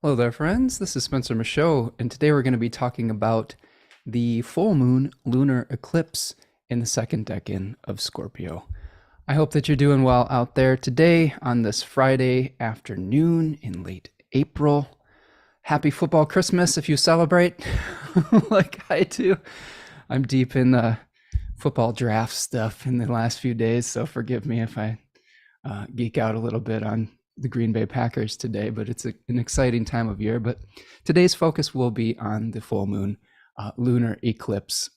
Hello there, friends. This is Spencer Michaud, and today we're going to be talking about the full moon lunar eclipse in the second decan of Scorpio. I hope that you're doing well out there today on this Friday afternoon in late April. Happy football Christmas if you celebrate, like I do. I'm deep in the football draft stuff in the last few days, so forgive me if I geek out a little bit on the Green Bay Packers today, but it's an exciting time of year. But today's focus will be on the full moon lunar eclipse.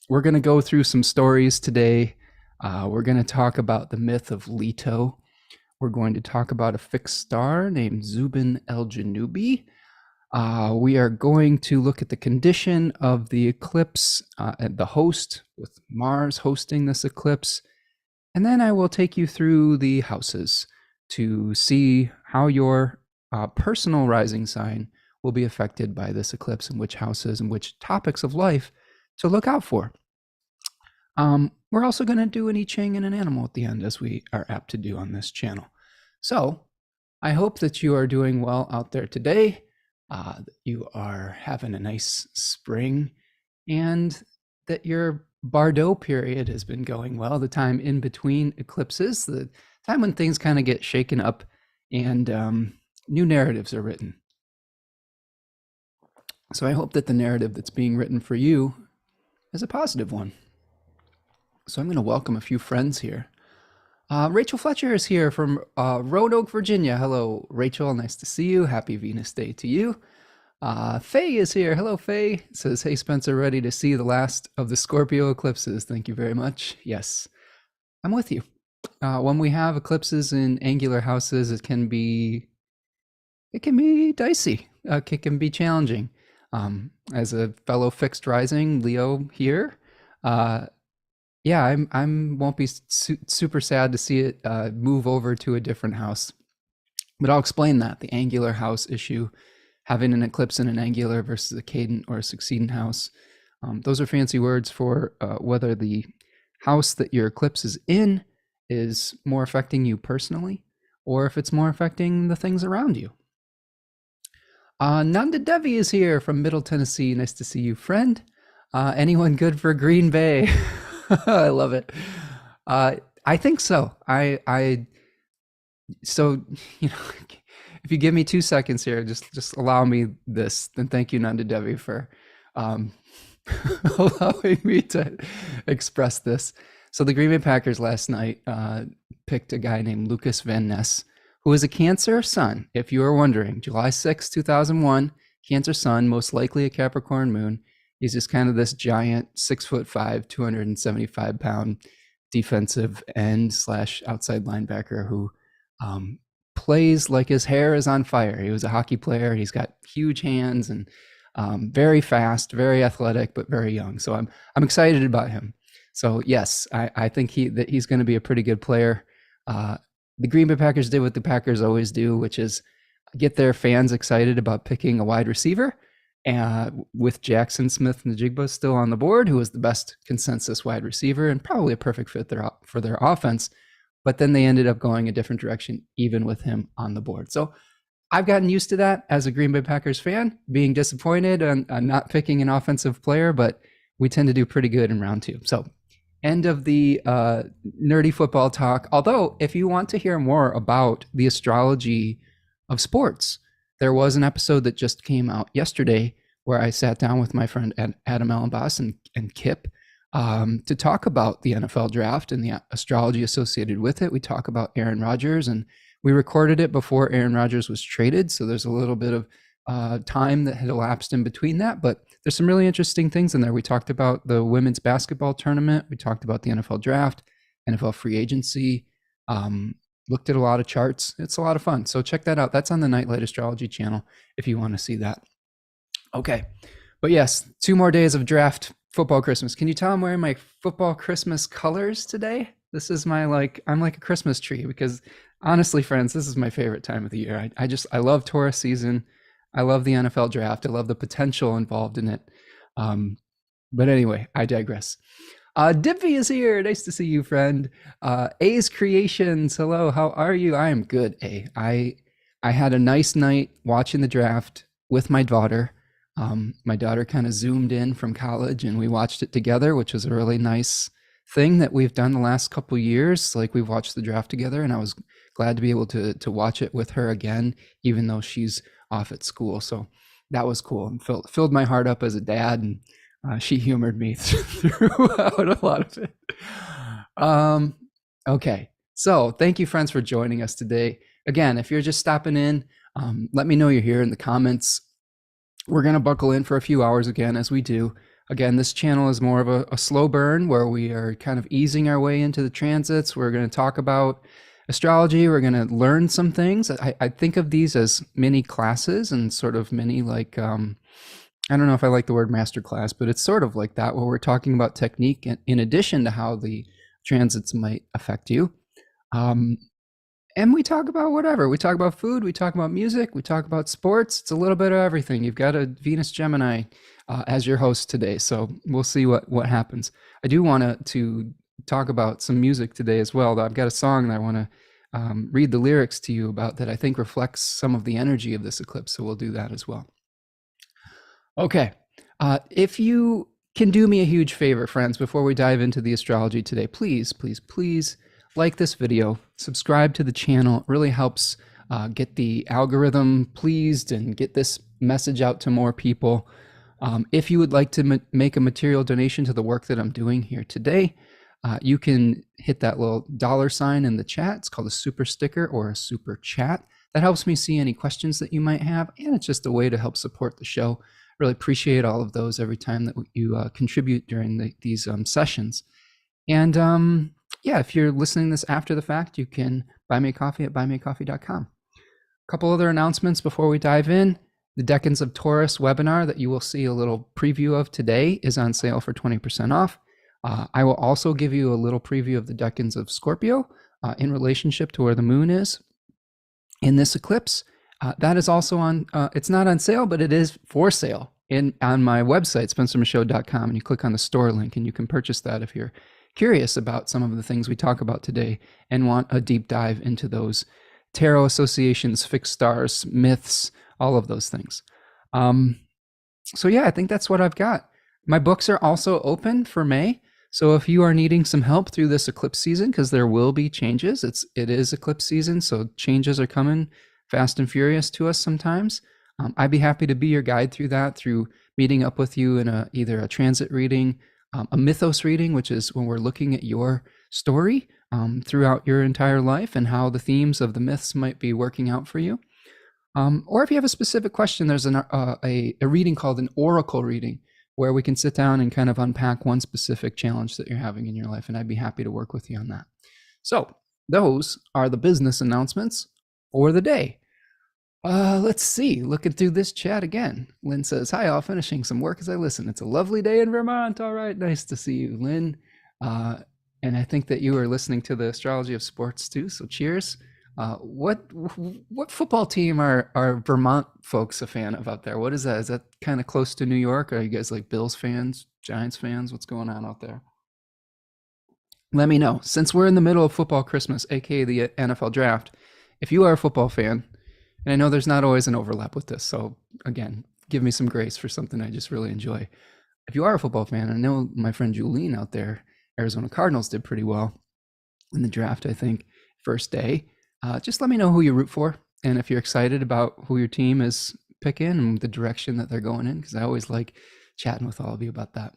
We're going to go through some stories today. We're going to talk about the myth of Leto. We're going to talk about a fixed star named Zubin el-Janubi. We are going to look at the condition of the eclipse at the host, with Mars hosting this eclipse. And then I will take you through the houses to see how your personal rising sign will be affected by this eclipse, and which houses and which topics of life to look out for. We're also going to do an I-Ching and an animal at the end, as we are apt to do on this channel. So I hope that you are doing well out there today, that you are having a nice spring, and that your Bardo period has been going well, the time in between eclipses, the time when things kind of get shaken up and new narratives are written. So I hope that the narrative that's being written for you is a positive one. So I'm going to welcome a few friends here. Rachel Fletcher is here from Roanoke, Virginia. Hello, Rachel. Nice to see you. Happy Venus Day to you. Faye is here. Hello, Faye. Says, hey, Spencer, ready to see the last of the Scorpio eclipses. Thank you very much. Yes, I'm with you. When we have eclipses in angular houses, it can be dicey. It can be challenging. As a fellow fixed rising Leo here, yeah, I won't be super sad to see it move over to a different house. But I'll explain that, the angular house issue, having an eclipse in an angular versus a cadent or a succeedent house. Those are fancy words for whether the house that your eclipse is in is more affecting you personally, or if it's more affecting the things around you. Nanda Devi is here from Middle Tennessee. Nice to see you, friend. Anyone good for Green Bay? I love it. I think so. So, you know, if you give me 2 seconds here, just allow me this. Then thank you, Nanda Devi, for allowing me to express this. So the Green Bay Packers last night picked a guy named Lucas Van Ness, who is a Cancer sun. If you are wondering, July 6, 2001, Cancer sun, most likely a Capricorn moon. He's just kind of this giant 6'5", 275-pound defensive end / outside linebacker who plays like his hair is on fire. He was a hockey player. He's got huge hands and very fast, very athletic, but very young. So I'm excited about him. So yes, I think that he's going to be a pretty good player. The Green Bay Packers did what the Packers always do, which is get their fans excited about picking a wide receiver. With Jackson Smith-Njigba still on the board, who was the best consensus wide receiver and probably a perfect fit for their offense. But then they ended up going a different direction, even with him on the board. So I've gotten used to that as a Green Bay Packers fan, being disappointed on not picking an offensive player, but we tend to do pretty good in round 2. So end of the nerdy football talk. Although, if you want to hear more about the astrology of sports, there was an episode that just came out yesterday where I sat down with my friend Adam Ellenboss and Kip to talk about the NFL draft and the astrology associated with it. We talk about Aaron Rodgers, and we recorded it before Aaron Rodgers was traded. So there's a little bit of time that had elapsed in between that, but there's some really interesting things in there. We talked about the women's basketball tournament. We talked about the NFL draft, NFL free agency, looked at a lot of charts. It's a lot of fun. So check that out. That's on the Nightlight Astrology channel if you want to see that. Okay. But yes, 2 more days of draft football Christmas. Can you tell I'm wearing my football Christmas colors today? This is I'm like a Christmas tree, because honestly, friends, this is my favorite time of the year. I love Taurus season. I love the NFL draft. I love the potential involved in it. But anyway, I digress. Dippy is here. Nice to see you, friend. A's Creations. Hello, how are you? I am good, A. I had a nice night watching the draft with my daughter. My daughter kind of zoomed in from college and we watched it together, which was a really nice thing that we've done the last couple years. Like we've watched the draft together, and I was glad to be able to watch it with her again, even though she's off at school. So that was cool and filled my heart up as a dad, and she humored me throughout a lot of it. Okay, so thank you, friends, for joining us today. Again, if you're just stopping in, let me know you're here in the comments. We're going to buckle in for a few hours again, as we do. Again, this channel is more of a slow burn where we are kind of easing our way into the transits. We're going to talk about astrology. We're going to learn some things. I think of these as mini classes and sort of mini, like, I don't know if I like the word master class, but it's sort of like that, where we're talking about technique in addition to how the transits might affect you. And we talk about whatever. We talk about food, we talk about music, we talk about sports. It's a little bit of everything. You've got a Venus Gemini as your host today, so we'll see what happens. I do want to talk about some music today as well, though. I've got a song that I want to read the lyrics to you about that I think reflects some of the energy of this eclipse, so we'll do that as well. Okay, if you can do me a huge favor, friends, before we dive into the astrology today, please, please, please like this video, subscribe to the channel. It really helps get the algorithm pleased and get this message out to more people. If you would like to make a material donation to the work that I'm doing here today, you can hit that little $ in the chat. It's called a super sticker or a super chat. That helps me see any questions that you might have, and it's just a way to help support the show. Really appreciate all of those every time that you contribute during these sessions. And yeah, if you're listening to this after the fact, you can buy me a coffee at buymeacoffee.com. A couple other announcements before we dive in. The Deccans of Taurus webinar that you will see a little preview of today is on sale for 20% off. I will also give you a little preview of the Deccans of Scorpio in relationship to where the moon is in this eclipse. That is also on, it's not on sale, but it is for sale on my website, spencermichaud.com, and you click on the store link and you can purchase that if you're curious about some of the things we talk about today and want a deep dive into those tarot associations, fixed stars, myths, all of those things. So yeah, I think that's what I've got. My books are also open for May. So if you are needing some help through this eclipse season, because there will be changes, it is eclipse season, so changes are coming fast and furious to us sometimes. I'd be happy to be your guide through that, through meeting up with you in either a transit reading, a mythos reading, which is when we're looking at your story throughout your entire life and how the themes of the myths might be working out for you. Or if you have a specific question, there's a reading called an oracle reading, where we can sit down and kind of unpack one specific challenge that you're having in your life, and I'd be happy to work with you on that. So those are the business announcements for the day. Let's see, looking through this chat again. Lynn says, hi, all, finishing some work as I listen. It's a lovely day in Vermont. All right, nice to see you, Lynn. And I think that you are listening to the Astrology of Sports too, so cheers. What football team are Vermont folks a fan of out there? What is that? Is that kind of close to New York? Are you guys like Bills fans, Giants fans? What's going on out there? Let me know. Since we're in the middle of football Christmas, aka the NFL draft, if you are a football fan, and I know there's not always an overlap with this, so again, give me some grace for something I just really enjoy. If you are a football fan, I know my friend Julene out there, Arizona Cardinals, did pretty well in the draft, I think, first day. Just let me know who you root for, and if you're excited about who your team is picking and the direction that they're going in, because I always like chatting with all of you about that.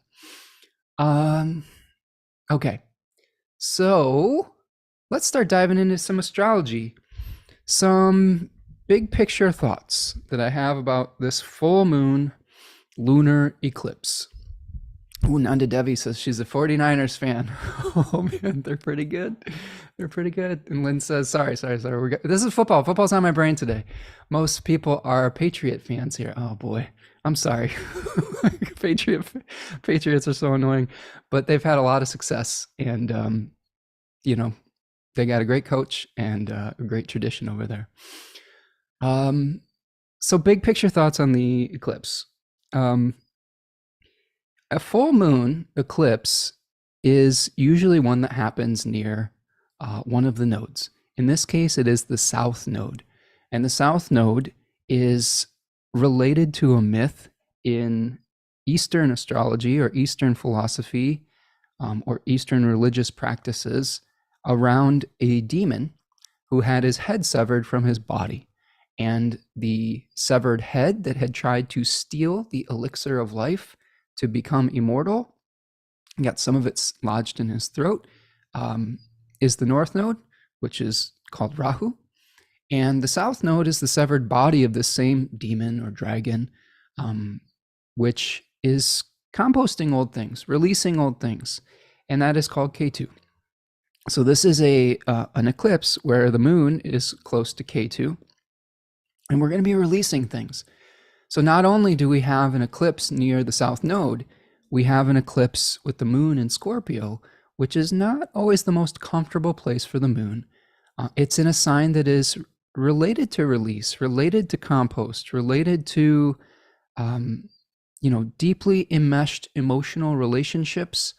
Okay, so let's start diving into some astrology. Some big picture thoughts that I have about this full moon lunar eclipse. Ooh, Nanda Devi says she's a 49ers fan. Oh man, they're pretty good. They're pretty good. And Lynn says, sorry. This is football. Football's on my brain today. Most people are Patriot fans here. Oh boy, I'm sorry. Patriots are so annoying, but they've had a lot of success, and you know, they got a great coach and a great tradition over there. So big picture thoughts on the eclipse. A full moon eclipse is usually one that happens near one of the nodes. In this case, it is the south node. And the south node is related to a myth in Eastern astrology or Eastern philosophy, or Eastern religious practices around a demon who had his head severed from his body. And the severed head that had tried to steal the elixir of life to become immortal, got some of it lodged in his throat, is the north node, which is called Rahu. And the south node is the severed body of this same demon or dragon, which is composting old things, releasing old things, and that is called K2. So this is an eclipse where the moon is close to K2, and we're going to be releasing things. So not only do we have an eclipse near the south node, we have an eclipse with the moon in Scorpio, which is not always the most comfortable place for the moon. It's in a sign that is related to release, related to compost, related to, deeply enmeshed emotional relationships,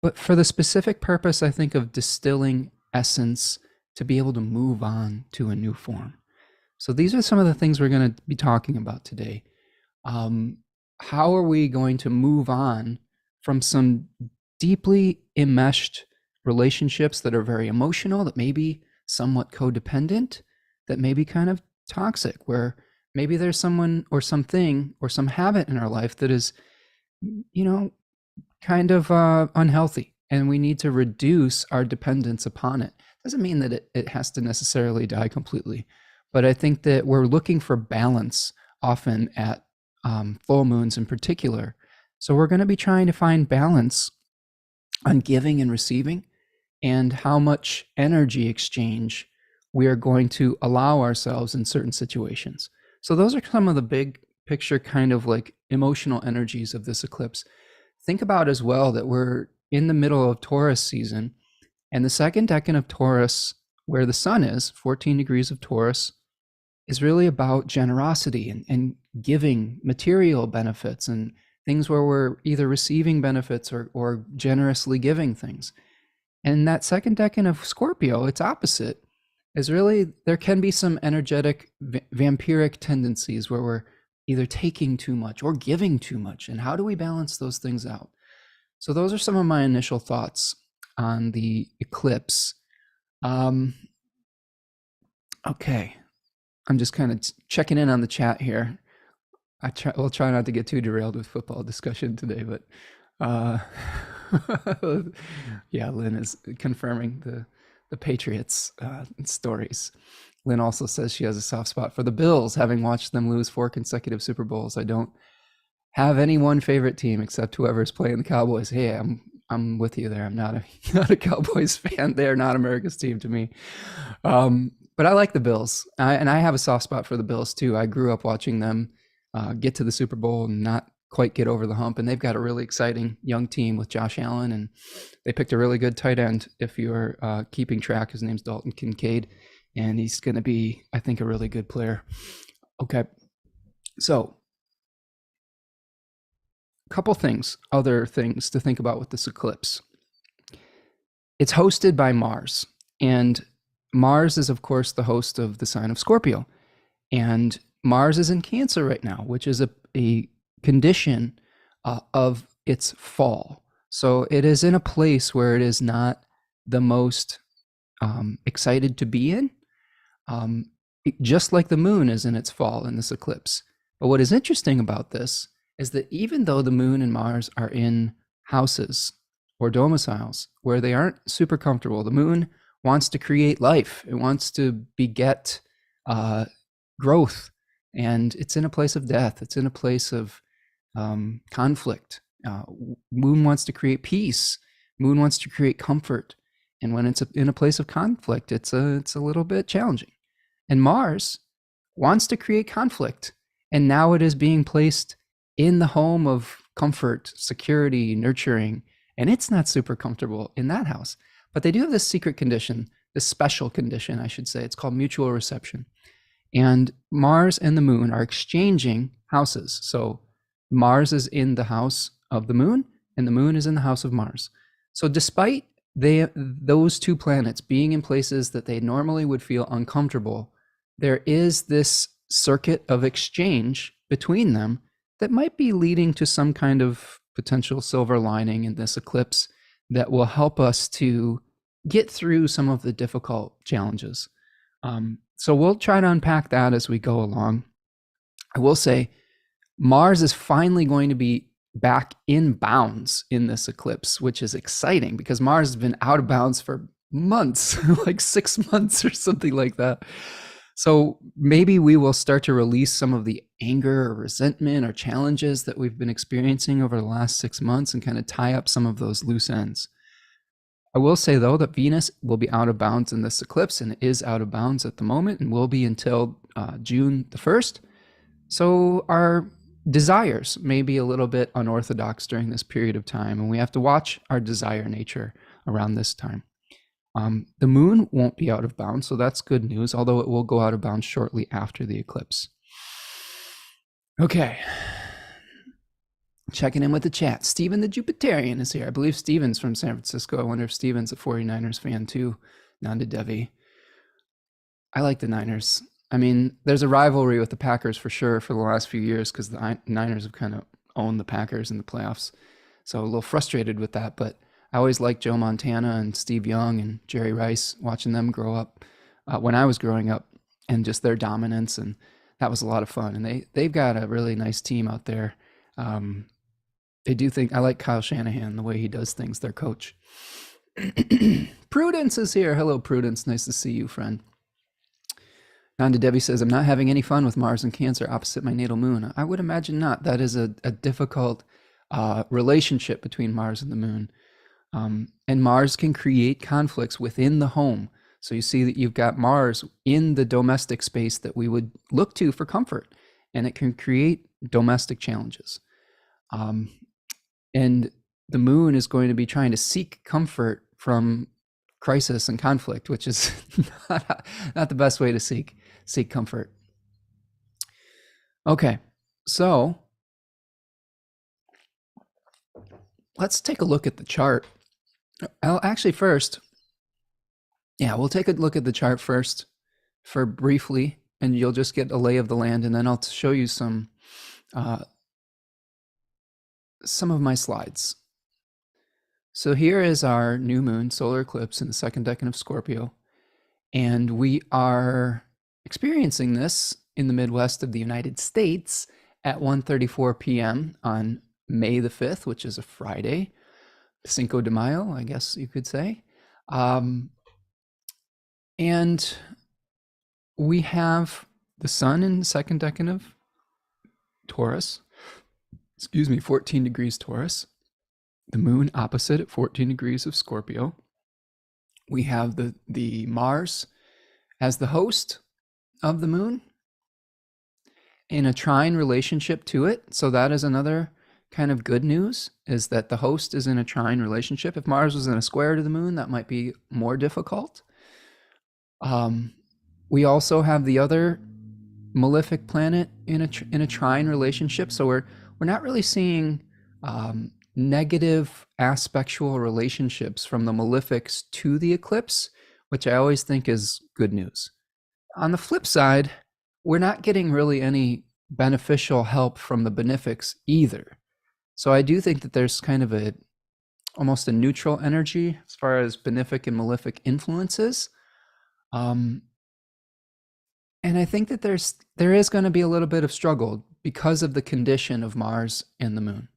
but for the specific purpose, I think, of distilling essence to be able to move on to a new form. So these are some of the things we're going to be talking about today. How are we going to move on from some deeply enmeshed relationships that are very emotional, that may be somewhat codependent, that may be kind of toxic, where maybe there's someone or something or some habit in our life that is, kind of unhealthy, and we need to reduce our dependence upon it. Doesn't mean that it has to necessarily die completely, but I think that we're looking for balance often at full moons in particular. So we're going to be trying to find balance on giving and receiving, and how much energy exchange we are going to allow ourselves in certain situations. So those are some of the big picture kind of like emotional energies of this eclipse. Think about as well that we're in the middle of Taurus season, and the second decan of Taurus, where the sun is, 14 degrees of Taurus, is really about generosity and giving material benefits and things where we're either receiving benefits or generously giving things. And that second decan of Scorpio, its opposite, is really, there can be some energetic vampiric tendencies where we're either taking too much or giving too much. And how do we balance those things out? So those are some of my initial thoughts on the eclipse. Okay, I'm just kind of checking in on the chat here. We'll try not to get too derailed with football discussion today, but yeah, Lynn is confirming the Patriots stories. Lynn also says she has a soft spot for the Bills, having watched them lose 4 consecutive Super Bowls. I don't have any one favorite team except whoever's playing the Cowboys. Hey, I'm with you there. I'm not a Cowboys fan. They're not America's team to me. But I like the Bills, and I have a soft spot for the Bills too. I grew up watching them get to the Super Bowl and not quite get over the hump. And they've got a really exciting young team with Josh Allen, and they picked a really good tight end. If you're keeping track, his name's Dalton Kincaid, and he's going to be, I think, a really good player. Okay, so a couple things, other things to think about with this eclipse. It's hosted by Mars, and Mars is, of course, the host of the sign of Scorpio, and Mars is in Cancer right now, which is a condition of its fall. So it is in a place where it is not the most excited to be in, just like the moon is in its fall in this eclipse. But what is interesting about this is that even though the moon and Mars are in houses or domiciles where they aren't super comfortable, the moon wants to create life. It wants to beget growth. And it's in a place of death. It's in a place of conflict. Moon wants to create peace. Moon wants to create comfort. And when it's in a place of conflict, it's a little bit challenging. And Mars wants to create conflict. And now it is being placed in the home of comfort, security, nurturing. And it's not super comfortable in that house. But they do have this secret condition, this special condition, I should say. It's called mutual reception. And Mars and the moon are exchanging houses. So Mars is in the house of the moon, and the moon is in the house of Mars. So despite those two planets being in places that they normally would feel uncomfortable, there is this circuit of exchange between them that might be leading to some kind of potential silver lining in this eclipse that will help us to get through some of the difficult challenges. So we'll try to unpack that as we go along. I will say Mars is finally going to be back in bounds in this eclipse, which is exciting because Mars has been out of bounds for months, like 6 months or something like that. So maybe we will start to release some of the anger or resentment or challenges that we've been experiencing over the last 6 months and kind of tie up some of those loose ends. I will say, though, that Venus will be out of bounds in this eclipse, and is out of bounds at the moment and will be until June the 1st. So our desires may be a little bit unorthodox during this period of time, and we have to watch our desire nature around this time. The moon won't be out of bounds, so that's good news, although it will go out of bounds shortly after the eclipse. Okay. Checking in with the chat. Steven the Jupiterian is here. I believe Steven's from San Francisco. I wonder if Steven's a 49ers fan too. Nanda Devi. I like the Niners. I mean, there's a rivalry with the Packers for sure for the last few years because the Niners have kind of owned the Packers in the playoffs. So a little frustrated with that, but I always liked Joe Montana and Steve Young and Jerry Rice, watching them grow up when I was growing up, and just their dominance, and that was a lot of fun. And they've got a really nice team out there. They do think I like Kyle Shanahan, the way he does things, their coach. Prudence is here. Hello, Prudence. Nice to see you, friend. Nanda Devi says, I'm not having any fun with Mars and Cancer opposite my natal moon. I would imagine not. That is a difficult relationship between Mars and the moon. And Mars can create conflicts within the home. So you see that you've got Mars in the domestic space that we would look to for comfort, and it can create domestic challenges. And the moon is going to be trying to seek comfort from crisis and conflict, which is not the best way to seek comfort. Okay, so let's take a look at the chart. Actually, first, we'll take a look at the chart first for briefly, and you'll just get a lay of the land, and then I'll show you some of my slides. So here is our new moon solar eclipse in the second decan of Scorpio, and we are experiencing this in the Midwest of the United States at 1:34 p.m. on May the 5th, which is a Friday, Cinco de Mayo, I guess you could say. And we have the sun in the second decan of Taurus, 14 degrees Taurus, the moon opposite at 14 degrees of Scorpio. We have the Mars as the host of the moon in a trine relationship to it. So that is another kind of good news, is that the host is in a trine relationship. If Mars was in a square to the moon, that might be more difficult. We also have the other malefic planet in a trine relationship. So we're not really seeing negative aspectual relationships from the malefics to the eclipse, which I always think is good news. On the flip side, we're not getting really any beneficial help from the benefics either. So I do think that there's kind of almost a neutral energy as far as benefic and malefic influences. And I think that there is going to be a little bit of struggle because of the condition of Mars and the moon.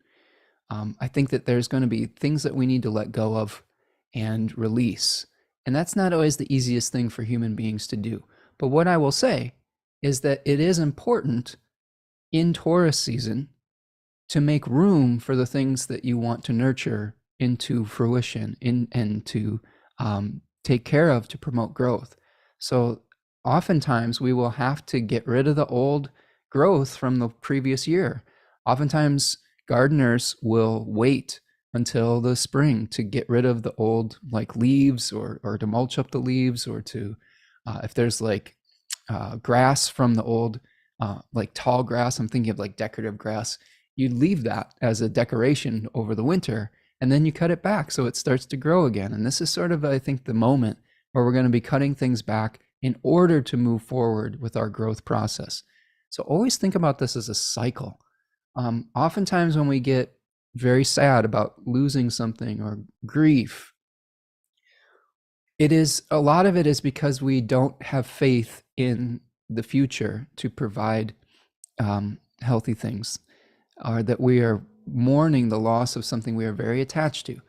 I think that there's going to be things that we need to let go of and release. And that's not always the easiest thing for human beings to do. But what I will say is that it is important in Taurus season to make room for the things that you want to nurture into fruition and to take care of to promote growth. So oftentimes we will have to get rid of the old growth from the previous year. Oftentimes gardeners will wait until the spring to get rid of the old leaves or to mulch up the leaves, or to if there's grass from the old tall grass, I'm thinking of decorative grass, you leave that as a decoration over the winter, and then you cut it back so it starts to grow again. And this is sort of, I think, the moment where we're going to be cutting things back in order to move forward with our growth process. So always think about this as a cycle. Oftentimes when we get very sad about losing something or grief, a lot of it is because we don't have faith in the future to provide healthy things, or that we are mourning the loss of something we are very attached to,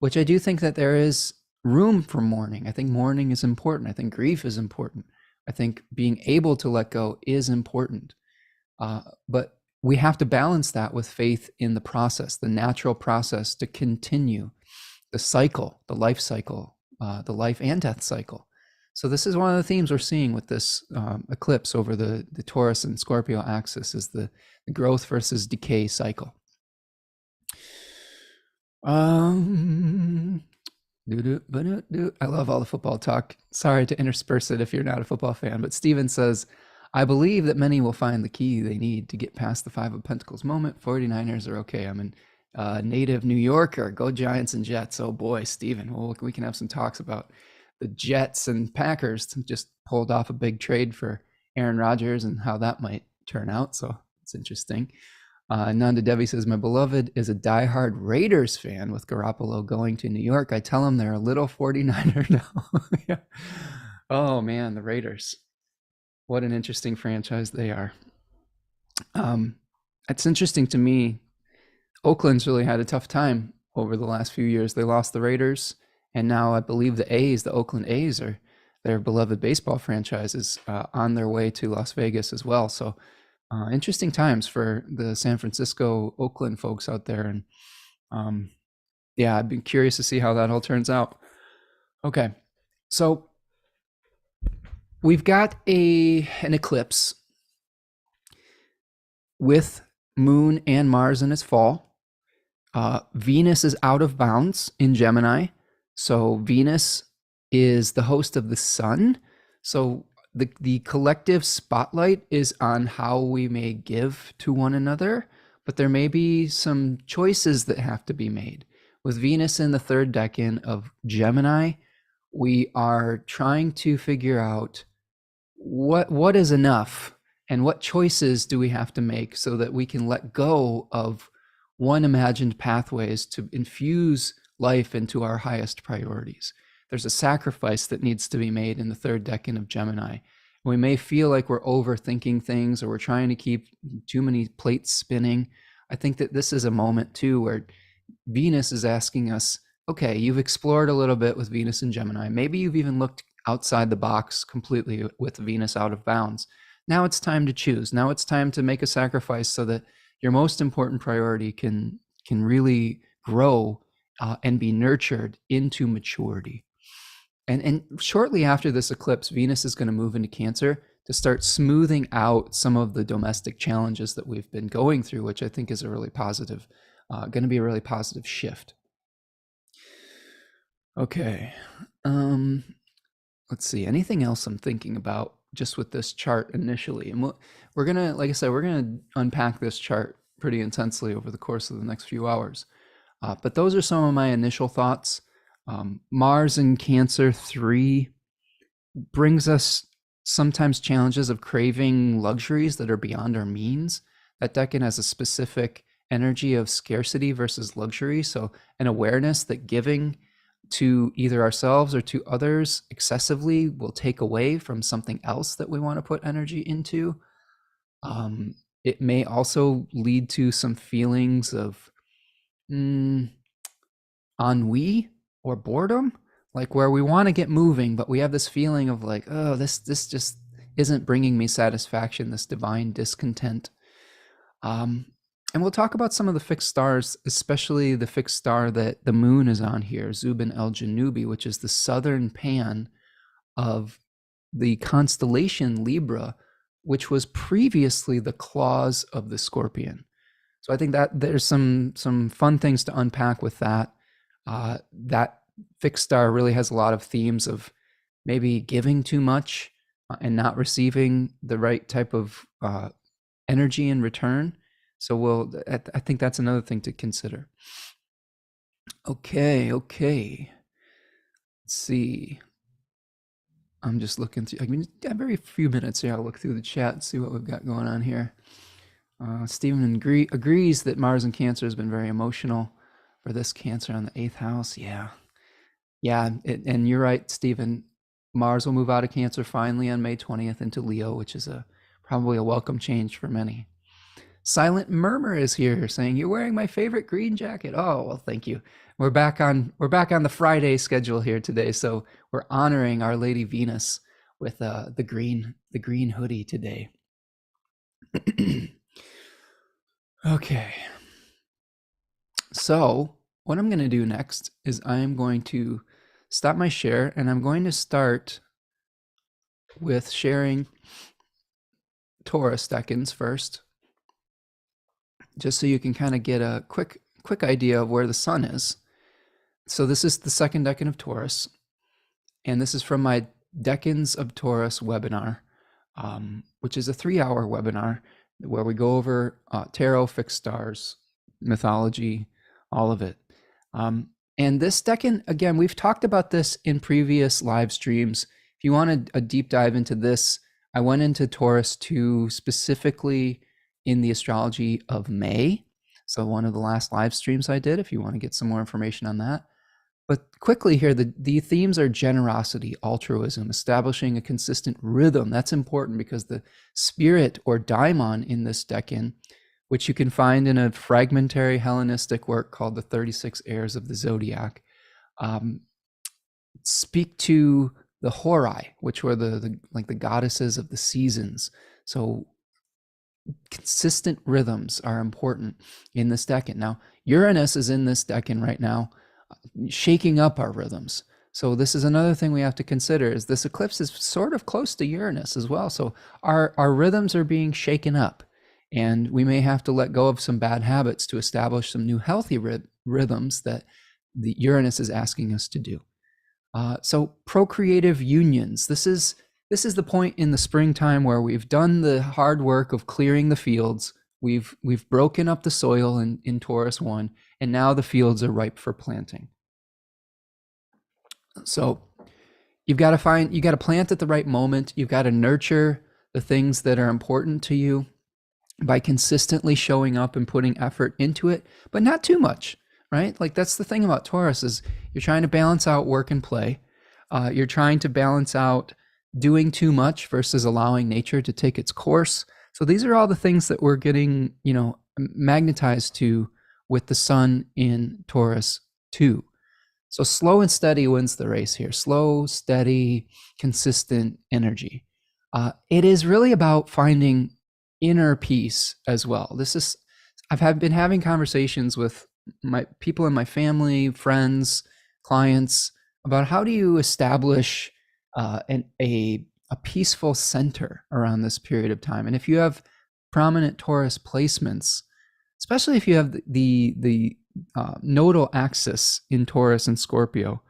which I do think that there is room for mourning. I think mourning is important. I think grief is important. I think being able to let go is important. But we have to balance that with faith in the process, the natural process to continue the cycle, the life cycle, the life and death cycle. So this is one of the themes we're seeing with this eclipse over the Taurus and Scorpio axis, is the growth versus decay cycle. I love all the football talk. Sorry to intersperse it if you're not a football fan, but Steven says, I believe that many will find the key they need to get past the Five of Pentacles moment. 49ers are okay. I'm a native New Yorker. Go Giants and Jets. Oh boy, Steven. Well, we can have some talks about the Jets and Packers. Just pulled off a big trade for Aaron Rodgers and how that might turn out. So it's interesting. Nanda Devi says, my beloved is a diehard Raiders fan with Garoppolo going to New York. I tell him they're a little 49er now. Yeah. Oh man, the Raiders. What an interesting franchise they are. It's interesting to me. Oakland's really had a tough time over the last few years. They lost the Raiders, and now I believe the Oakland A's, are their beloved baseball franchises, on their way to Las Vegas as well. So interesting times for the San Francisco, Oakland folks out there. And yeah, I'd be curious to see how that all turns out. Okay, so we've got an eclipse with Moon and Mars in its fall. Venus is out of bounds in Gemini. So Venus is the host of the sun. So the collective spotlight is on how we may give to one another, but there may be some choices that have to be made. With Venus in the third decan of Gemini, we are trying to figure out what is enough and what choices do we have to make so that we can let go of unimagined pathways to infuse life into our highest priorities. There's a sacrifice that needs to be made in the third decan of Gemini. We may feel like we're overthinking things, or we're trying to keep too many plates spinning. I think that this is a moment too where Venus is asking us, okay, you've explored a little bit with Venus and Gemini. Maybe you've even looked outside the box completely with Venus out of bounds. Now it's time to choose. Now it's time to make a sacrifice so that your most important priority can really grow and be nurtured into maturity. And shortly after this eclipse, Venus is going to move into Cancer to start smoothing out some of the domestic challenges that we've been going through, which I think is a really positive, going to be a really positive shift. Okay. Let's see. Anything else I'm thinking about just with this chart initially? And we're going to, like I said, we're going to unpack this chart pretty intensely over the course of the next few hours. But those are some of my initial thoughts. Mars in Cancer 3 brings us sometimes challenges of craving luxuries that are beyond our means. That decan has a specific energy of scarcity versus luxury. So an awareness that giving to either ourselves or to others excessively will take away from something else that we want to put energy into. It may also lead to some feelings of ennui or boredom, like where we want to get moving, but we have this feeling of like, oh, this just isn't bringing me satisfaction, this divine discontent. And we'll talk about some of the fixed stars, especially the fixed star that the moon is on here, Zubin el-Janubi, which is the southern pan of the constellation Libra, which was previously the claws of the Scorpion. So I think that there's some fun things to unpack with that. That fixed star really has a lot of themes of maybe giving too much and not receiving the right type of energy in return. So I think that's another thing to consider. Okay. Let's see. I'm just looking through, I mean, a very few minutes here. I'll look through the chat and see what we've got going on here. Stephen agrees that Mars in Cancer has been very emotional for this Cancer on the 8th house. Yeah. And you're right, Stephen. Mars will move out of Cancer finally on May 20th into Leo, which is probably a welcome change for many. Silent Murmur is here saying, you're wearing my favorite green jacket. Oh, well, thank you. We're back on the Friday schedule here today, so we're honoring Our Lady Venus with the green hoodie today. Okay. So what I'm going to do next is I'm going to stop my share, and I'm going to start with sharing Taurus Deccans first, just so you can kind of get a quick idea of where the sun is. So this is the second decan of Taurus, and this is from my Decans of Taurus webinar, which is a 3-hour webinar where we go over tarot, fixed stars, mythology, all of it. And this decan, again, we've talked about this in previous live streams. If you want a deep dive into this, I went into Taurus II specifically in the astrology of May. So one of the last live streams I did, if you want to get some more information on that. But quickly here, the themes are generosity, altruism, establishing a consistent rhythm. That's important because the spirit or daimon in this decan, which you can find in a fragmentary Hellenistic work called the 36 Heirs of the Zodiac, speak to the Horai, which were the goddesses of the seasons. So consistent rhythms are important in this decan. Now, Uranus is in this decan right now, shaking up our rhythms. So this is another thing we have to consider, is this eclipse is sort of close to Uranus as well. So our rhythms are being shaken up, and we may have to let go of some bad habits to establish some new healthy rhythms that the Uranus is asking us to do. So procreative unions. This is the point in the springtime where we've done the hard work of clearing the fields. We've broken up the soil in Taurus 1, and now the fields are ripe for planting. So you've got to plant at the right moment. You've got to nurture the things that are important to you by consistently showing up and putting effort into it, but not too much, right? Like, that's the thing about Taurus, is you're trying to balance out work and play. You're trying to balance out doing too much versus allowing nature to take its course. So these are all the things that we're getting, magnetized to with the sun in Taurus 2. So slow and steady wins the race here. Slow, steady, consistent energy. It is really about finding inner peace as well. I've been having conversations with my people in my family, friends, clients, about how do you establish a peaceful center around this period of time. And if you have prominent Taurus placements, especially if you have the nodal axis in Taurus and Scorpio,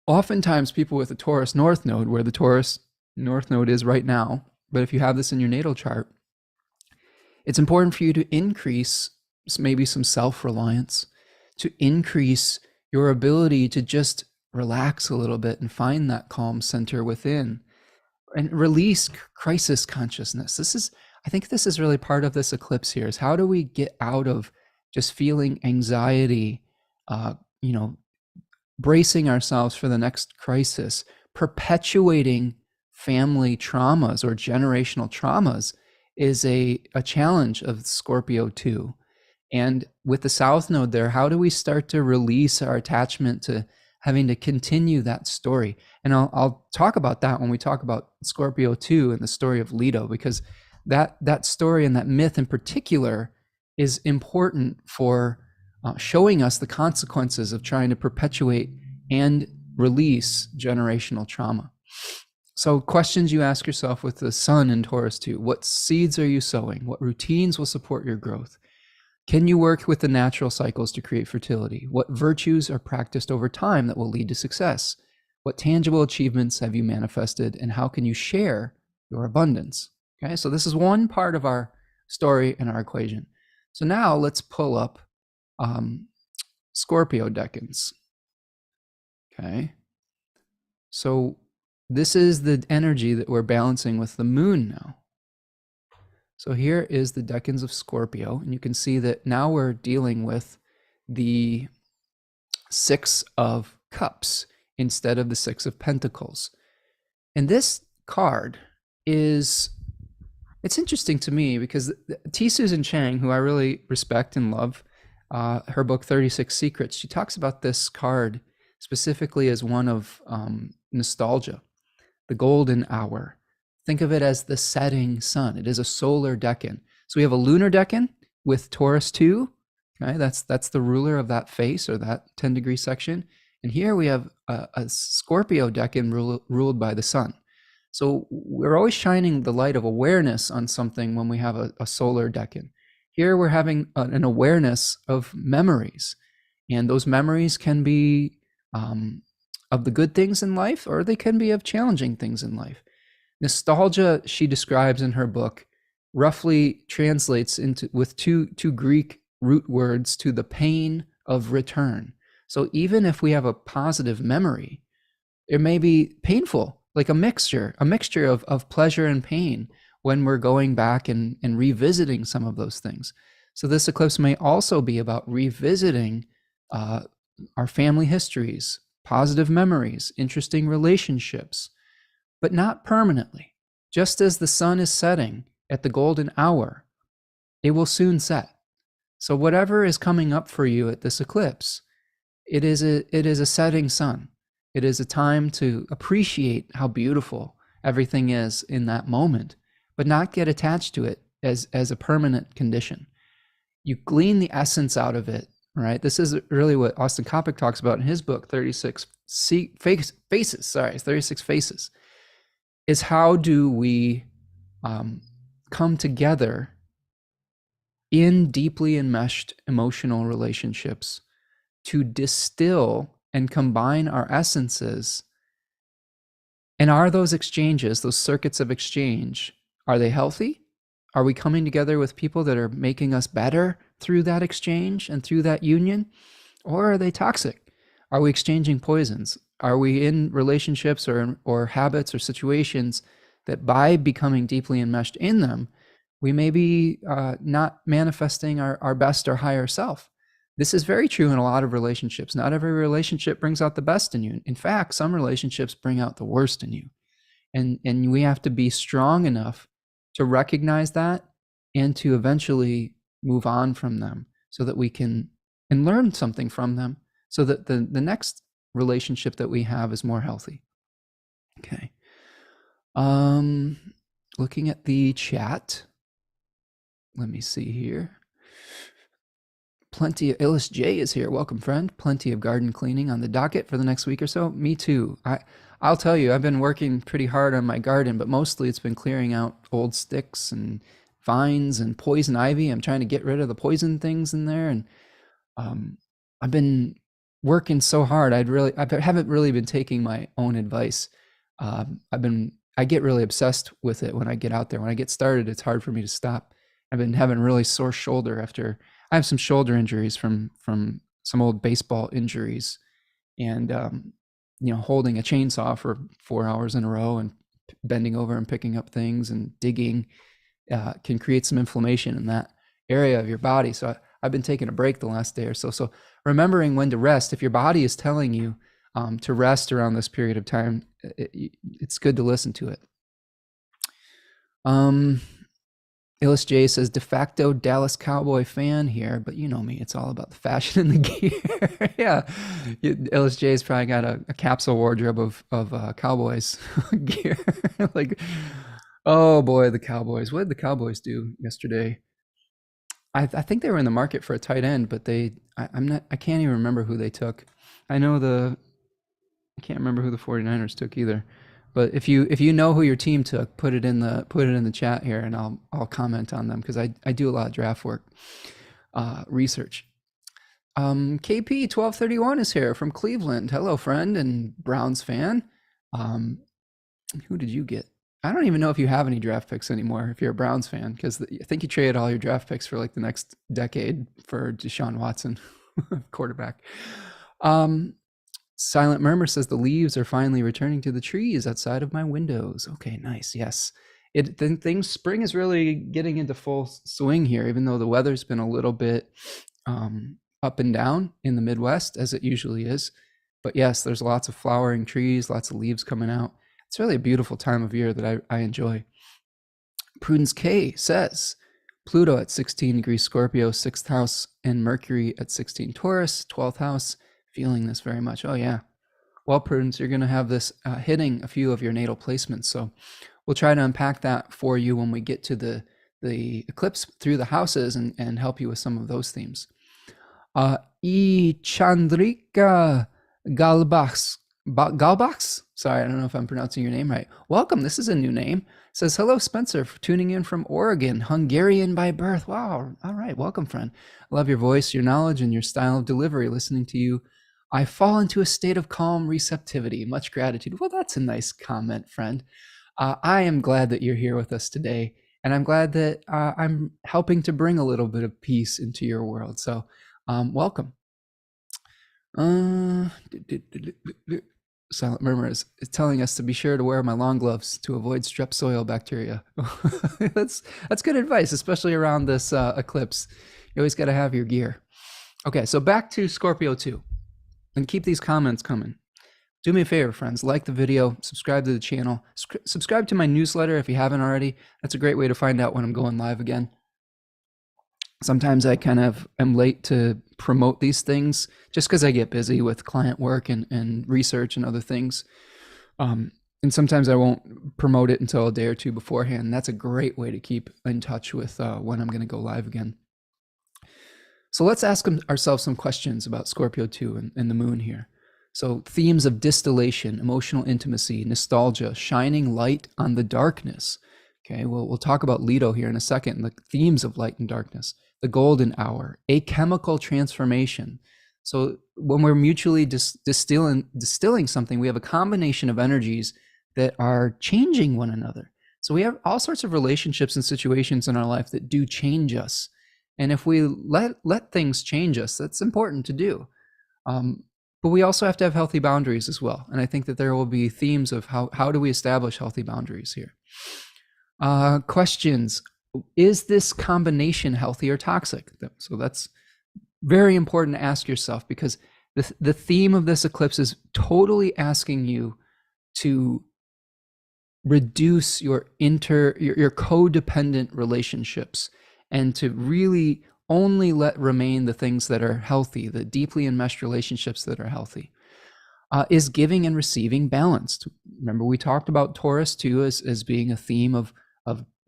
oftentimes people with a Taurus North Node, where the Taurus North Node is right now, but if you have this in your natal chart, it's important for you to increase maybe some self-reliance, to increase your ability to just relax a little bit and find that calm center within, and release crisis consciousness. I think this is really part of this eclipse here, is how do we get out of just feeling anxiety, bracing ourselves for the next crisis, perpetuating family traumas or generational traumas is a challenge of Scorpio 2. And with the South Node there, how do we start to release our attachment to having to continue that story? And I'll talk about that when we talk about Scorpio 2 and the story of Leto, because that story and that myth in particular is important for showing us the consequences of trying to perpetuate and release generational trauma. So questions you ask yourself with the sun in Taurus 2: what seeds are you sowing? What routines will support your growth? Can you work with the natural cycles to create fertility? What virtues are practiced over time that will lead to success? What tangible achievements have you manifested, and how can you share your abundance? Okay, so this is one part of our story and our equation. So now let's pull up Scorpio Decans. Okay, so this is the energy that we're balancing with the moon now. So here is the Deccans of Scorpio, and you can see that now we're dealing with the Six of Cups instead of the Six of Pentacles. And this card is, it's interesting to me because T. Susan Chang, who I really respect and love, her book 36 Secrets, she talks about this card specifically as one of nostalgia, the golden hour. Think of it as the setting sun. It is a solar decan. So we have a lunar decan with Taurus II. Okay, that's the ruler of that face or that 10-degree section. And here we have a Scorpio decan ruled by the sun. So we're always shining the light of awareness on something when we have a solar decan. Here we're having an awareness of memories. And those memories can be of the good things in life, or they can be of challenging things in life. Nostalgia, she describes in her book, roughly translates into with two Greek root words to the pain of return. So even if we have a positive memory, it may be painful, like a mixture of pleasure and pain when we're going back and revisiting some of those things. So this eclipse may also be about revisiting our family histories, positive memories, interesting relationships, but not permanently. Just as the sun is setting at the golden hour, it will soon set. So whatever is coming up for you at this eclipse, it is a setting sun. It is a time to appreciate how beautiful everything is in that moment, but not get attached to it as a permanent condition. You glean the essence out of it, right? This is really what Austin Coppock talks about in his book, 36 Faces, is how do we come together in deeply enmeshed emotional relationships to distill and combine our essences. And are those exchanges, those circuits of exchange, are they healthy? Are we coming together with people that are making us better through that exchange and through that union? Or are they toxic? Are we exchanging poisons? Are we in relationships or habits or situations that by becoming deeply enmeshed in them, we may be not manifesting our best or higher self? This is very true in a lot of relationships. Not every relationship brings out the best in you. In fact, some relationships bring out the worst in you. And we have to be strong enough to recognize that and to eventually move on from them so that we can and learn something from them so that the next relationship that we have is more healthy. Okay. Looking at the chat. Let me see here. Plenty of Illis J is here. Welcome, friend. Plenty of garden cleaning on the docket for the next week or so. Me too. I'll tell you, I've been working pretty hard on my garden, but mostly it's been clearing out old sticks and vines and poison ivy. I'm trying to get rid of the poison things in there, and I've been working so hard. I haven't really been taking my own advice. I get really obsessed with it when I get out there. When I get started, it's hard for me to stop. I've been having really sore shoulder after I have some shoulder injuries from some old baseball injuries, and holding a chainsaw for 4 hours in a row and bending over and picking up things and digging can create some inflammation in that area of your body. So I've been taking a break the last day or so. So remembering when to rest. If your body is telling you to rest around this period of time, it's good to listen to it. Illis J says, de facto Dallas Cowboy fan here, but you know me, it's all about the fashion and the gear. Yeah, Illis J's probably got a capsule wardrobe of Cowboys gear. Like, oh boy, the Cowboys. What did the Cowboys do yesterday? I think they were in the market for a tight end, but I can't even remember who they took. I can't remember who the 49ers took either. But if you know who your team took, put it in the chat here, and I'll comment on them because I do a lot of draft work, research. KP 1231 is here from Cleveland. Hello, friend and Browns fan. Who did you get? I don't even know if you have any draft picks anymore if you're a Browns fan, because I think you traded all your draft picks for like the next decade for Deshaun Watson, quarterback. Silent Murmur says the leaves are finally returning to the trees outside of my windows. Okay, nice. Yes. Spring is really getting into full swing here, even though the weather's been a little bit up and down in the Midwest, as it usually is. But yes, there's lots of flowering trees, lots of leaves coming out. It's really a beautiful time of year that I enjoy. Prudence K says, Pluto at 16 degrees Scorpio, 6th house, and Mercury at 16 Taurus, 12th house. Feeling this very much. Oh, yeah. Well, Prudence, you're going to have this hitting a few of your natal placements. So we'll try to unpack that for you when we get to the eclipse through the houses and help you with some of those themes. Chandrika Galbax. Sorry, I don't know if I'm pronouncing your name right. Welcome. This is a new name. Says, hello, Spencer, for tuning in from Oregon, Hungarian by birth. Wow. All right. Welcome, friend. I love your voice, your knowledge, and your style of delivery. Listening to you, I fall into a state of calm receptivity. Much gratitude. Well, that's a nice comment, friend. I am glad that you're here with us today, and I'm glad that I'm helping to bring a little bit of peace into your world. So welcome. Silent Murmur is telling us to be sure to wear my long gloves to avoid strep soil bacteria. That's good advice, especially around this eclipse. You always got to have your gear. Okay, so back to Scorpio II. And keep these comments coming. Do me a favor, friends. Like the video, subscribe to the channel, subscribe to my newsletter if you haven't already. That's a great way to find out when I'm going live again. Sometimes I kind of am late to promote these things just because I get busy with client work and research and other things. And sometimes I won't promote it until a day or two beforehand. That's a great way to keep in touch with when I'm going to go live again. So let's ask ourselves some questions about Scorpio II and the moon here. So themes of distillation, emotional intimacy, nostalgia, shining light on the darkness. Okay, we'll talk about Leto here in a second, the themes of light and darkness. The golden hour, a chemical transformation. So when we're mutually distilling something, we have a combination of energies that are changing one another. So we have all sorts of relationships and situations in our life that do change us. And if we let things change us, that's important to do. But we also have to have healthy boundaries as well. And I think that there will be themes of how do we establish healthy boundaries here. Questions. Is this combination healthy or toxic? So that's very important to ask yourself, because the theme of this eclipse is totally asking you to reduce your codependent relationships and to really only let remain the things that are healthy, the deeply enmeshed relationships that are healthy. Is giving and receiving balanced? Remember, we talked about Taurus too as being a theme of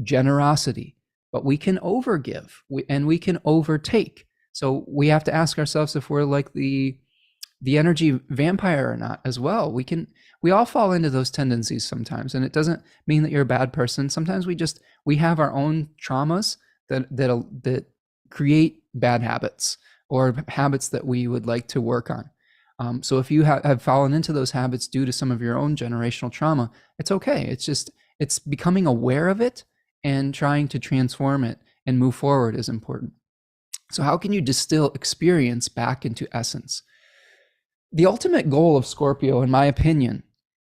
generosity, but we can overgive and we can overtake. So we have to ask ourselves if we're like the energy vampire or not as well. We all fall into those tendencies sometimes, and it doesn't mean that you're a bad person. Sometimes we have our own traumas that create bad habits or habits that we would like to work on. So if you have fallen into those habits due to some of your own generational trauma, it's okay. It's becoming aware of it and trying to transform it and move forward is important. So how can you distill experience back into essence? The ultimate goal of Scorpio, in my opinion,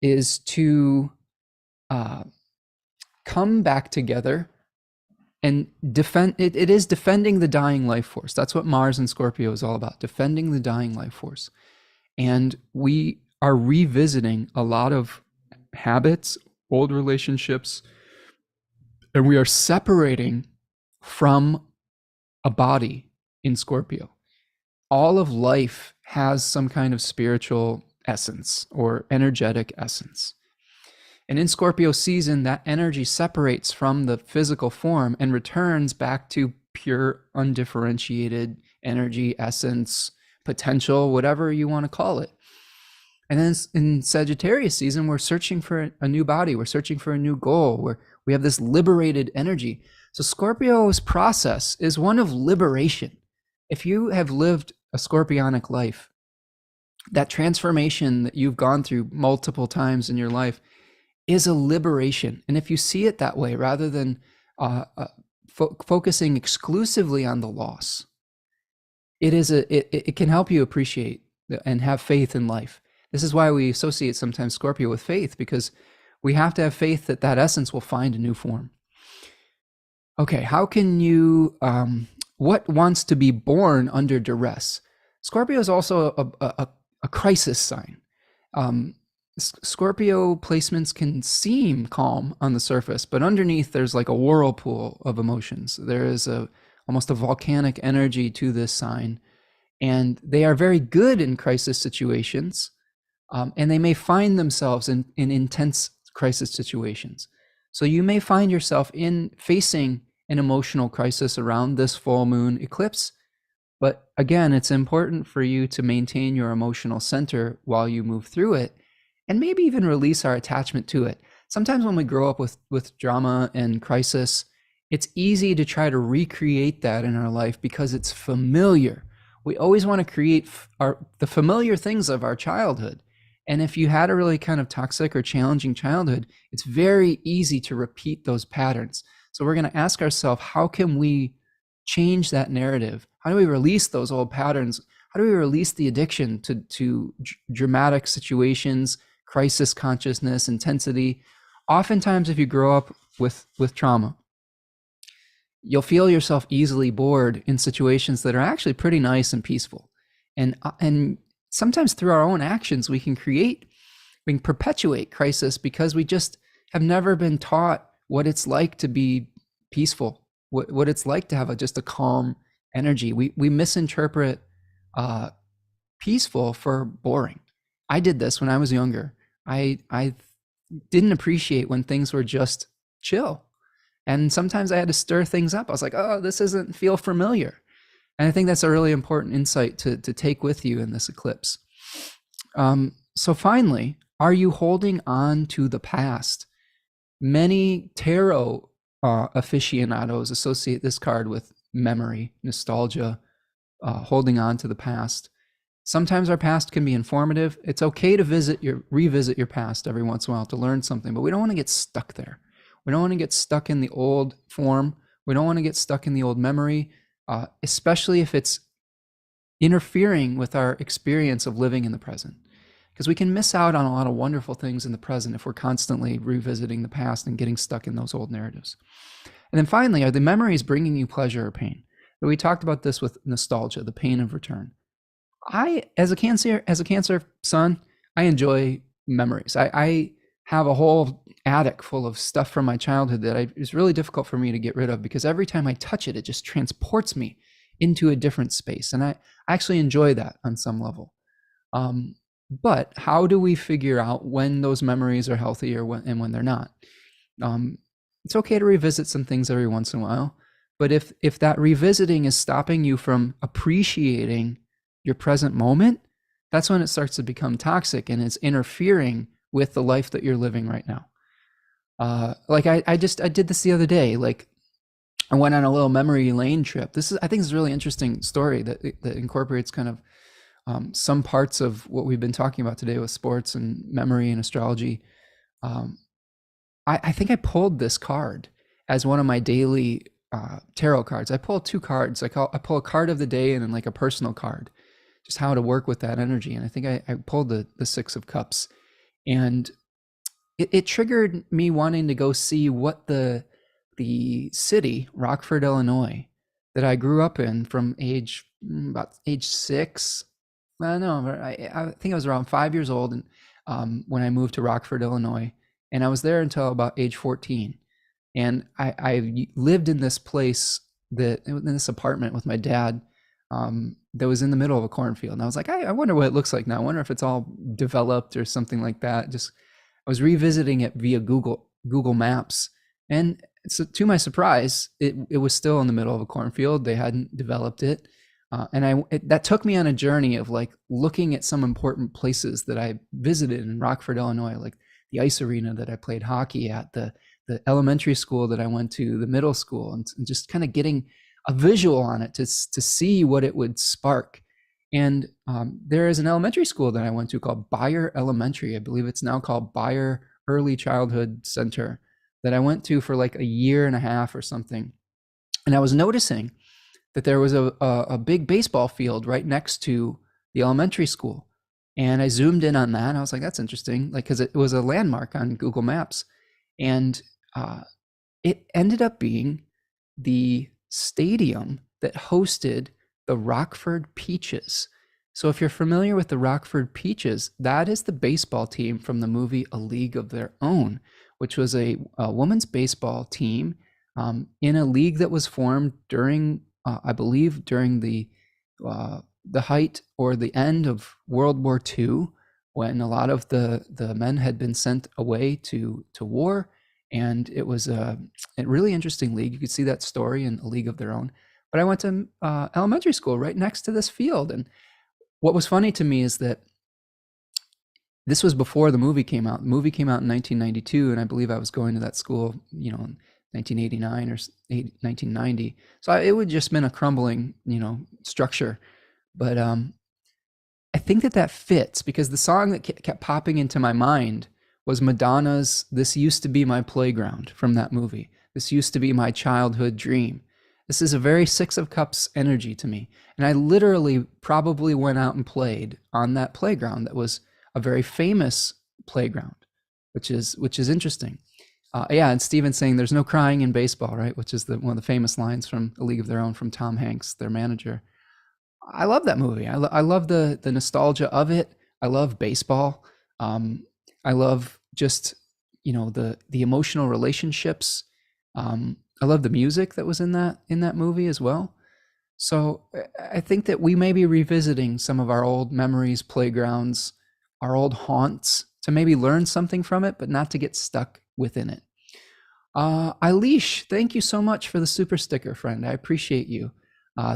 is to come back together and defend. It is defending the dying life force. That's what Mars and Scorpio is all about, defending the dying life force. And we are revisiting a lot of habits, old relationships, and we are separating from a body in Scorpio. All of life has some kind of spiritual essence or energetic essence. And in Scorpio season, that energy separates from the physical form and returns back to pure, undifferentiated energy, essence, potential, whatever you want to call it. And then in Sagittarius season, we're searching for a new body. We're searching for a new goal where we have this liberated energy. So Scorpio's process is one of liberation. If you have lived a scorpionic life, that transformation that you've gone through multiple times in your life is a liberation. And if you see it that way, rather than focusing exclusively on the loss, it can help you appreciate and have faith in life, This is why we associate sometimes Scorpio with faith, because we have to have faith that that essence will find a new form. Okay, how can you, what wants to be born under duress? Scorpio is also a crisis sign. Scorpio placements can seem calm on the surface, but underneath there's like a whirlpool of emotions. There is almost a volcanic energy to this sign, and they are very good in crisis situations, and they may find themselves in intense crisis situations. So you may find yourself facing an emotional crisis around this full moon eclipse. But again, it's important for you to maintain your emotional center while you move through it, and maybe even release our attachment to it. Sometimes when we grow up with drama and crisis, it's easy to try to recreate that in our life because it's familiar. We always want to create the familiar things of our childhood. And if you had a really kind of toxic or challenging childhood, it's very easy to repeat those patterns. So we're going to ask ourselves, how can we change that narrative? How do we release those old patterns? How do we release the addiction to dramatic situations, crisis consciousness, intensity? Oftentimes, if you grow up with trauma, you'll feel yourself easily bored in situations that are actually pretty nice and peaceful. And sometimes through our own actions, we can perpetuate crisis because we just have never been taught what it's like to be peaceful, what it's like to have just a calm energy. We misinterpret peaceful for boring. I did this when I was younger. I didn't appreciate when things were just chill. And sometimes I had to stir things up. I was like, oh, this doesn't feel familiar. And I think that's a really important insight to take with you in this eclipse. So finally, are you holding on to the past? Many tarot aficionados associate this card with memory, nostalgia, holding on to the past. Sometimes our past can be informative. It's okay to revisit your past every once in a while to learn something, but we don't want to get stuck there. We don't want to get stuck in the old form. We don't want to get stuck in the old memory, especially if it's interfering with our experience of living in the present. Because we can miss out on a lot of wonderful things in the present if we're constantly revisiting the past and getting stuck in those old narratives. And then finally, are the memories bringing you pleasure or pain? We talked about this with nostalgia, the pain of return. As a Cancer sun, I enjoy memories. I have a whole attic full of stuff from my childhood that is really difficult for me to get rid of, because every time I touch it, it just transports me into a different space. And I actually enjoy that on some level. But how do we figure out when those memories are healthy and when they're not? It's okay to revisit some things every once in a while, but if that revisiting is stopping you from appreciating your present moment, that's when it starts to become toxic and it's interfering with the life that you're living right now. Like I did this the other day. Like I went on a little memory lane trip. I think it's a really interesting story that incorporates kind of some parts of what we've been talking about today with sports and memory and astrology. I think I pulled this card as one of my daily tarot cards. I pull two cards. I pull a card of the day and then like a personal card, just how to work with that energy. And I think I pulled the Six of Cups, and it triggered me wanting to go see what the city, Rockford, Illinois, that I grew up in from about age 6. I don't know. I think I was around 5 years old and when I moved to Rockford, Illinois, and I was there until about age 14. And I lived in this place, in this apartment with my dad that was in the middle of a cornfield. And I was like, I wonder what it looks like now. I wonder if it's all developed or something like that. I was revisiting it via Google Maps, and so to my surprise, it was still in the middle of a cornfield. They hadn't developed it. And that took me on a journey of like looking at some important places that I visited in Rockford, Illinois, like the ice arena that I played hockey at, the elementary school that I went to, the middle school, and just kind of getting a visual on it to see what it would spark. And there is an elementary school that I went to called Bayer Elementary. I believe it's now called Bayer Early Childhood Center, that I went to for like a year and a half or something. And I was noticing that there was a big baseball field right next to the elementary school. And I zoomed in on that. And I was like, that's interesting. Like, because it was a landmark on Google Maps. And it ended up being the stadium that hosted the Rockford Peaches. So if you're familiar with the Rockford Peaches, that is the baseball team from the movie A League of Their Own, which was a women's baseball team in a league that was formed during, I believe, during the height or the end of World War II, when a lot of the men had been sent away to war. And it was a really interesting league. You could see that story in A League of Their Own. But I went to elementary school right next to this field. And what was funny to me is that this was before the movie came out. The movie came out in 1992, and I believe I was going to that school, in 1989 or 1990. So it would just been a crumbling, structure. But I think that fits, because the song that kept popping into my mind was Madonna's "This Used to Be My Playground" from that movie. This used to be my childhood dream. This is a very Six of Cups energy to me. And I literally probably went out and played on that playground that was a very famous playground, which is interesting. And Steven's saying there's no crying in baseball, right? Which is one of the famous lines from A League of Their Own from Tom Hanks, their manager. I love that movie. I love the nostalgia of it. I love baseball. I love just, the emotional relationships. I love the music that was in that movie as well. So I think that we may be revisiting some of our old memories, playgrounds, our old haunts, to maybe learn something from it, but not to get stuck within it. Eilish, thank you so much for the super sticker, friend. I appreciate you.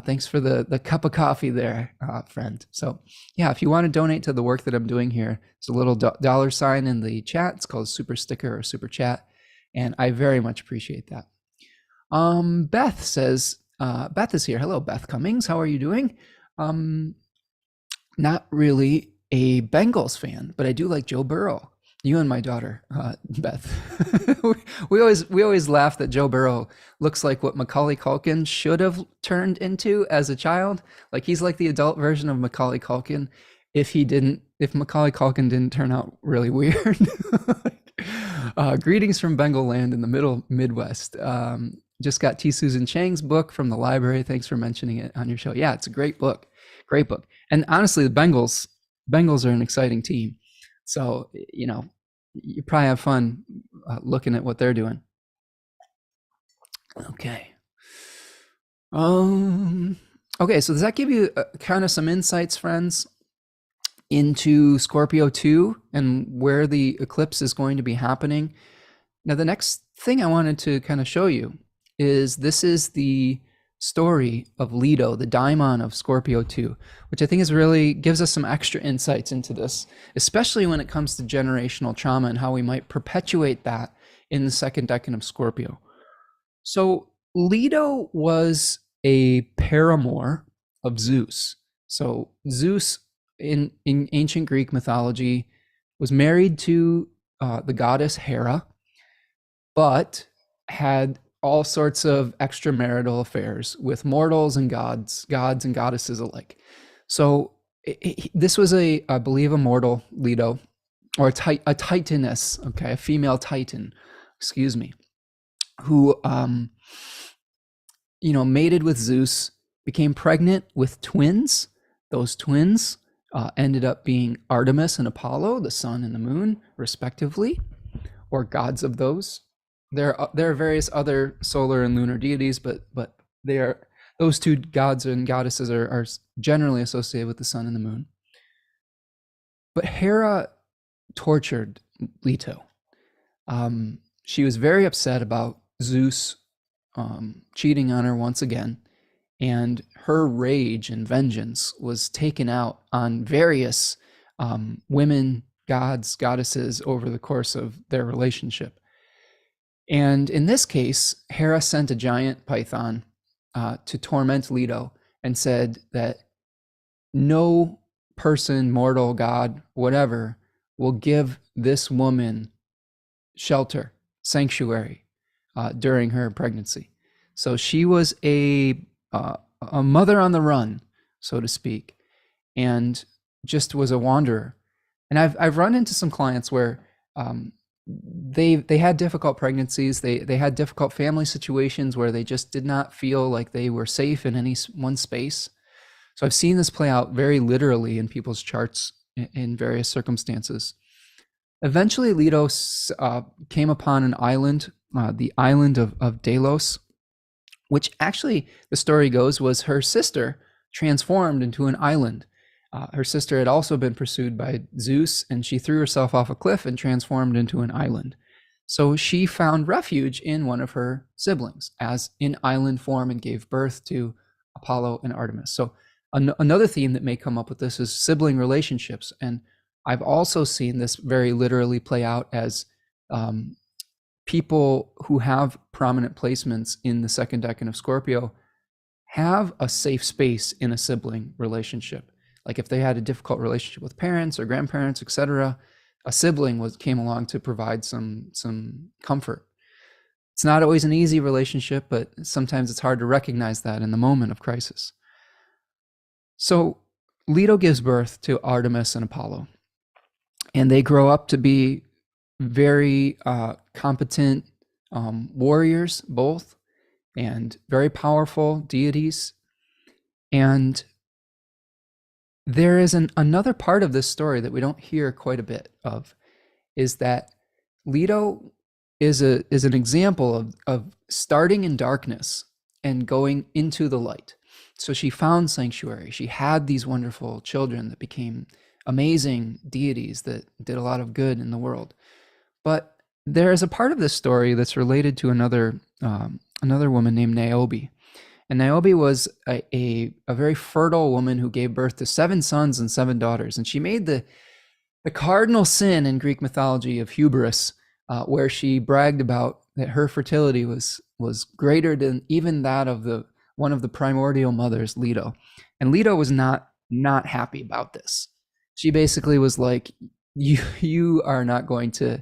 Thanks for the cup of coffee there, friend. So yeah, if you want to donate to the work that I'm doing here, it's a little dollar sign in the chat. It's called super sticker or super chat. And I very much appreciate that. Beth says, Beth is here. Hello, Beth Cummings. How are you doing? Not really a Bengals fan, but I do like Joe Burrow. You and my daughter, Beth. we always laugh that Joe Burrow looks like what Macaulay Culkin should have turned into as a child. Like, he's like the adult version of Macaulay Culkin if Macaulay Culkin didn't turn out really weird. Greetings from Bengal land in the middle Midwest. Just got T. Susan Chang's book from the library. Thanks for mentioning it on your show. Yeah, it's a great book. Great book. And honestly, the Bengals are an exciting team. So, you probably have fun looking at what they're doing. Okay. Okay, so does that give you kind of some insights, friends, into Scorpio II and where the eclipse is going to be happening? Now, the next thing I wanted to kind of show you is this is the story of Leto, the daimon of Scorpio II, which I think gives us some extra insights into this, especially when it comes to generational trauma and how we might perpetuate that in the second decan of Scorpio. So Leto was a paramour of Zeus. So Zeus in ancient Greek mythology was married to the goddess Hera, but had all sorts of extramarital affairs with mortals and gods and goddesses alike. So this was I believe, a mortal Leto, or a titaness, okay, a female titan, excuse me, who, mated with Zeus, became pregnant with twins. Those twins ended up being Artemis and Apollo, the sun and the moon, respectively, or gods of those. There are various other solar and lunar deities, but those two gods and goddesses are generally associated with the sun and the moon. But Hera tortured Leto. She was very upset about Zeus cheating on her once again, and her rage and vengeance was taken out on various women, gods, goddesses over the course of their relationship. And in this case, Hera sent a giant python to torment Leto and said that no person, mortal, god, whatever, will give this woman shelter, sanctuary during her pregnancy. So she was a mother on the run, so to speak. And just was a wanderer. And I've run into some clients where they had difficult pregnancies, they had difficult family situations where they just did not feel like they were safe in any one space. So I've seen this play out very literally in people's charts in various circumstances. Eventually, Leto came upon an island, the island of Delos, which actually, the story goes, was her sister transformed into an island. Her sister had also been pursued by Zeus, and she threw herself off a cliff and transformed into an island. So she found refuge in one of her siblings as in island form and gave birth to Apollo and Artemis. So another theme that may come up with this is sibling relationships. And I've also seen this very literally play out as people who have prominent placements in the second decan of Scorpio have a safe space in a sibling relationship. Like if they had a difficult relationship with parents or grandparents, etc., a sibling came along to provide some comfort. It's not always an easy relationship, but sometimes it's hard to recognize that in the moment of crisis. So Leto gives birth to Artemis and Apollo, and they grow up to be very competent warriors, both, and very powerful deities. And there is another part of this story that we don't hear quite a bit of, is that Leto is an example of starting in darkness and going into the light. So she found sanctuary. She had these wonderful children that became amazing deities that did a lot of good in the world. But there is a part of this story that's related to another woman named Niobe. And Niobe was a very fertile woman who gave birth to 7 sons and 7 daughters. And she made the cardinal sin in Greek mythology of hubris, where she bragged about that her fertility was greater than even that of one of the primordial mothers, Leto. And Leto was not happy about this. She basically was like, you are not going to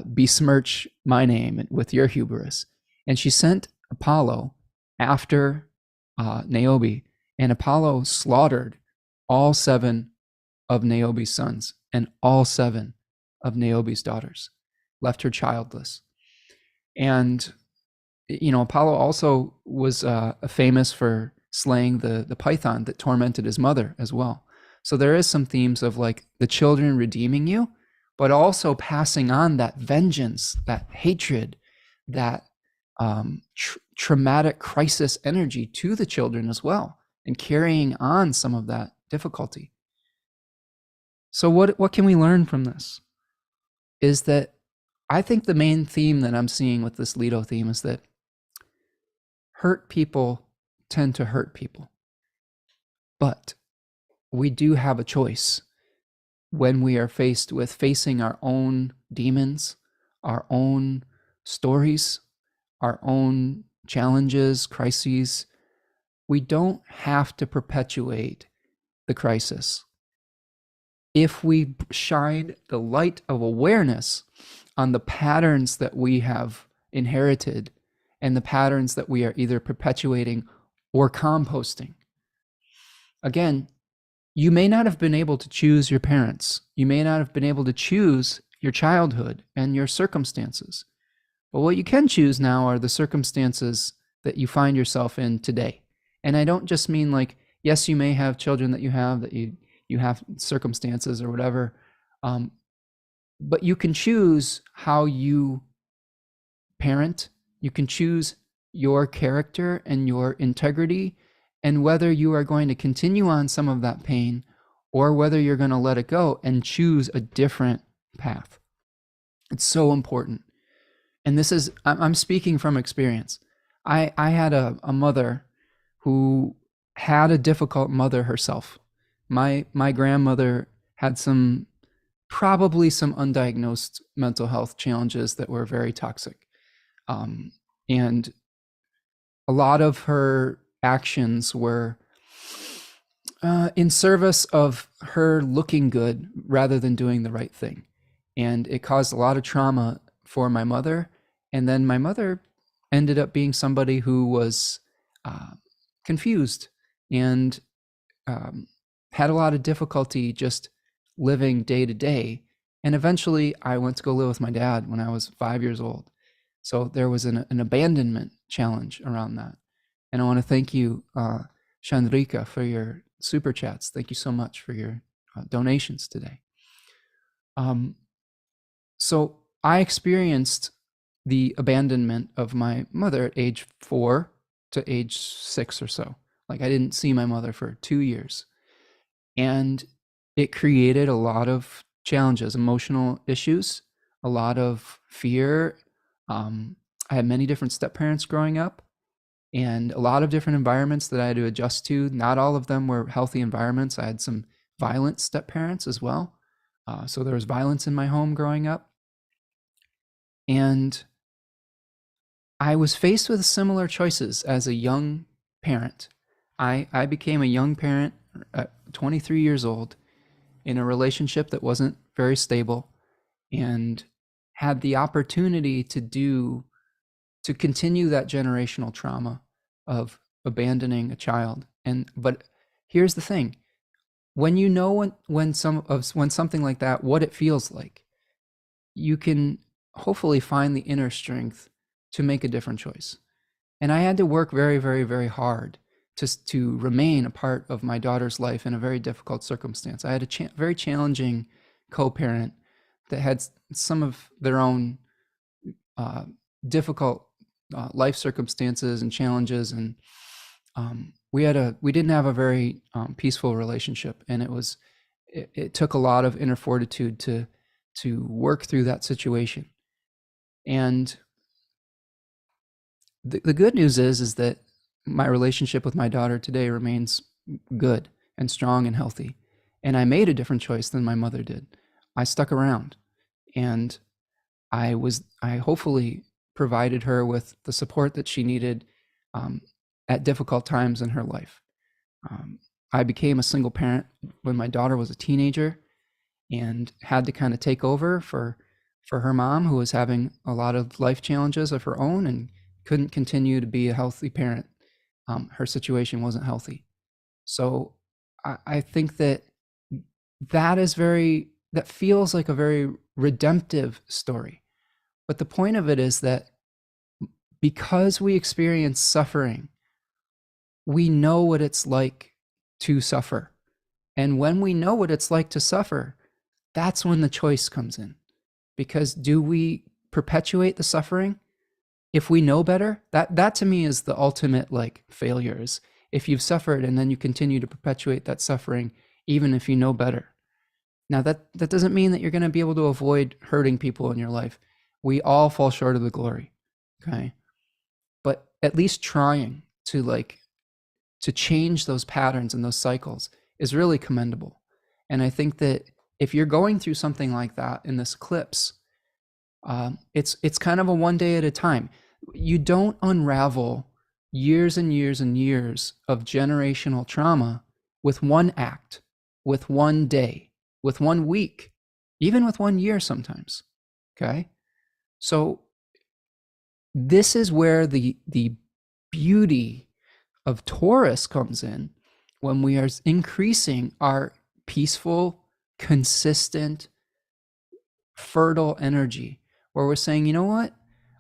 besmirch my name with your hubris. And she sent Apollo after Niobe, and Apollo slaughtered all 7 of Niobe's sons and all 7 of Niobe's daughters, left her childless. And Apollo also was famous for slaying the python that tormented his mother as well. So there is some themes of like the children redeeming you, but also passing on that vengeance, that hatred, that traumatic crisis energy to the children as well, and carrying on some of that difficulty. So what can we learn from this? Is that I think the main theme that I'm seeing with this Leto theme is that hurt people tend to hurt people. But we do have a choice when we are faced with facing our own demons, our own stories, our own challenges, crises. We don't have to perpetuate the crisis. If we shine the light of awareness on the patterns that we have inherited and the patterns that we are either perpetuating or composting. Again, you may not have been able to choose your parents. You may not have been able to choose your childhood and your circumstances. But what you can choose now are the circumstances that you find yourself in today. And I don't just mean like, yes, you may have children that you have circumstances or whatever, but you can choose how you parent. You can choose your character and your integrity, and whether you are going to continue on some of that pain or whether you're going to let it go and choose a different path. It's so important. And this is, I'm speaking from experience. I had a mother who had a difficult mother herself. My grandmother had probably some undiagnosed mental health challenges that were very toxic. And a lot of her actions were in service of her looking good rather than doing the right thing. And it caused a lot of trauma for my mother. And then my mother ended up being somebody who was confused and had a lot of difficulty just living day to day. And eventually I went to go live with my dad when I was 5 years old. So there was an abandonment challenge around that. And I want to thank you, Chandrika, for your super chats. Thank you so much for your donations today. So I experienced the abandonment of my mother at age 4 to age 6 or so. Like, I didn't see my mother for 2 years. And it created a lot of challenges, emotional issues, a lot of fear. I had many different step-parents growing up, and a lot of different environments that I had to adjust to. Not all of them were healthy environments. I had some violent step-parents as well. So there was violence in my home growing up. And I was faced with similar choices as a young parent. I became a young parent at 23 years old in a relationship that wasn't very stable, and had the opportunity to continue that generational trauma of abandoning a child. But here's the thing: when you know when something like that, what it feels like, you can hopefully find the inner strength to make a different choice. And I had to work very, very, very hard to remain a part of my daughter's life in a very difficult circumstance. I had a very challenging co-parent that had some of their own difficult life circumstances and challenges, and we didn't have a very peaceful relationship, and it took a lot of inner fortitude to work through that situation. And the good news is that my relationship with my daughter today remains good and strong and healthy. And I made a different choice than my mother did. I stuck around, and I hopefully provided her with the support that she needed at difficult times in her life. I became a single parent when my daughter was a teenager, and had to kind of take over for her mom, who was having a lot of life challenges of her own and couldn't continue to be a healthy parent. Her situation wasn't healthy. So I think that feels like a very redemptive story. But the point of it is that because we experience suffering, we know what it's like to suffer. And when we know what it's like to suffer, that's when the choice comes in. Because do we perpetuate the suffering? If we know better, that to me is the ultimate failures. If you've suffered and then you continue to perpetuate that suffering, even if you know better. Now that doesn't mean that you're going to be able to avoid hurting people in your life. We all fall short of the glory, okay? But at least trying to change those patterns and those cycles is really commendable. And I think that if you're going through something like that in this eclipse, it's kind of a one day at a time. You don't unravel years and years and years of generational trauma with one act, with one day, with 1 week, even with 1 year sometimes. Okay? So this is where the beauty of Taurus comes in, when we are increasing our peaceful, consistent, fertile energy, where we're saying, you know what?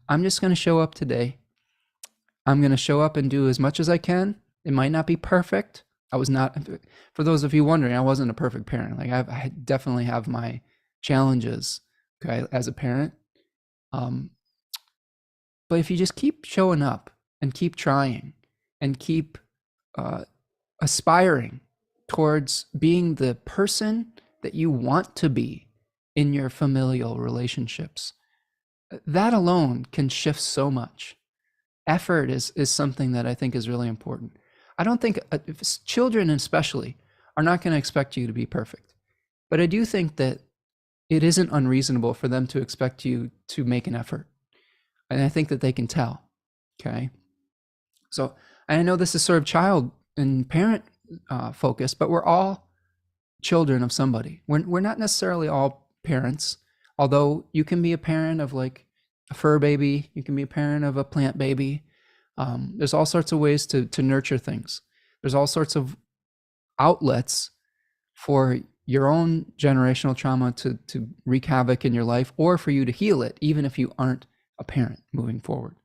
I'm just going to show up today. I'm going to show up and do as much as I can. It might not be perfect. I was not, for those of you wondering, I wasn't a perfect parent. I definitely have my challenges, okay, as a parent. But if you just keep showing up and keep trying and keep aspiring towards being the person that you want to be in your familial relationships, that alone can shift so much. Effort is something that I think is really important. I don't think children especially are not going to expect you to be perfect, but I do think that it isn't unreasonable for them to expect you to make an effort. And I think that they can tell, okay? So I know this is sort of child and parent focused, but we're all children of somebody. We're not necessarily all parents, although you can be a parent of a fur baby, you can be a parent of a plant baby. There's all sorts of ways to nurture things. There's all sorts of outlets for your own generational trauma to wreak havoc in your life, or for you to heal it, even if you aren't a parent moving forward.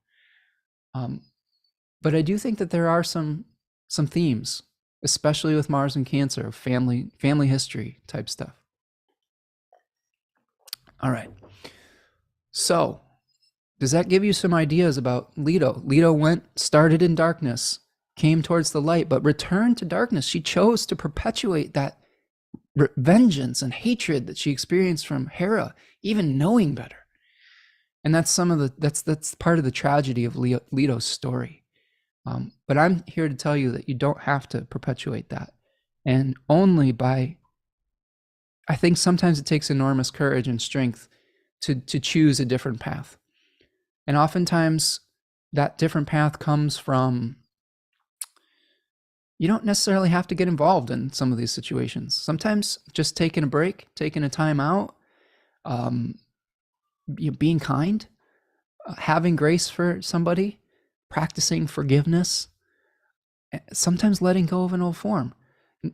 But I do think that there are some themes, especially with Mars and Cancer, family history type stuff. All right. So, does that give you some ideas about Leto? Leto started in darkness, came towards the light, but returned to darkness. She chose to perpetuate that vengeance and hatred that she experienced from Hera, even knowing better. And that's that's part of the tragedy of Leto's story. But I'm here to tell you that you don't have to perpetuate that. And only by, I think sometimes it takes enormous courage and strength to choose a different path. And oftentimes that different path comes from, you don't necessarily have to get involved in some of these situations. Sometimes just taking a break, taking a time out, being kind, having grace for somebody, practicing forgiveness, sometimes letting go of an old form.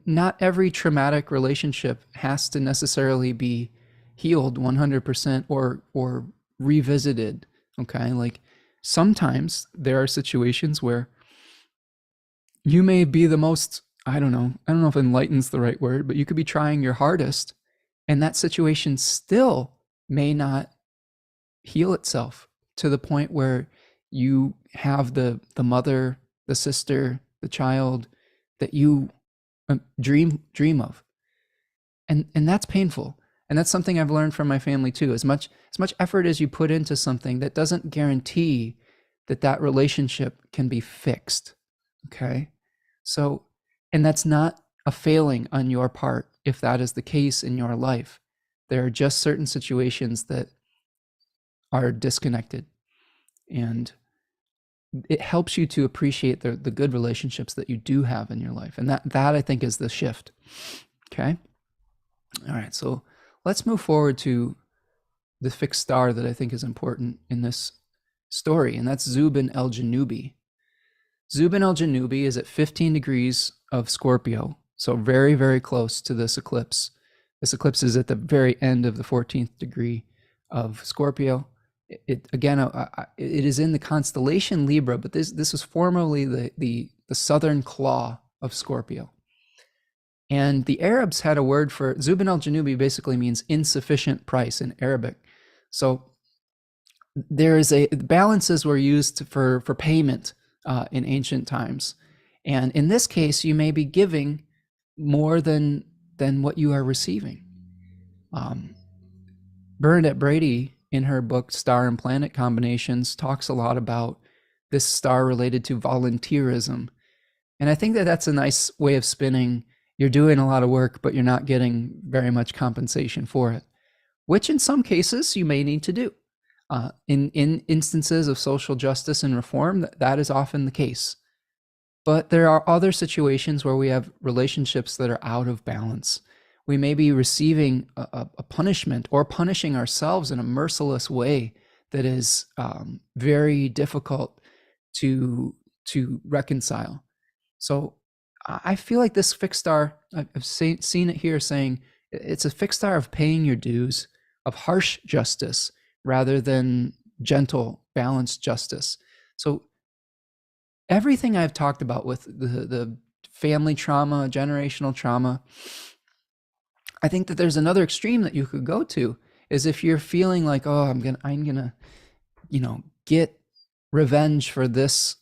Not every traumatic relationship has to necessarily be healed 100% or revisited. Okay, like sometimes there are situations where you may be the most, I don't know if enlightened's the right word, but you could be trying your hardest, and that situation still may not heal itself to the point where you have the mother, the sister, the child that you dream of, and that's painful. And that's something I've learned from my family too. As much effort as you put into something, that doesn't guarantee that relationship can be fixed. Okay, so, and that's not a failing on your part if that is the case in your life. There are just certain situations that are disconnected, and it helps you to appreciate the good relationships that you do have in your life. And that I think is the shift. Okay. All right. So let's move forward to the fixed star that I think is important in this story, and that's Zubin el-Janubi. Zubin el-Janubi is at 15 degrees of Scorpio, so very, very close to this eclipse. This eclipse is at the very end of the 14th degree of Scorpio. It is in the constellation Libra, but this was formerly the southern claw of Scorpio. And the Arabs had a word for Zubin el-Janubi, basically means insufficient price in Arabic. So there is balances were used for payment in ancient times. And in this case, you may be giving more than what you are receiving. Bernadette Brady, in her book Star and Planet Combinations, talks a lot about this star related to volunteerism. And I think that that's a nice way of spinning. You're doing a lot of work, but you're not getting very much compensation for it, which in some cases you may need to do. In instances of social justice and reform, that is often the case. But there are other situations where we have relationships that are out of balance. We may be receiving a punishment or punishing ourselves in a merciless way that is very difficult to reconcile. So I feel like this fixed star, I've seen it here saying it's a fixed star of paying your dues, of harsh justice rather than gentle, balanced justice. So everything I've talked about with the family trauma, generational trauma, I think that there's another extreme that you could go to, is if you're feeling like, oh, I'm gonna, get revenge for this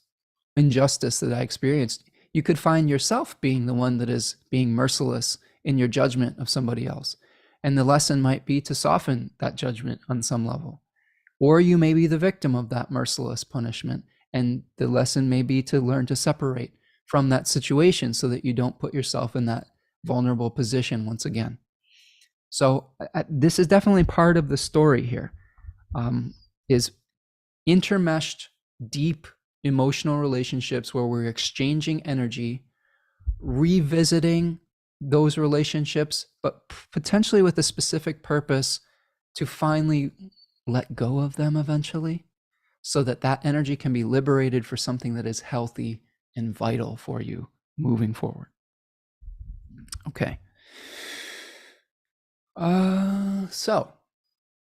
injustice that I experienced. You could find yourself being the one that is being merciless in your judgment of somebody else. And the lesson might be to soften that judgment on some level. Or you may be the victim of that merciless punishment, and the lesson may be to learn to separate from that situation so that you don't put yourself in that vulnerable position once again. So this is definitely part of the story here, is intermeshed, deep emotional relationships where we're exchanging energy, revisiting those relationships, but potentially with a specific purpose to finally let go of them eventually, so that energy can be liberated for something that is healthy and vital for you moving forward. Okay. So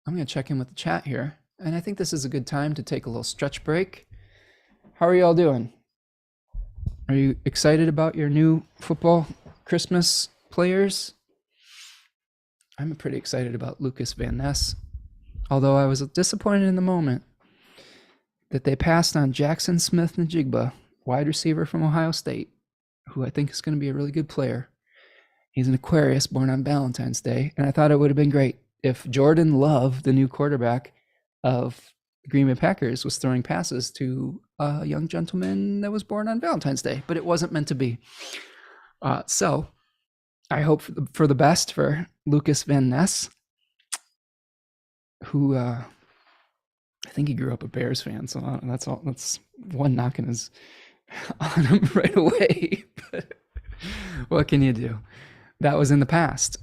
I'm going to check in with the chat here. And I think this is a good time to take a little stretch break. How are you all doing? Are you excited about your new football Christmas players? I'm pretty excited about Lucas Van Ness, although I was disappointed in the moment that they passed on Jackson Smith-Njigba, wide receiver from Ohio State, who I think is going to be a really good player. He's an Aquarius born on Valentine's Day, and I thought it would have been great if Jordan Love, the new quarterback of the Green Bay Packers, was throwing passes to a young gentleman that was born on Valentine's Day, but it wasn't meant to be. So I hope for the best for Lucas Van Ness, who I think he grew up a Bears fan, so that's all. That's one knock on him right away. But what can you do? That was in the past.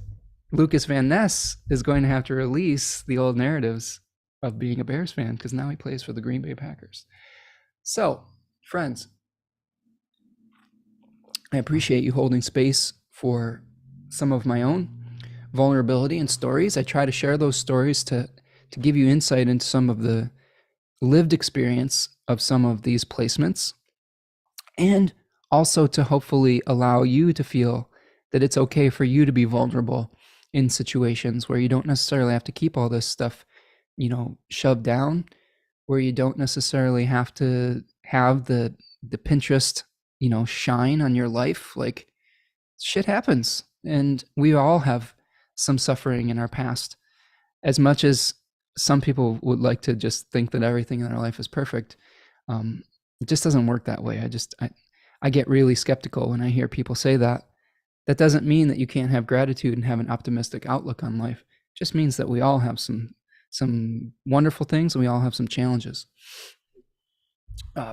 Lucas Van Ness is going to have to release the old narratives of being a Bears fan because now he plays for the Green Bay Packers. So, friends, I appreciate you holding space for some of my own vulnerability and stories. I try to share those stories to give you insight into some of the lived experience of some of these placements, and also to hopefully allow you to feel that it's okay for you to be vulnerable in situations where you don't necessarily have to keep all this stuff, shoved down, where you don't necessarily have to have the Pinterest, shine on your life. Like, shit happens, and we all have some suffering in our past. As much as some people would like to just think that everything in their life is perfect, it just doesn't work that way. I get really skeptical when I hear people say that. That doesn't mean that you can't have gratitude and have an optimistic outlook on life. It just means that we all have some wonderful things and we all have some challenges.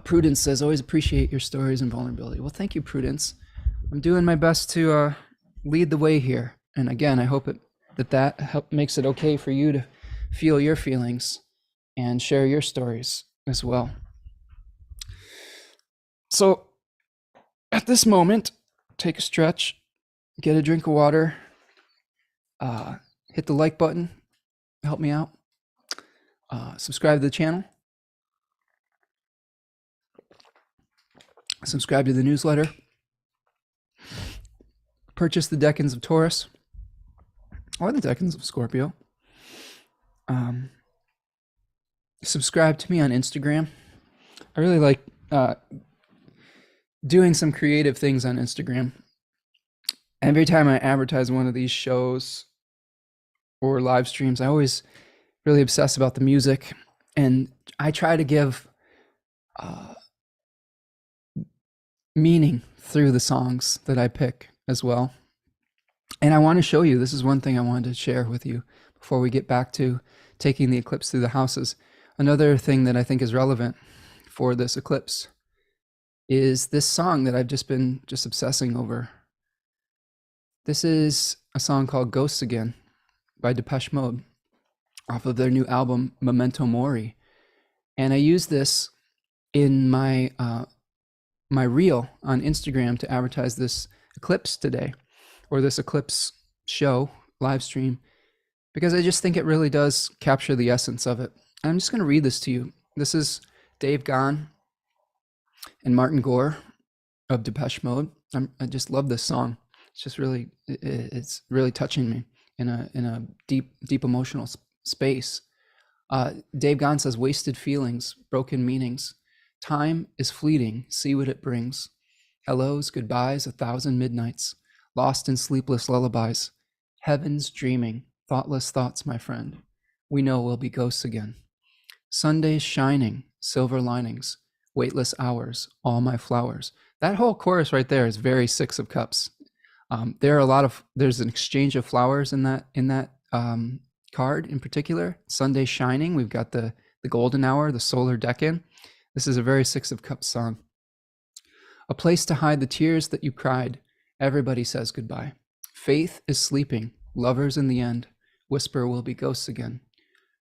Prudence says, always appreciate your stories and vulnerability. Well, thank you, Prudence. I'm doing my best to lead the way here. And again, I hope that makes it okay for you to feel your feelings and share your stories as well. So at this moment, take a stretch, get a drink of water, hit the like button, help me out, subscribe to the channel, subscribe to the newsletter, purchase the Deccans of Taurus or the Deccans of Scorpio, subscribe to me on Instagram. I really like doing some creative things on Instagram. Every time I advertise one of these shows or live streams, I always really obsess about the music, and I try to give meaning through the songs that I pick as well. And I want to show you, this is one thing I wanted to share with you before we get back to taking the eclipse through the houses. Another thing that I think is relevant for this eclipse is this song that I've just been obsessing over. This is a song called Ghosts Again by Depeche Mode off of their new album Memento Mori. And I use this in my my reel on Instagram to advertise this eclipse today, or this eclipse show live stream, because I just think it really does capture the essence of it. I'm just going to read this to you. This is Dave Gahan and Martin Gore of Depeche Mode. I just love this song. It's just really, it's really touching me in a deep emotional space. Dave Gahan says, wasted feelings, broken meanings. Time is fleeting, see what it brings. Hellos, goodbyes, 1,000 midnights, lost in sleepless lullabies. Heaven's dreaming, thoughtless thoughts, my friend. We know we'll be ghosts again. Sundays shining, silver linings, weightless hours, all my flowers. That whole chorus right there is very Six of Cups. There's an exchange of flowers in that card in particular. Sunday shining, we've got the golden hour, the solar Deccan. This is a very Six of Cups song. A place to hide the tears that you cried. Everybody says goodbye. Faith is sleeping, lovers in the end. Whisper we'll be ghosts again.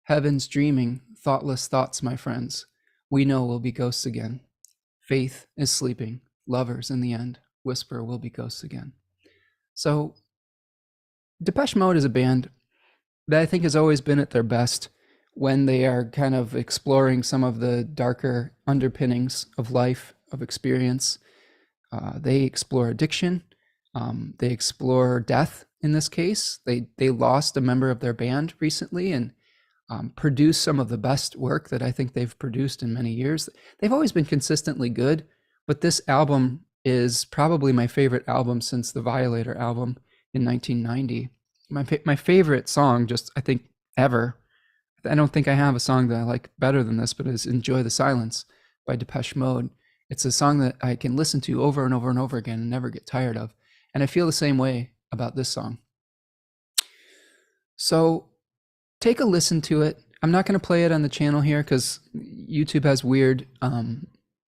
Heaven's dreaming, thoughtless thoughts, my friends. We know we'll be ghosts again. Faith is sleeping, lovers in the end. Whisper we'll be ghosts again. So Depeche Mode is a band that I think has always been at their best when they are kind of exploring some of the darker underpinnings of life, of experience. They explore addiction. They explore death. In this case, they lost a member of their band recently and produced some of the best work that I think they've produced in many years. They've always been consistently good, but this album is probably my favorite album since the Violator album in 1990. My favorite song, just I think ever. I don't think I have a song that I like better than this, but it's "Enjoy the Silence" by Depeche Mode. It's a song that I can listen to over and over and over again and never get tired of. And I feel the same way about this song. So take a listen to it. I'm not going to play it on the channel here because YouTube has weird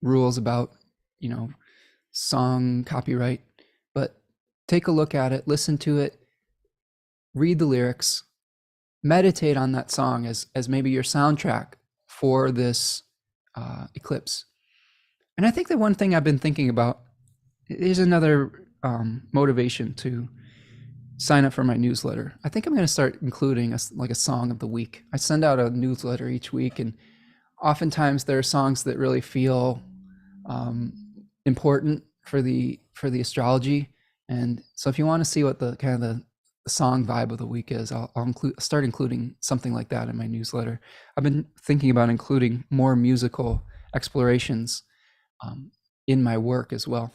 rules about, song copyright. But take a look at it, listen to it, read the lyrics, meditate on that song as maybe your soundtrack for this eclipse. And I think the one thing I've been thinking about is another motivation to sign up for my newsletter. I think I'm going to start including a song of the week. I send out a newsletter each week, and oftentimes there are songs that really feel important for the astrology. And so if you want to see what the kind of the song vibe of the week is, I'll start including something like that in my newsletter. I've been thinking about including more musical explorations in my work as well,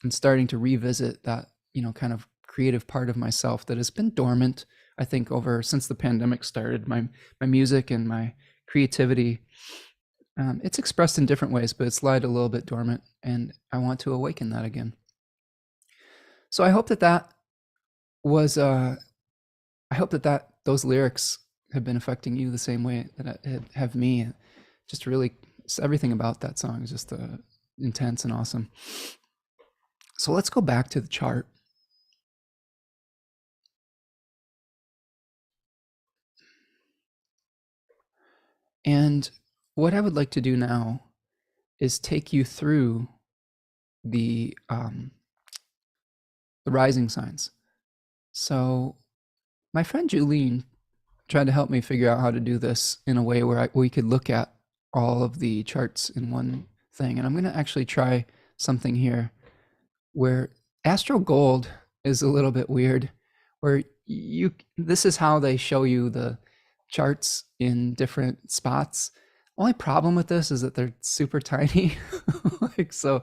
and starting to revisit that, kind of creative part of myself that has been dormant, I think, since the pandemic started. My music and my creativity, it's expressed in different ways, but it's lied a little bit dormant, and I want to awaken that again. So I hope that was I hope that those lyrics have been affecting you the same way that it have me. Just really, everything about that song is just intense and awesome. So let's go back to the chart. And what I would like to do now is take you through the rising signs. So my friend Julene tried to help me figure out how to do this in a way where we could look at all of the charts in one thing. And I'm going to actually try something here where Astro Gold is a little bit weird, where this is how they show you the charts in different spots. Only problem with this is that they're super tiny. So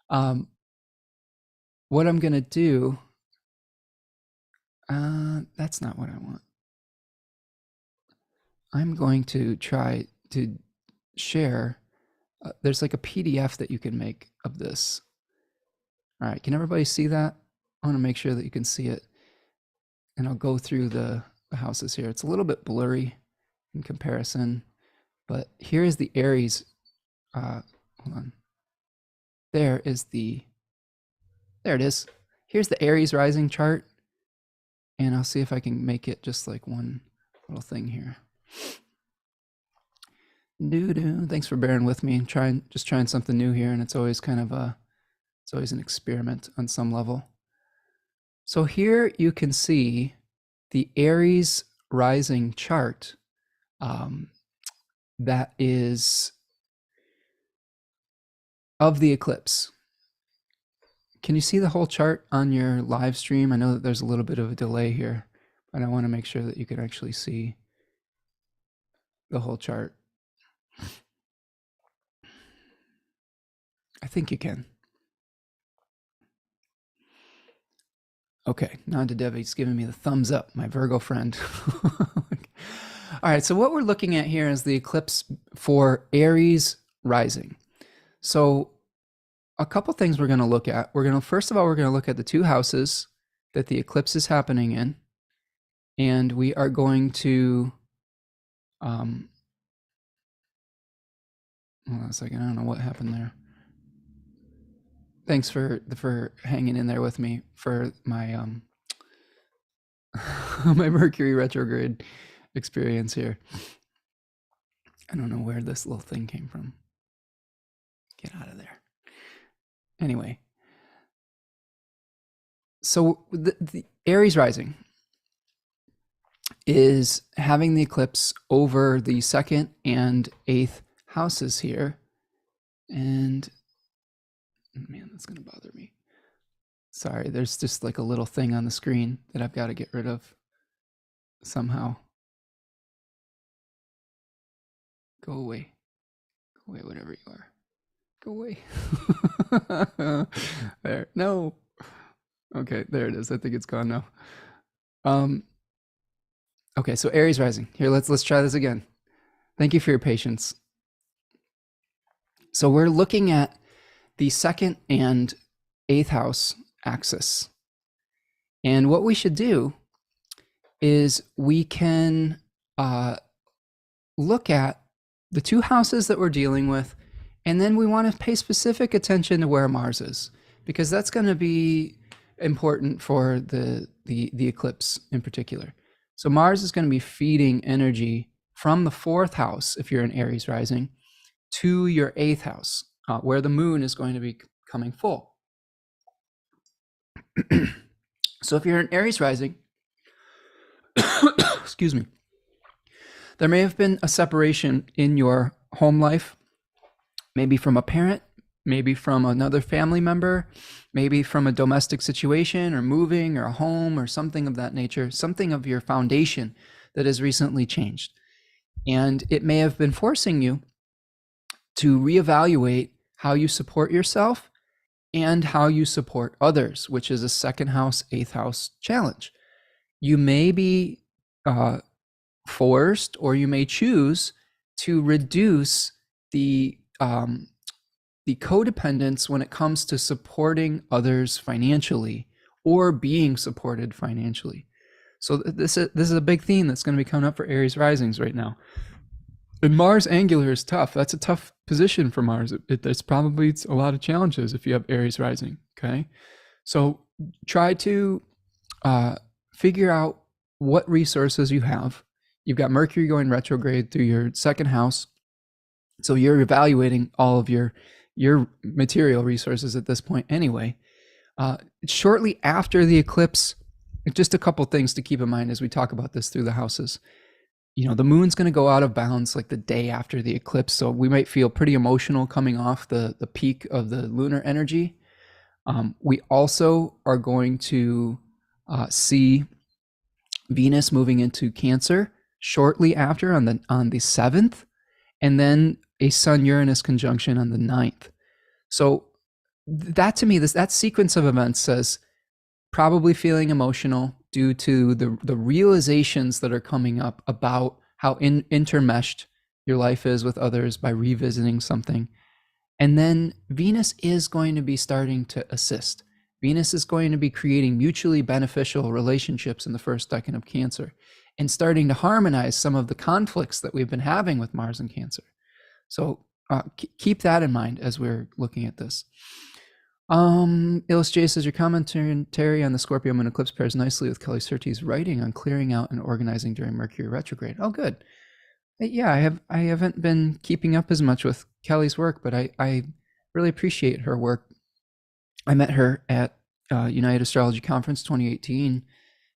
what I'm going to do, that's not what I want. I'm going to try to share. There's like a PDF that you can make of this. All right, can everybody see that? I want to make sure that you can see it. And I'll go through the houses here. It's a little bit blurry in comparison, but here is the Aries. Hold on. There it is. Here's the Aries rising chart. And I'll see if I can make it just like one little thing here. Thanks for bearing with me. Just trying something new here, and it's always kind of it's always an experiment on some level. So here you can see the Aries rising chart that is of the eclipse. Can you see the whole chart on your live stream? I know that there's a little bit of a delay here, but I want to make sure that you can actually see the whole chart. I think you can. Okay, Nanda Devi's giving me the thumbs up, my Virgo friend. All right, so what we're looking at here is the eclipse for Aries rising. So a couple things we're going to look at. First of all, we're going to look at the two houses that the eclipse is happening in. And we are going to, hold on a second, I don't know what happened there. Thanks for hanging in there with me for my my Mercury retrograde experience here. I don't know where this little thing came from. Get out of there. Anyway, so the Aries rising is having the eclipse over the 2nd and 8th houses here. And man, that's going to bother me. Sorry, there's just like a little thing on the screen that I've got to get rid of somehow. Go away. Go away, whatever you are. Go away. There. No. Okay, there it is. I think it's gone now. Okay, so Aries rising. Here, let's try this again. Thank you for your patience. So we're looking at the 2nd and 8th house axis. And what we should do is we can look at the 2 houses that we're dealing with, and then we want to pay specific attention to where Mars is, because that's going to be important for the eclipse in particular. So Mars is going to be feeding energy from the 4th house, if you're an Aries rising, to your 8th house, where the moon is going to be coming full. So if you're an Aries rising, excuse me, there may have been a separation in your home life, maybe from a parent, maybe from another family member, maybe from a domestic situation or moving or a home or something of that nature, something of your foundation that has recently changed. And it may have been forcing you to reevaluate how you support yourself and how you support others, which is a 2nd house, 8th house challenge. You may be forced, or you may choose to reduce the codependence when it comes to supporting others financially or being supported financially. So this is a big theme that's going to be coming up for Aries risings right now. And Mars angular is tough. That's a tough position for Mars. There's probably a lot of challenges if you have Aries rising, okay? So try to figure out what resources you have. You've got Mercury going retrograde through your 2nd house. So you're evaluating all of your material resources at this point anyway. Shortly after the eclipse, just a couple things to keep in mind as we talk about this through the houses. You know, the moon's going to go out of bounds like the day after the eclipse. So we might feel pretty emotional coming off the peak of the lunar energy. We also are going to see Venus moving into Cancer shortly after on the 7th, and then a Sun-Uranus conjunction on the 9th. So that to me, that sequence of events says probably feeling emotional due to the realizations that are coming up about how intermeshed your life is with others by revisiting something. And then Venus is going to be starting to assist. Venus is going to be creating mutually beneficial relationships in the 1st decan of Cancer and starting to harmonize some of the conflicts that we've been having with Mars and Cancer. So keep that in mind as we're looking at this. Illustrator says your commentary on the Scorpio Moon Eclipse pairs nicely with Kelly Surtees' writing on clearing out and organizing during Mercury retrograde. Oh, good. Yeah, I haven't been keeping up as much with Kelly's work, but I really appreciate her work. I met her at United Astrology Conference 2018.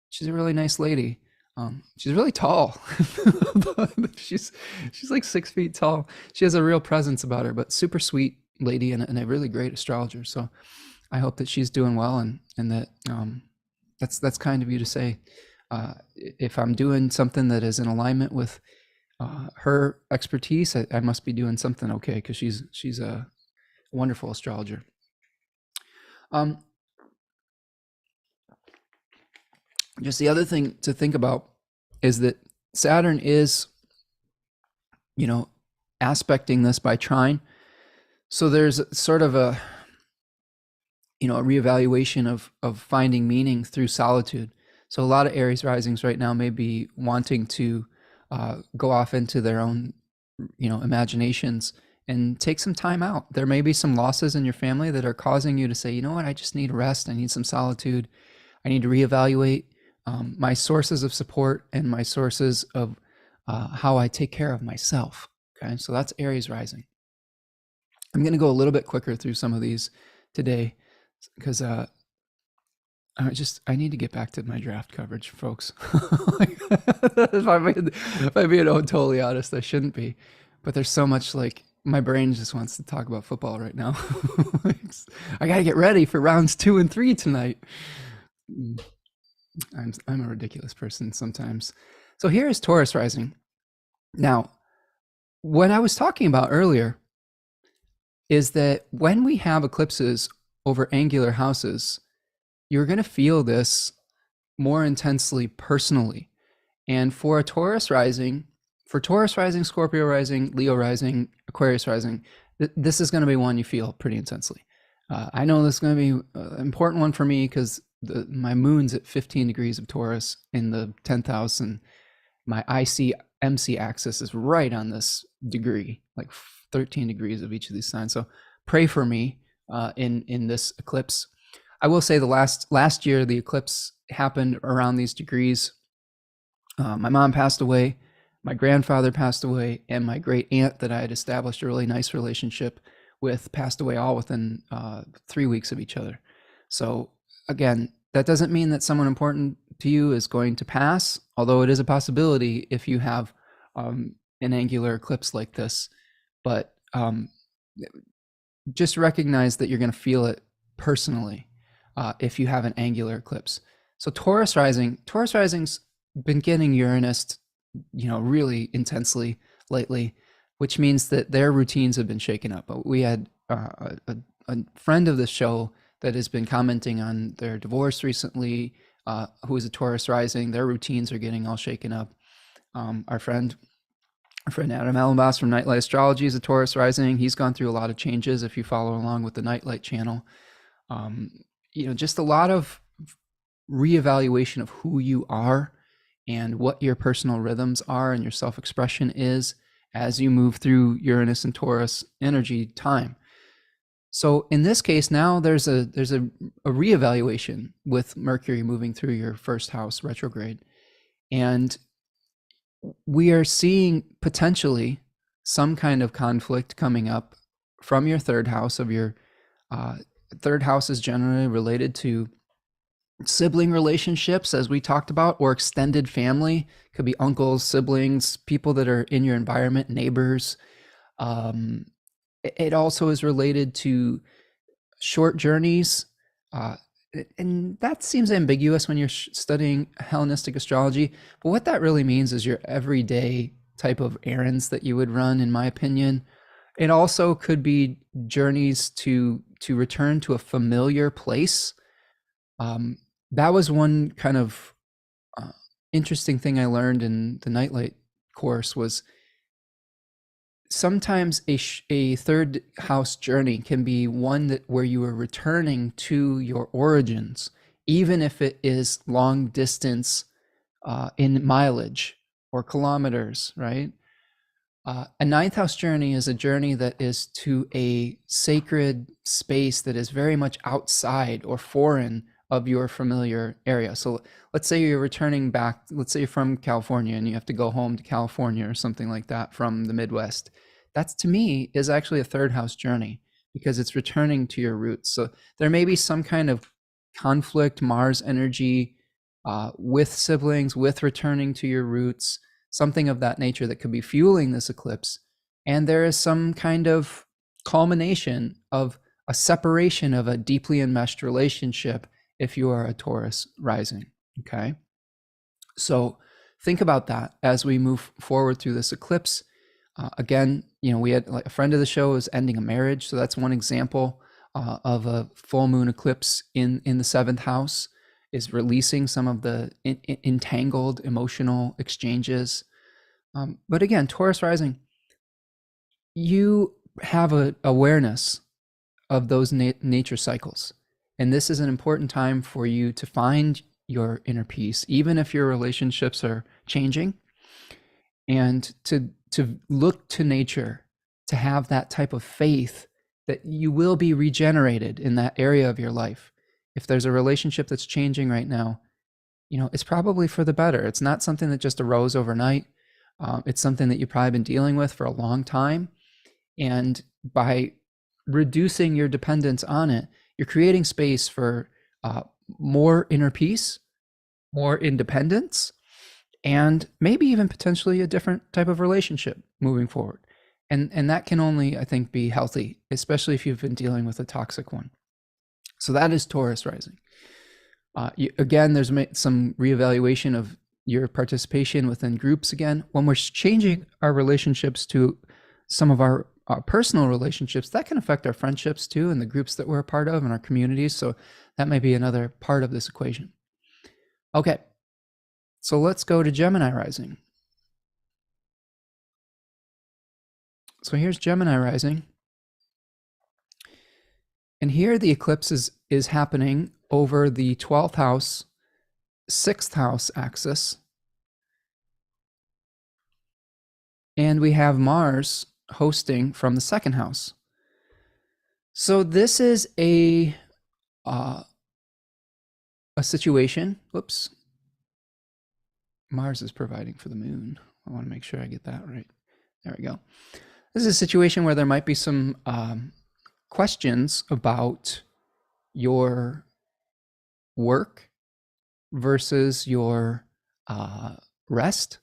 She's a really nice lady. She's really tall. she's like 6 feet tall. She has a real presence about her, but super sweet lady and a really great astrologer. So I hope that she's doing well and that that's kind of you to say. If I'm doing something that is in alignment with her expertise, I must be doing something okay, because she's a wonderful astrologer. Just the other thing to think about is that Saturn is, aspecting this by trine. So there's sort of a reevaluation of finding meaning through solitude. So a lot of Aries risings right now may be wanting to go off into their own, imaginations and take some time out. There may be some losses in your family that are causing you to say, you know what, I just need rest. I need some solitude. I need to reevaluate my sources of support and my sources of how I take care of myself. Okay, so that's Aries rising. I'm going to go a little bit quicker through some of these today because I need to get back to my draft coverage, folks. If I'm being totally honest, I shouldn't be. But there's so much, like, my brain just wants to talk about football right now. I got to get ready for rounds 2 and 3 tonight. I'm a ridiculous person sometimes. So here is Taurus rising. Now, what I was talking about earlier is that when we have eclipses over angular houses, you're going to feel this more intensely personally. And for a Taurus rising, Scorpio rising, Leo rising, Aquarius rising, this is going to be one you feel pretty intensely. I know this is going to be an important one for me because my moon's at 15 degrees of Taurus in the 10th house, and my IC-MC axis is right on this degree, like 13 degrees of each of these signs. So pray for me in this eclipse. I will say the last year, the eclipse happened around these degrees. My mom passed away, my grandfather passed away, and my great aunt that I had established a really nice relationship with passed away all within 3 weeks of each other. So again, that doesn't mean that someone important to you is going to pass, although it is a possibility if you have an angular eclipse like this. But just recognize that you're going to feel it personally if you have an angular eclipse. So Taurus rising's been getting Uranus, really intensely lately, which means that their routines have been shaken up. We had a friend of the show that has been commenting on their divorce recently, who is a Taurus rising. Their routines are getting all shaken up. Our friend Adam Allenbass from Nightlight Astrology is a Taurus rising. He's gone through a lot of changes if you follow along with the Nightlight channel. Just a lot of reevaluation of who you are and what your personal rhythms are and your self-expression is as you move through Uranus and Taurus energy time. So in this case, now there's a reevaluation with Mercury moving through your first house retrograde. And we are seeing potentially some kind of conflict coming up from your third house. Third house is generally related to sibling relationships, as we talked about, or extended family. Could be uncles, siblings, people that are in your environment, neighbors. It also is related to short journeys, and that seems ambiguous when you're studying Hellenistic astrology. But what that really means is your everyday type of errands that you would run, in my opinion. It also could be journeys to return to a familiar place. That was one kind of interesting thing I learned in the Nightlight course was sometimes a third house journey can be one where you are returning to your origins, even if it is long distance in mileage or kilometers, right? A ninth house journey is a journey that is to a sacred space that is very much outside or foreign of your familiar area. So let's say you're returning back, let's say you're from California and you have to go home to California or something like that from the Midwest. That's, to me, is actually a third house journey because it's returning to your roots. So there may be some kind of conflict, Mars energy with siblings, with returning to your roots, something of that nature that could be fueling this eclipse. And there is some kind of culmination of a separation of a deeply enmeshed relationship if you are a Taurus rising, okay? So think about that as we move forward through this eclipse. Again, we had a friend of the show is ending a marriage. So that's one example of a full moon eclipse in the seventh house, is releasing some of the entangled emotional exchanges. But again, Taurus rising, you have an awareness of those nature cycles. And this is an important time for you to find your inner peace, even if your relationships are changing, and to look to nature, to have that type of faith that you will be regenerated in that area of your life. If there's a relationship that's changing right now, it's probably for the better. It's not something that just arose overnight. It's something that you've probably been dealing with for a long time. And by reducing your dependence on it, you're creating space for more inner peace, more independence, and maybe even potentially a different type of relationship moving forward. And that can only, I think, be healthy, especially if you've been dealing with a toxic one. So that is Taurus rising. Again, there's some reevaluation of your participation within groups again. When we're changing our relationships to some of our personal relationships, that can affect our friendships too, and the groups that we're a part of and our communities. So that may be another part of this equation. Okay, so let's go to Gemini rising. So here's Gemini rising. And here the eclipse is happening over the 12th house, 6th house axis. And we have Mars hosting from the 2nd house. So this is a situation. Whoops. Mars is providing for the moon. I want to make sure I get that right. There we go. This is a situation where there might be some questions about your work versus your rest.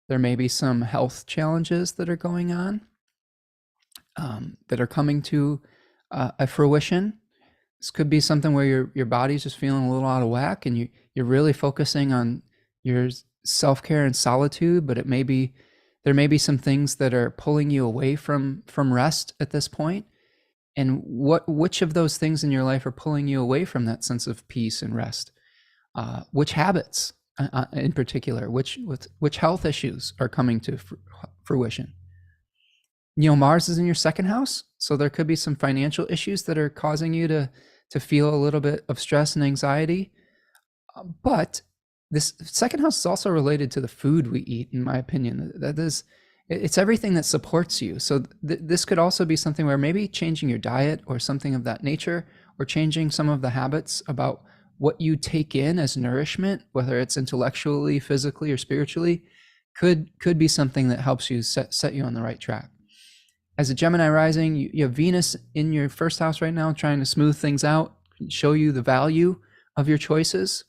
There may be some health challenges that are going on that are coming to a fruition. This could be something where your body's just feeling a little out of whack, and you're really focusing on your self-care and solitude, but there may be some things that are pulling you away from rest at this point. And which of those things in your life are pulling you away from that sense of peace and rest? Which habits in particular, which health issues are coming to fruition? Mars is in your 2nd house, so there could be some financial issues that are causing you to feel a little bit of stress and anxiety. But this 2nd house is also related to the food we eat, in my opinion. It's everything that supports you. So this could also be something where maybe changing your diet or something of that nature, or changing some of the habits about what you take in as nourishment, whether it's intellectually, physically, or spiritually, could be something that helps you set you on the right track. As a Gemini rising, you have Venus in your 1st house right now, trying to smooth things out, show you the value of your choices.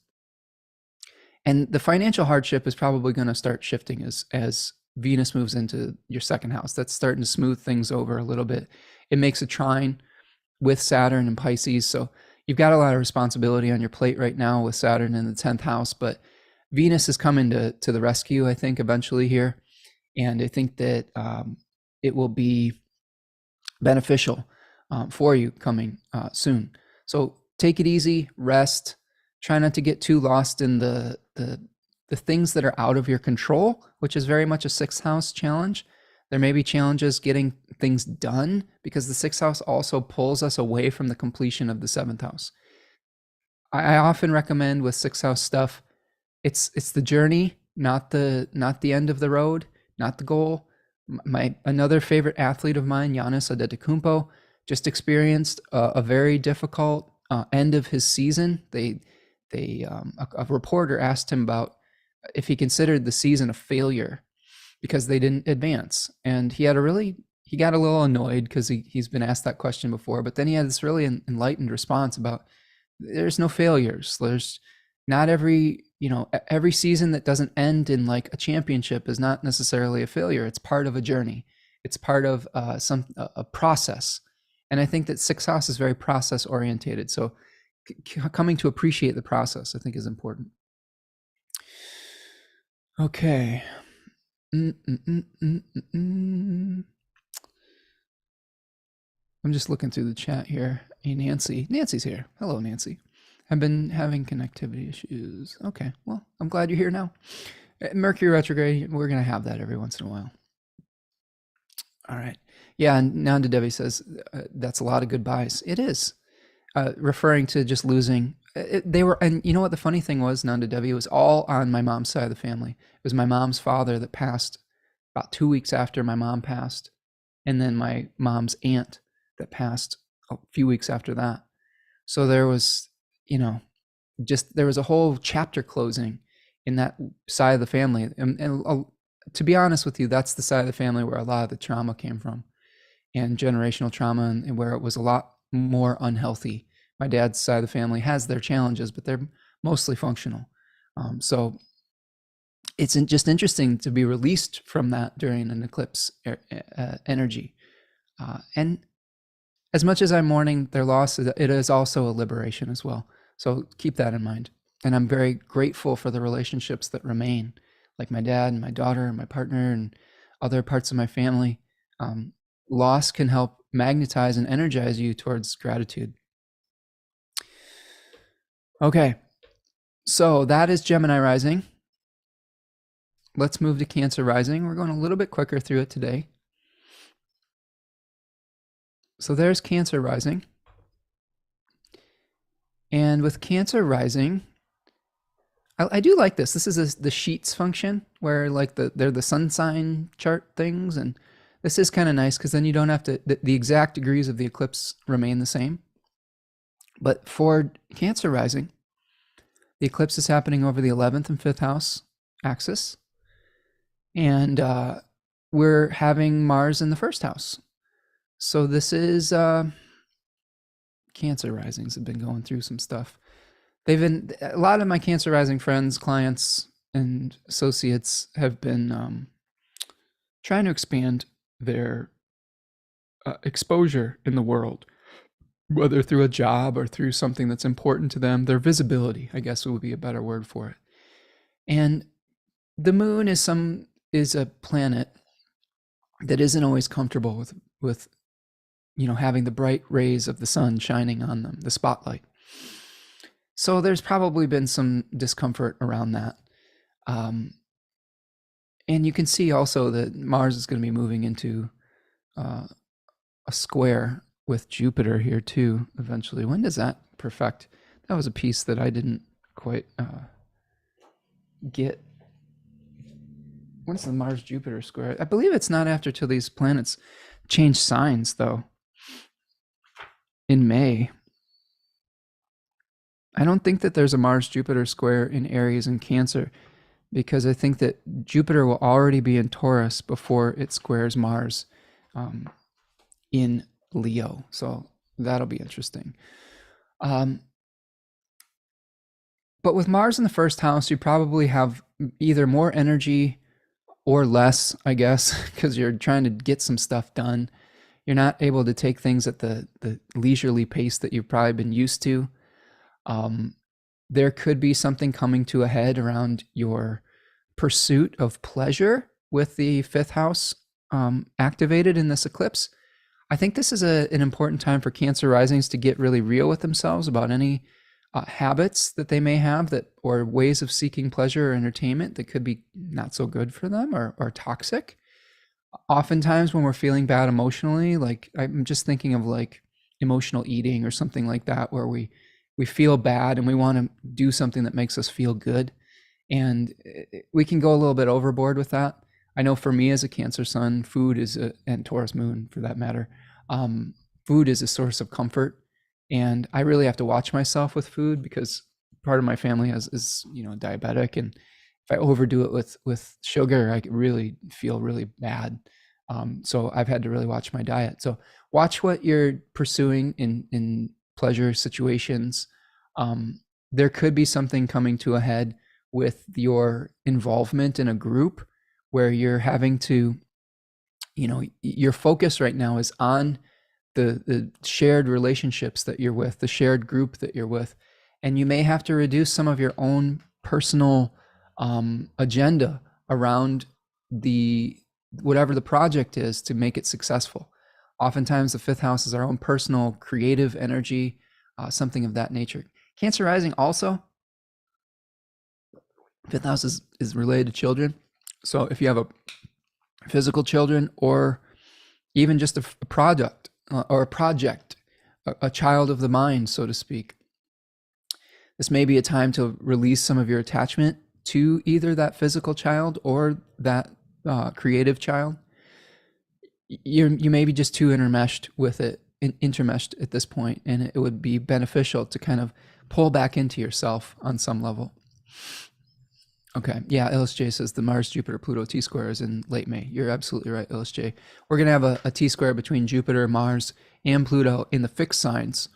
And the financial hardship is probably going to start shifting as Venus moves into your 2nd house. That's starting to smooth things over a little bit. It makes a trine with Saturn and Pisces. So you've got a lot of responsibility on your plate right now with Saturn in the 10th house, but Venus is coming to the rescue, I think, eventually here. And I think that it will be beneficial for you coming soon. So take it easy, rest, try not to get too lost in the things that are out of your control, which is very much a 6th house challenge. There may be challenges getting things done because the 6th house also pulls us away from the completion of the 7th house. I often recommend with 6th house stuff, it's the journey, not the end of the road, not the goal. Another favorite athlete of mine, Giannis Antetokounmpo, just experienced a very difficult end of his season. A reporter asked him about if he considered the season a failure because they didn't advance, and he got a little annoyed because he's been asked that question before. But then he had this really enlightened response about there's no failures. There's not every season that doesn't end in like a championship is not necessarily a failure. It's part of a journey. It's part of a process. And I think that 6th house is very process orientated. So coming to appreciate the process, I think, is important. Okay. I'm just looking through the chat here. Hey, Nancy's here. Hello, Nancy. I've been having connectivity issues. Okay, well, I'm glad you're here now. Mercury retrograde, we're going to have that every once in a while. All right. Yeah, and Nanda Devi says, that's a lot of goodbyes. It is. Referring to just losing. And you know what the funny thing was, Nanda Devi, it was all on my mom's side of the family. It was my mom's father that passed about 2 weeks after my mom passed, and then my mom's aunt that passed a few weeks after that. So there was, there was a whole chapter closing in that side of the family. And to be honest with you, that's the side of the family where a lot of the trauma came from, and generational trauma, and where it was a lot more unhealthy. my dad's side of the family has their challenges, but they're mostly functional. So it's just interesting to be released from that during an eclipse energy. And as much as I'm mourning their loss, it is also a liberation as well. So keep that in mind. And I'm very grateful for the relationships that remain, like my dad and my daughter and my partner and other parts of my family. Loss can help magnetize and energize you towards gratitude. Okay, so that is Gemini rising. Let's move to Cancer rising. We're going a little bit quicker through it today. So there's Cancer rising. And with Cancer rising, I do like this. This is the sheets function where like they're the sun sign chart things. And this is kind of nice because then you don't have to, the exact degrees of the eclipse remain the same. But for Cancer rising, the eclipse is happening over the 11th and 5th house axis. And we're having Mars in the 1st house. So this is Cancer risings have been going through some stuff. A lot of my Cancer rising friends, clients, and associates have been trying to expand their exposure in the world, whether through a job or through something that's important to them. Their visibility, I guess, would be a better word for it. And the moon is a planet that isn't always comfortable with having the bright rays of the sun shining on them, the spotlight. So there's probably been some discomfort around that. And you can see also that Mars is going to be moving into a square with Jupiter here too, eventually. When does that perfect? That was a piece that I didn't quite get. When's the Mars-Jupiter square? I believe it's not after till these planets change signs, though. In May. I don't think that there's a Mars-Jupiter square in Aries and Cancer, because I think that Jupiter will already be in Taurus before it squares Mars in Leo. So that'll be interesting. But with Mars in the 1st house, you probably have either more energy or less, I guess, because you're trying to get some stuff done. You're not able to take things at the leisurely pace that you've probably been used to. There could be something coming to a head around your pursuit of pleasure with the 5th house activated in this eclipse. I think this is an important time for Cancer risings to get really real with themselves about any habits that they may have or ways of seeking pleasure or entertainment that could be not so good for them or toxic. Oftentimes when we're feeling bad emotionally, like I'm just thinking of like emotional eating or something like that, where we feel bad and we want to do something that makes us feel good. And we can go a little bit overboard with that. I know for me as a Cancer sun, food and Taurus moon for that matter, food is a source of comfort. And I really have to watch myself with food because part of my family is diabetic, and if I overdo it with sugar, I really feel really bad. So I've had to really watch my diet. So watch what you're pursuing in pleasure situations. There could be something coming to a head with your involvement in a group where you're having to, your focus right now is on the shared relationships that you're with, the shared group that you're with, and you may have to reduce some of your own personal agenda around whatever the project is to make it successful. Oftentimes the 5th house is our own personal creative energy, something of that nature. Cancer rising also, 5th house is related to children. So if you have a physical children or even just a project, a child of the mind, so to speak, this may be a time to release some of your attachment to either that physical child or that creative child. You may be just too intermeshed at this point, and it would be beneficial to kind of pull back into yourself on some level. Okay, yeah, LSJ says the Mars-Jupiter-Pluto T-square is in late May. You're absolutely right, LSJ. We're going to have a T-square between Jupiter, Mars, and Pluto in the fixed signs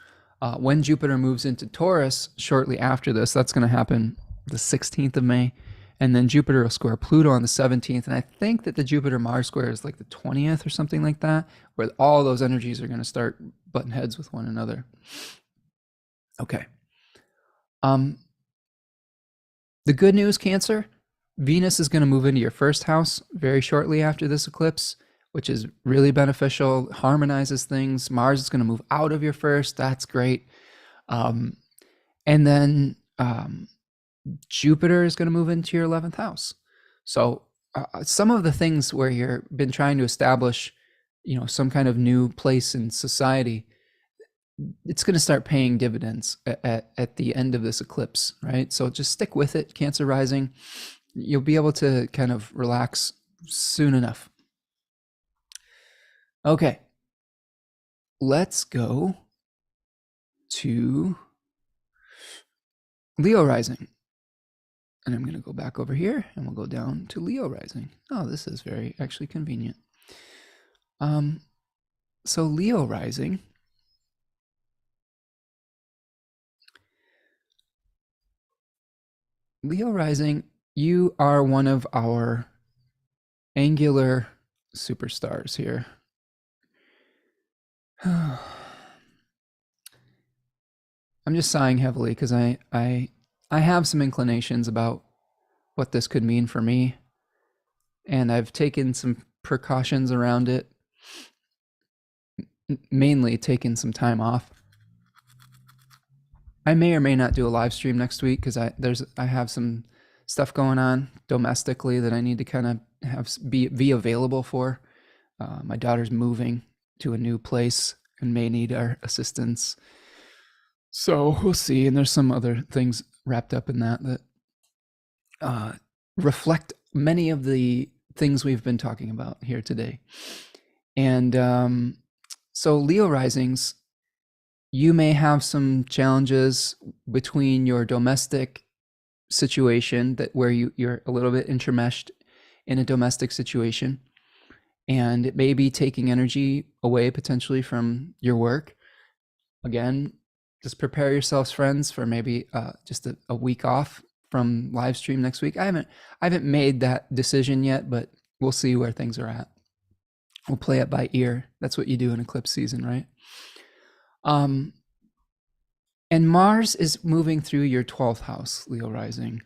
When Jupiter moves into Taurus shortly after this, that's going to happen the 16th of May. And then Jupiter will square Pluto on the 17th. And I think that the Jupiter-Mars square is like the 20th or something like that, where all those energies are going to start butting heads with one another. Okay. The good news, Cancer, Venus is going to move into your first house very shortly after this eclipse, which is really beneficial, harmonizes things. Mars is going to move out of your first. That's great. And then Jupiter is going to move into your 11th house. So some of the things where you've been trying to establish, some kind of new place in society, it's going to start paying dividends at the end of this eclipse, right? So just stick with it, Cancer rising. You'll be able to kind of relax soon enough. Okay, let's go to Leo rising. And I'm going to go back over here and we'll go down to Leo rising. Oh, this is very actually convenient. So Leo rising. Leo rising, you are one of our angular superstars here. I'm just sighing heavily because I have some inclinations about what this could mean for me, and I've taken some precautions around it, mainly taken some time off. I may or may not do a live stream next week because I have some stuff going on domestically that I need to kind of be available for. My daughter's moving to a new place and may need our assistance. So we'll see. And there's some other things wrapped up in that reflect many of the things we've been talking about here today. And so Leo risings, you may have some challenges between your domestic situation where you're a little bit intermeshed in a domestic situation, and it may be taking energy away potentially from your work. Again, just prepare yourselves, friends, for maybe just a week off from live stream next week. I haven't made that decision yet, but we'll see where things are at. We'll play it by ear. That's what you do in eclipse season, right? And Mars is moving through your 12th house, Leo rising.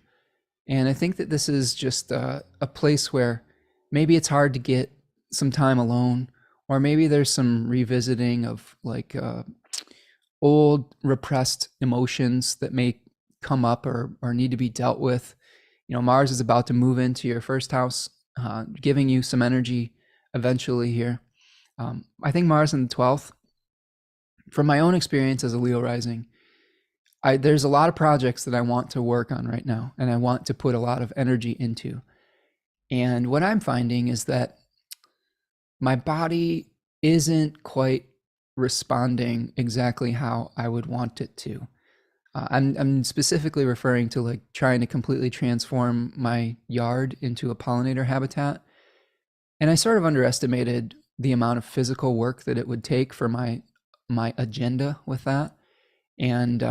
And I think that this is just a place where maybe it's hard to get some time alone, or maybe there's some revisiting of like old repressed emotions that may come up or need to be dealt with. Mars is about to move into your first house, giving you some energy eventually here. I think Mars in the 12th, from my own experience as a Leo rising, there's a lot of projects that I want to work on right now, and I want to put a lot of energy into. And what I'm finding is that my body isn't quite responding exactly how I would want it to. I'm specifically referring to like trying to completely transform my yard into a pollinator habitat. And I sort of underestimated the amount of physical work that it would take for my agenda with that. And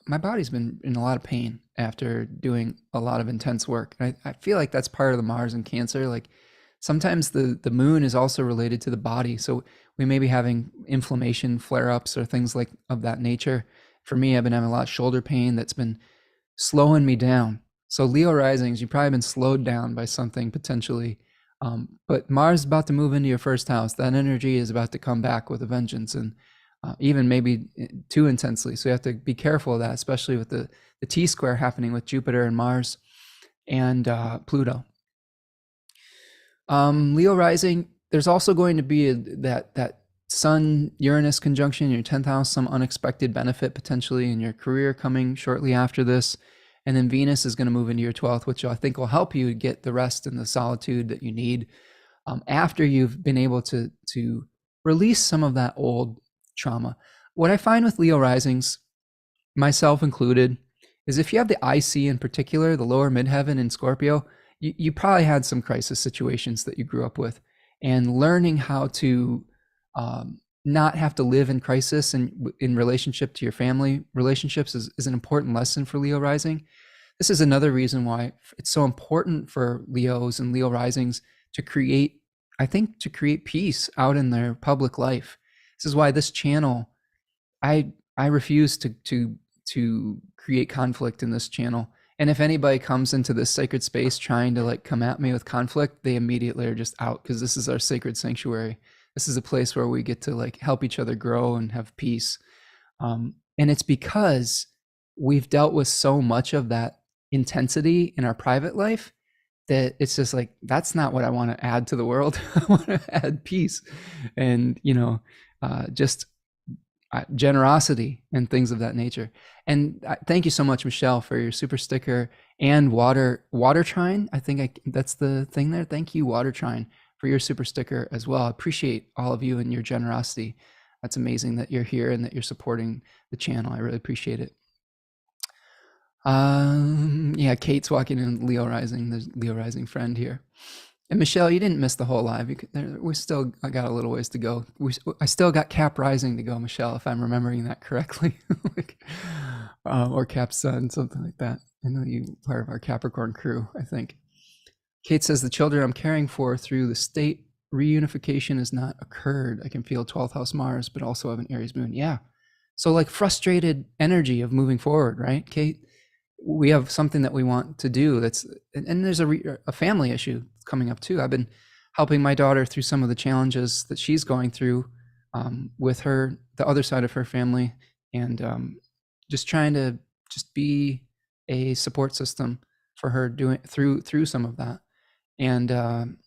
my body's been in a lot of pain after doing a lot of intense work. And I feel like that's part of the Mars and Cancer. Like sometimes the moon is also related to the body. So we may be having inflammation flare-ups or things like of that nature. For me, I've been having a lot of shoulder pain that's been slowing me down. So Leo risings, you've probably been slowed down by something potentially. But Mars is about to move into your first house. That energy is about to come back with a vengeance, and even maybe too intensely. So you have to be careful of that, especially with the T-square happening with Jupiter and Mars and Pluto. Leo rising, there's also going to be that Sun-Uranus conjunction in your 10th house, some unexpected benefit potentially in your career coming shortly after this. And then Venus is going to move into your 12th, which I think will help you get the rest and the solitude that you need after you've been able to release some of that old trauma. What I find with Leo risings, myself included, is if you have the IC in particular, the lower midheaven in Scorpio, you probably had some crisis situations that you grew up with, and learning how to not have to live in crisis and in relationship to your family relationships is an important lesson for Leo rising. This is another reason why it's so important for Leos and Leo risings to create, I think, to create peace out in their public life. This is why this channel, I refuse to create conflict in this channel. And if anybody comes into this sacred space trying to like come at me with conflict, they immediately are just out, because this is our sacred sanctuary. This is a place where we get to like help each other grow and have peace. And it's because we've dealt with so much of that intensity in our private life that it's just like, that's not what I want to add to the world. I want to add peace and, just generosity and things of that nature. And thank you so much, Michelle, for your super sticker and water trine. I think that's the thing there. Thank you, water trine, for your super sticker as well. I appreciate all of you and your generosity. That's amazing that you're here and that you're supporting the channel. I really appreciate it. Yeah, Kate's walking in Leo rising. There's Leo rising friend here. And Michelle, you didn't miss the whole live. I got a little ways to go. I still got Cap rising to go, Michelle, if I'm remembering that correctly. Or Cap sun, something like that. I know you part of our Capricorn crew, I think. Kate says, the children I'm caring for through the state reunification has not occurred. I can feel 12th house Mars, but also have an Aries moon. Yeah. So like frustrated energy of moving forward, right, Kate? We have something that we want to do and there's a family issue coming up too. I've been helping my daughter through some of the challenges that she's going through with the other side of her family, and just trying to just be a support system for her doing through some of that. And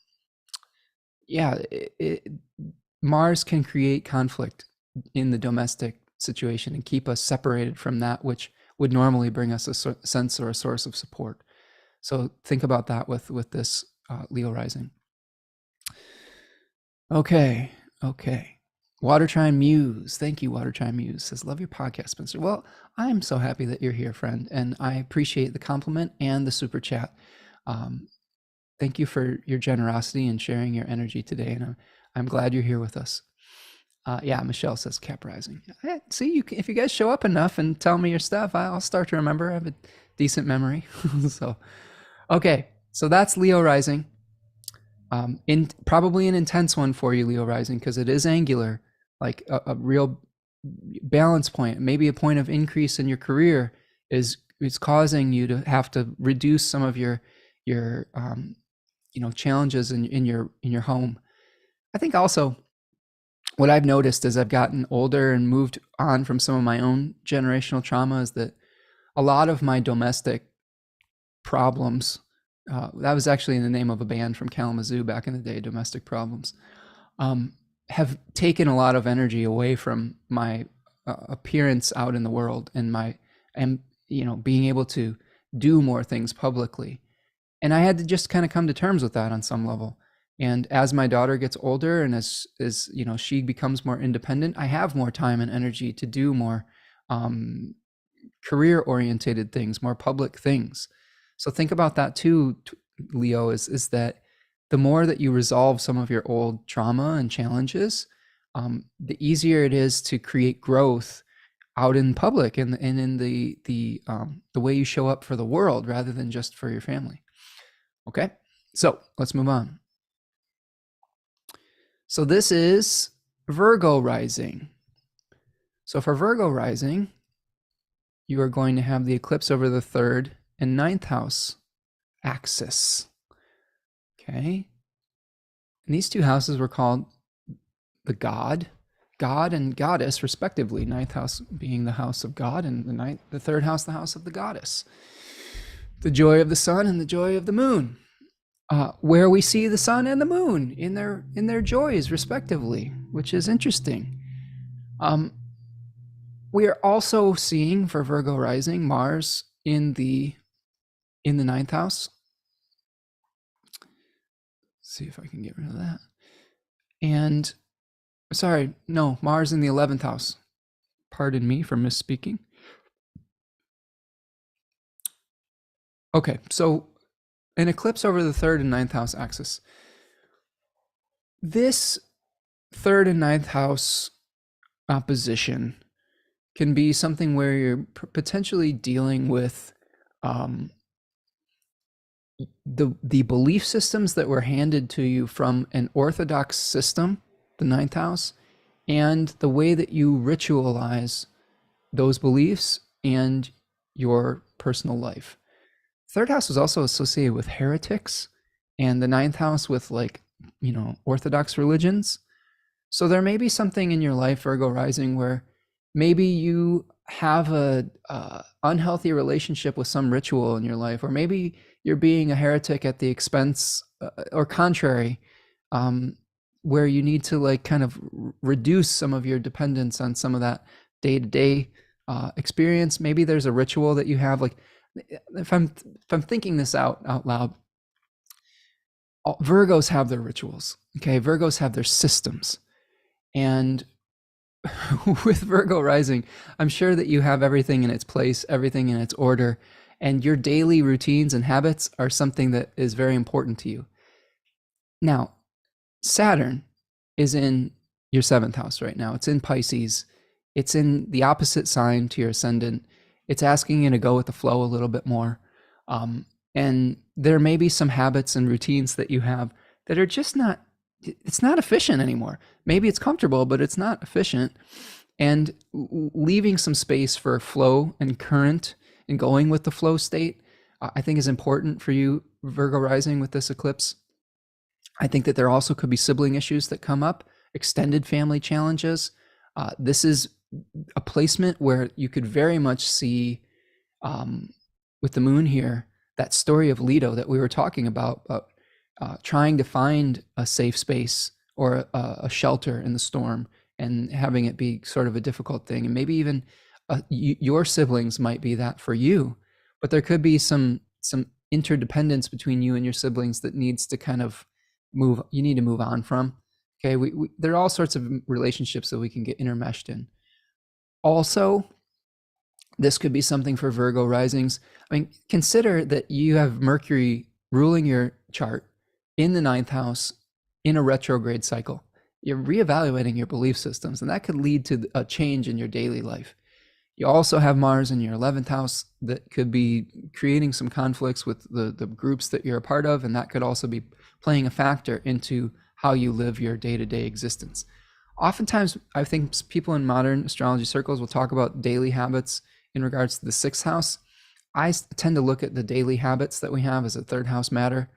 yeah, Mars can create conflict in the domestic situation and keep us separated from that which would normally bring us a sense or a source of support. So think about that with this Leo rising. Okay. Water Trine Muse. Thank you, Water Trine Muse. Says, love your podcast, Spencer. Well, I'm so happy that you're here, friend. And I appreciate the compliment and the super chat. Thank you for your generosity and sharing your energy today. And I'm glad you're here with us. Yeah, Michelle says Cap rising. See, if you guys show up enough and tell me your stuff, I'll start to remember. I have a decent memory. So, okay, so that's Leo rising. Probably an intense one for you, Leo rising, because it is angular, like a real balance point. Maybe a point of increase in your career is causing you to have to reduce some of your challenges in your home. I think also, what I've noticed as I've gotten older and moved on from some of my own generational trauma is that a lot of my domestic problems, that was actually in the name of a band from Kalamazoo back in the day, Domestic Problems, have taken a lot of energy away from my appearance out in the world and being able to do more things publicly. And I had to just kind of come to terms with that on some level. And as my daughter gets older and as she becomes more independent, I have more time and energy to do more career-orientated things, more public things. So think about that too, Leo, is that the more that you resolve some of your old trauma and challenges, the easier it is to create growth out in public and in the way you show up for the world rather than just for your family. Okay, so let's move on. So this is Virgo rising. So for Virgo rising, you are going to have the eclipse over the 3rd and 9th house axis. Okay. And these two houses were called the God and Goddess, respectively. 9th house being the house of God, and the 3rd house, the house of the Goddess. The joy of the sun and the joy of the moon. Where we see the sun and the moon in their joys, respectively, which is interesting. We are also seeing for Virgo rising Mars in the 9th house. Let's see if I can get rid of that. And Mars in the 11th house. Pardon me for misspeaking. Okay, so an eclipse over the 3rd and 9th house axis. This 3rd and 9th house opposition can be something where you're potentially dealing with the belief systems that were handed to you from an orthodox system, the ninth house, and the way that you ritualize those beliefs and your personal life. Third house was also associated with heretics, and the ninth house with, like, orthodox religions. So there may be something in your life, Virgo rising, where maybe you have a unhealthy relationship with some ritual in your life, or maybe you're being a heretic at the expense or contrary, where you need to, like, kind of reduce some of your dependence on some of that day-to-day experience. Maybe there's a ritual that you have, like, if I'm thinking this out loud, Virgos have their rituals. Okay, Virgos have their systems. And with Virgo rising, I'm sure that you have everything in its place, everything in its order, and your daily routines and habits are something that is very important to you. Now, Saturn is in your 7th house right now. It's in Pisces. It's in the opposite sign to your ascendant. It's asking you to go with the flow a little bit more. And there may be some habits and routines that you have that are just not, it's not efficient anymore. Maybe it's comfortable, but it's not efficient. And leaving some space for flow and current and going with the flow state, I think is important for you, Virgo rising, with this eclipse. I think that there also could be sibling issues that come up, extended family challenges. This is a placement where you could very much see, with the moon here, that story of Leto that we were talking about trying to find a safe space or a shelter in the storm, and having it be sort of a difficult thing. And maybe even your siblings might be that for you, but there could be some interdependence between you and your siblings that needs to kind of you need to move on from. Okay, there are all sorts of relationships that we can get intermeshed in. Also, this could be something for Virgo risings. I mean, consider that you have Mercury ruling your chart in the 9th house in a retrograde cycle. You're reevaluating your belief systems, and that could lead to a change in your daily life. You also have Mars in your 11th house that could be creating some conflicts with the groups that you're a part of, and that could also be playing a factor into how you live your day-to-day existence. Oftentimes, I think people in modern astrology circles will talk about daily habits in regards to the 6th house. I tend to look at the daily habits that we have as a 3rd house matter,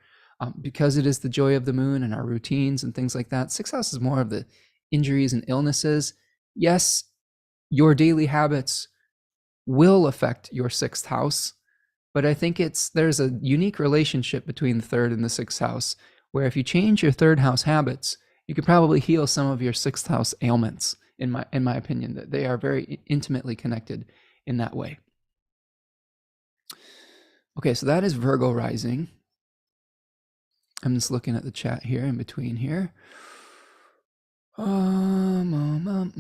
because it is the joy of the moon and our routines and things like that. 6th house is more of the injuries and illnesses. Yes, your daily habits will affect your 6th house, but I think there's a unique relationship between the 3rd and the 6th house, where if you change your 3rd house habits, you could probably heal some of your 6th house ailments, in my opinion, that they are very intimately connected in that way. Okay, so that is Virgo rising. I'm just looking at the chat here in between here. Doom,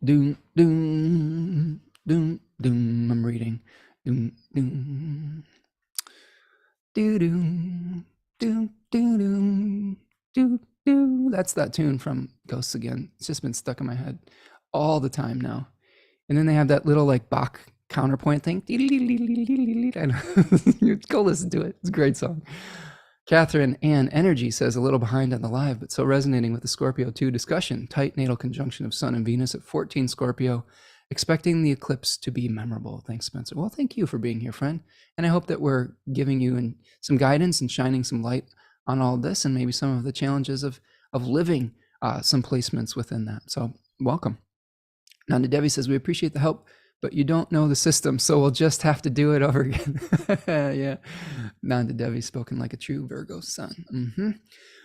doom, doom, doom, doom. I'm reading. Doom, doom. Do, doom, doom, doom, doom, doom. That's that tune from Ghosts Again. It's just been stuck in my head all the time now. And then they have that little, like, Bach counterpoint thing. Go listen to it. It's a great song. Catherine Ann Energy says, a little behind on the live, but so resonating with the Scorpio II discussion. Tight natal conjunction of Sun and Venus at 14 Scorpio. Expecting the eclipse to be memorable. Thanks, Spencer. Well, thank you for being here, friend. And I hope that we're giving you some guidance and shining some light on all of this, and maybe some of the challenges of living some placements within that. So welcome. Nanda Devi says, we appreciate the help, but you don't know the system, so we'll just have to do it over again. Yeah. Nanda Devi, spoken like a true Virgo sun.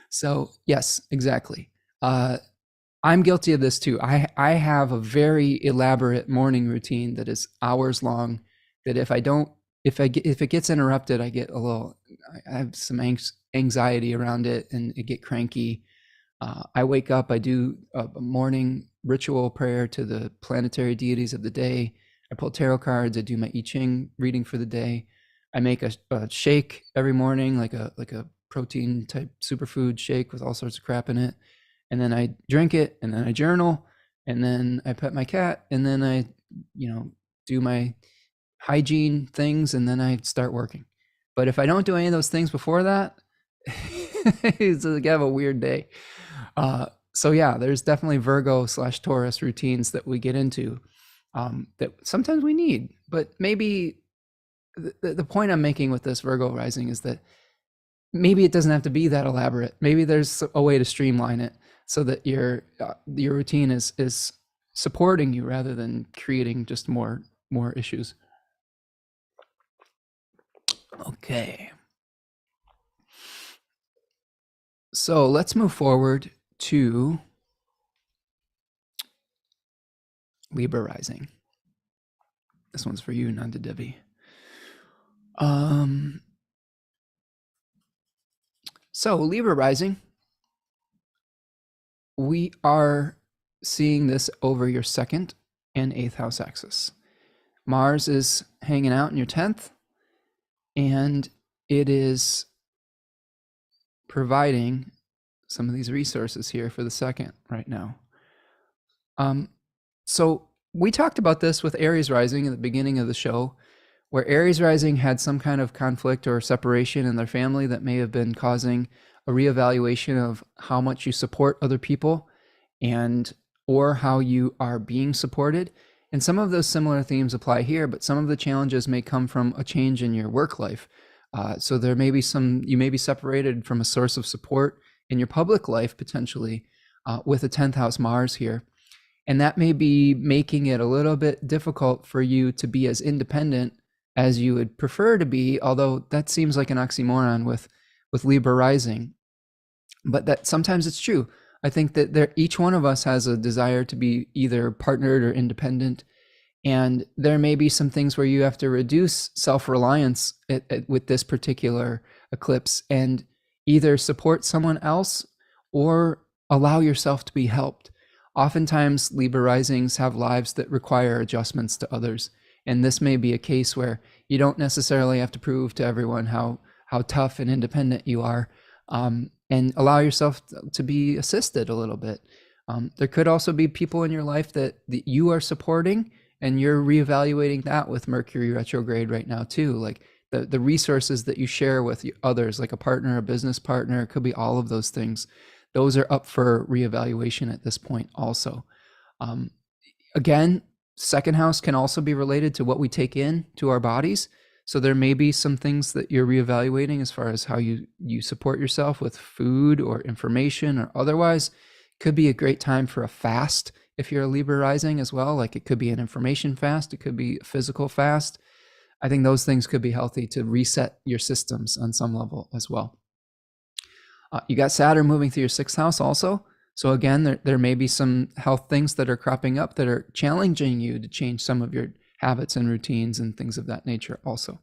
So yes, exactly. I'm guilty of this too. I have a very elaborate morning routine that is hours long, that if it gets interrupted, I have some anxiety around it, and I get cranky. I wake up, I do a morning ritual prayer to the planetary deities of the day. I pull tarot cards. I do my I-Ching reading for the day. I make a shake every morning, like a protein type superfood shake with all sorts of crap in it. And then I drink it, and then I journal, and then I pet my cat, and then I, do my hygiene things, and then I start working. But if I don't do any of those things before that, it's like I have a weird day. So yeah, there's definitely Virgo/Taurus routines that we get into that sometimes we need. But maybe the point I'm making with this Virgo rising is that maybe it doesn't have to be that elaborate. Maybe there's a way to streamline it so that your routine is supporting you rather than creating just more issues. Okay. So let's move forward to Libra rising. This one's for you, Nanda Devi. So Libra rising, we are seeing this over your 2nd and 8th house axis. Mars is hanging out in your 10th, and it is providing some of these resources here for the 2nd right now. So we talked about this with Aries rising at the beginning of the show, where Aries rising had some kind of conflict or separation in their family that may have been causing a reevaluation of how much you support other people or how you are being supported. And some of those similar themes apply here, but some of the challenges may come from a change in your work life. So there may be you may be separated from a source of support in your public life, potentially, with a 10th house Mars here. And that may be making it a little bit difficult for you to be as independent as you would prefer to be, although that seems like an oxymoron with Libra rising. But that sometimes it's true. I think that each one of us has a desire to be either partnered or independent. And there may be some things where you have to reduce self-reliance with this particular eclipse and either support someone else or allow yourself to be helped. Oftentimes, Libra risings have lives that require adjustments to others. And this may be a case where you don't necessarily have to prove to everyone how tough and independent you are, and allow yourself to be assisted a little bit. There could also be people in your life that you are supporting, and you're reevaluating that with Mercury retrograde right now too. Like the resources that you share with others, like a partner, a business partner, it could be all of those things. Those are up for reevaluation at this point also. Again, 2nd house can also be related to what we take in to our bodies. So there may be some things that you're reevaluating as far as how you support yourself with food or information or otherwise. Could be a great time for a fast if you're a Libra rising as well. Like it could be an information fast, it could be a physical fast. I think those things could be healthy to reset your systems on some level as well. You got Saturn moving through your 6th house also. So again, there may be some health things that are cropping up that are challenging you to change some of your habits and routines and things of that nature also.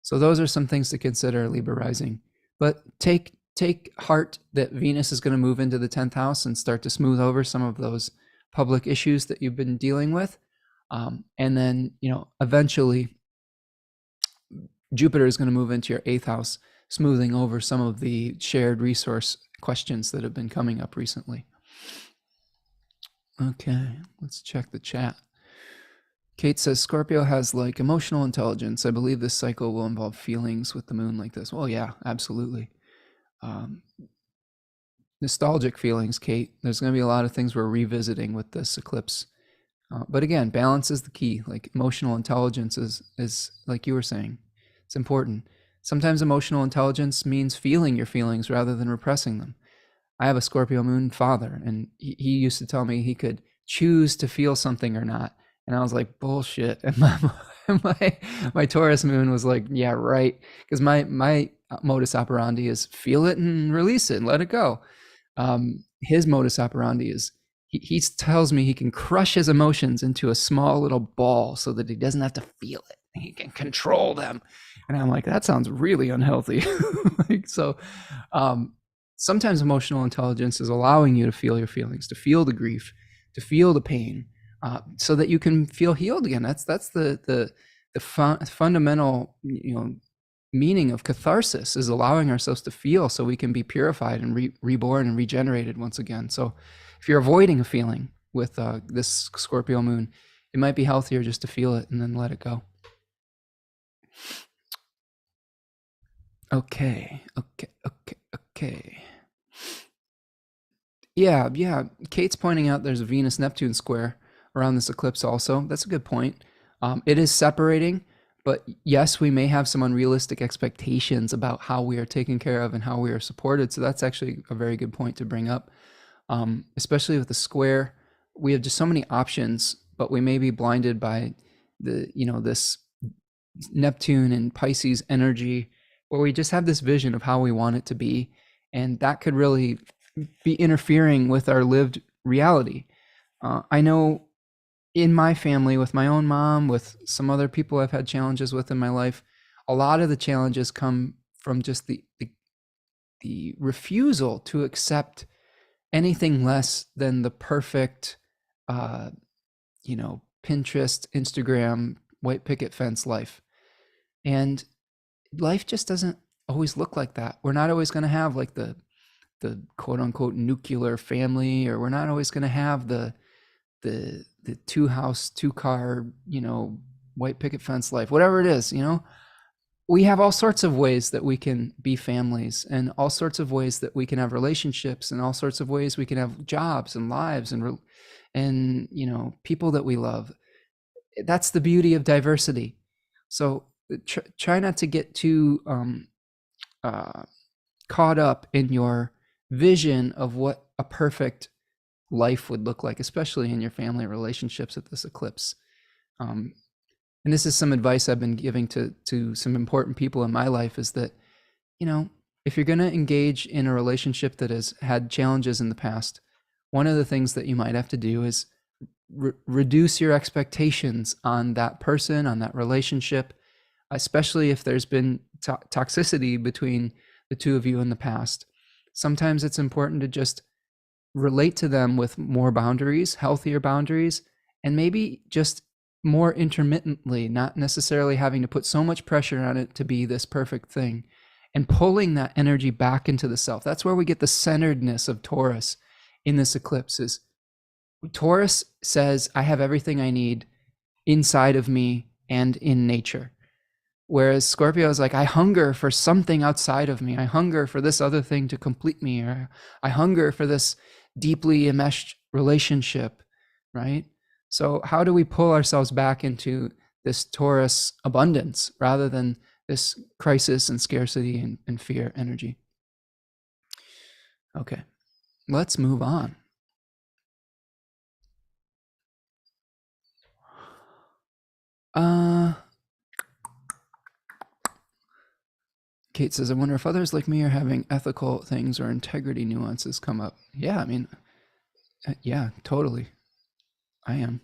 So those are some things to consider, Libra rising. But take heart that Venus is going to move into the 10th house and start to smooth over some of those public issues that you've been dealing with. And then, eventually Jupiter is going to move into your 8th house, smoothing over some of the shared resource questions that have been coming up recently. Okay, let's check the chat. Kate says, Scorpio has like emotional intelligence. I believe this cycle will involve feelings with the moon like this. Well, yeah, absolutely. Nostalgic feelings, Kate. There's going to be a lot of things we're revisiting with this eclipse. But again, balance is the key. Like emotional intelligence is like you were saying, it's important. Sometimes emotional intelligence means feeling your feelings rather than repressing them. I have a Scorpio moon father, and he used to tell me he could choose to feel something or not. And I was like, bullshit. And my Taurus moon was like, yeah, right. Because my modus operandi is feel it and release it and let it go. His modus operandi is he tells me he can crush his emotions into a small little ball so that he doesn't have to feel it. He can control them. And I'm like, that sounds really unhealthy. Sometimes emotional intelligence is allowing you to feel your feelings, to feel the grief, to feel the pain, so that you can feel healed again. That's the fundamental, meaning of catharsis is allowing ourselves to feel so we can be purified and reborn and regenerated once again. So if you're avoiding a feeling with this Scorpio moon, it might be healthier just to feel it and then let it go. Okay. Yeah. Kate's pointing out there's a Venus-Neptune square around this eclipse also. That's a good point. It is separating, but yes, we may have some unrealistic expectations about how we are taken care of and how we are supported. So that's actually a very good point to bring up. Especially with the square, we have just so many options, but we may be blinded by this Neptune and Pisces energy, where we just have this vision of how we want it to be, and that could really be interfering with our lived reality. I know in my family, with my own mom, with some other people I've had challenges with in my life, a lot of the challenges come from just the refusal to accept anything less than the perfect, Pinterest, Instagram, white picket fence life. And life just doesn't always look like that. We're not always going to have like the quote unquote nuclear family, or we're not always going to have the 2-house, 2-car, white picket fence life, whatever it is. We have all sorts of ways that we can be families, and all sorts of ways that we can have relationships, and all sorts of ways we can have jobs and lives and people that we love. That's the beauty of diversity. So try not to get too caught up in your vision of what a perfect life would look like, especially in your family relationships at this eclipse. And this is some advice I've been giving to some important people in my life, is that, if you're going to engage in a relationship that has had challenges in the past, one of the things that you might have to do is reduce your expectations on that person, on that relationship, especially if there's been toxicity between the two of you in the past. Sometimes it's important to just relate to them with more boundaries, healthier boundaries, and maybe just more intermittently, not necessarily having to put so much pressure on it to be this perfect thing, and pulling that energy back into the self. That's where we get the centeredness of Taurus in this eclipse. Is Taurus says, I have everything I need inside of me and in nature. Whereas Scorpio is like, I hunger for something outside of me. I hunger for this other thing to complete me, or I hunger for this deeply enmeshed relationship, right? So how do we pull ourselves back into this Taurus abundance rather than this crisis and scarcity and fear energy? Okay, let's move on. Kate says, I wonder if others like me are having ethical things or integrity nuances come up. Yeah, I mean, yeah, totally. I am.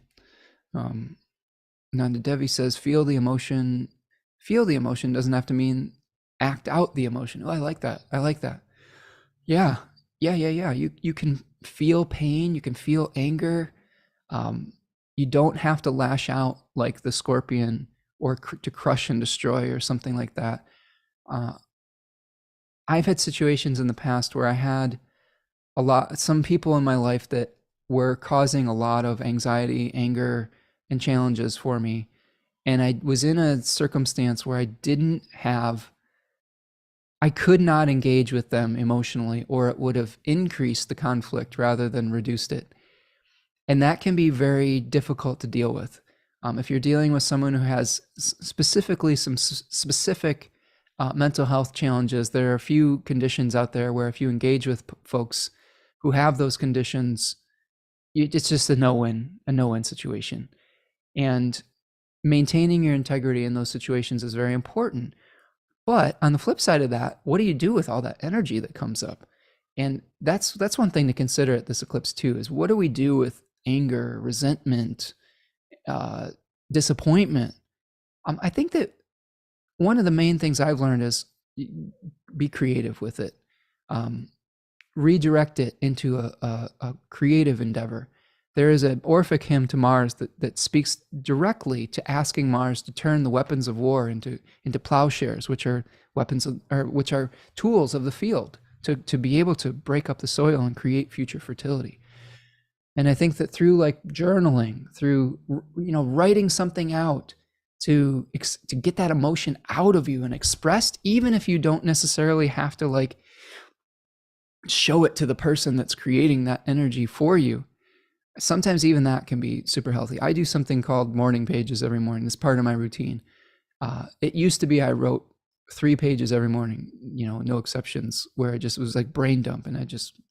Nanda Devi says, feel the emotion. Feel the emotion doesn't have to mean act out the emotion. Oh, I like that. Yeah. You can feel pain. You can feel anger. You don't have to lash out like the scorpion, or to crush and destroy or something like that. I've had situations in the past where I had some people in my life that were causing a lot of anxiety, anger, and challenges for me. And I was in a circumstance where I could not engage with them emotionally, or it would have increased the conflict rather than reduced it. And that can be very difficult to deal with. If you're dealing with someone who has specifically some specific mental health challenges, there are a few conditions out there where if you engage with folks who have those conditions, it's just a no-win situation. And maintaining your integrity in those situations is very important. But on the flip side of that, what do you do with all that energy that comes up? And that's one thing to consider at this eclipse too, is what do we do with anger, resentment, disappointment? I think that one of the main things I've learned is be creative with it. Redirect it into a creative endeavor. There is an Orphic hymn to Mars that speaks directly to asking Mars to turn the weapons of war into plowshares, which are weapons of, or which are tools of the field to be able to break up the soil and create future fertility. And I think that through like journaling, through writing something out to get that emotion out of you and expressed, even if you don't necessarily have to like show it to the person that's creating that energy for you. Sometimes even that can be super healthy. I do something called morning pages every morning. It's part of my routine. It used to be I wrote 3 pages every morning, no exceptions, where it just was like brain dump, and I just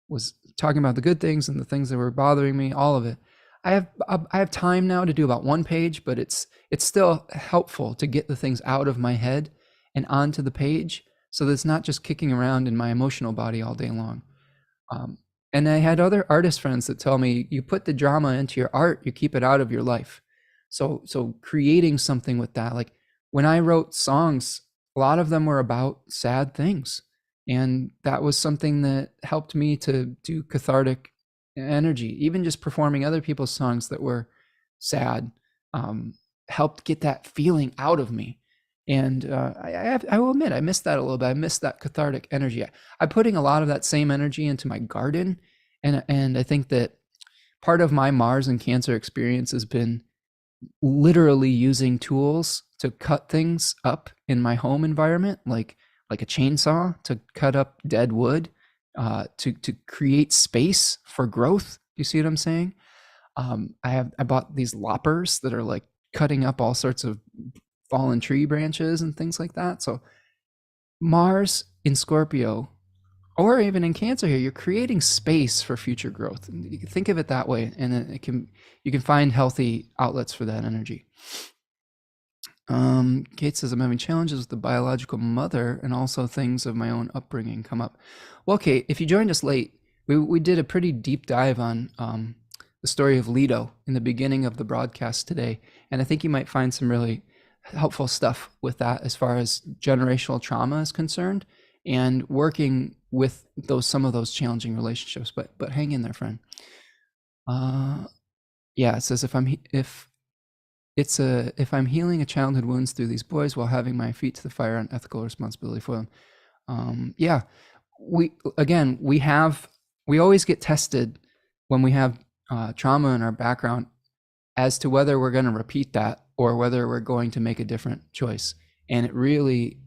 was talking about the good things and the things that were bothering me, all of it. I have time now to do about 1 page, but it's still helpful to get the things out of my head and onto the page, so that it's not just kicking around in my emotional body all day long. And I had other artist friends that tell me, you put the drama into your art, you keep it out of your life. So creating something with that, like when I wrote songs, a lot of them were about sad things. And that was something that helped me to do cathartic energy. Even just performing other people's songs that were sad helped get that feeling out of me. And I will admit, I missed that a little bit. I missed that cathartic energy. I'm putting a lot of that same energy into my garden. And I think that part of my Mars and Cancer experience has been literally using tools to cut things up in my home environment, like a chainsaw to cut up dead wood, to create space for growth. You see what I'm saying? I bought these loppers that are like cutting up all sorts of fallen tree branches and things like that. So Mars in Scorpio, or even in Cancer here, you're creating space for future growth. And you can think of it that way, and you can find healthy outlets for that energy. Kate says, I'm having challenges with the biological mother, and also things of my own upbringing come up. Well, Kate, if you joined us late, we did a pretty deep dive on the story of Leto in the beginning of the broadcast today, and I think you might find some really helpful stuff with that as far as generational trauma is concerned, and working with some of those challenging relationships. But hang in there, friend. Yeah, it says if I'm healing a childhood wounds through these boys while having my feet to the fire on ethical responsibility for them. Yeah, we always get tested when we have trauma in our background as to whether we're going to repeat that or whether we're going to make a different choice. And we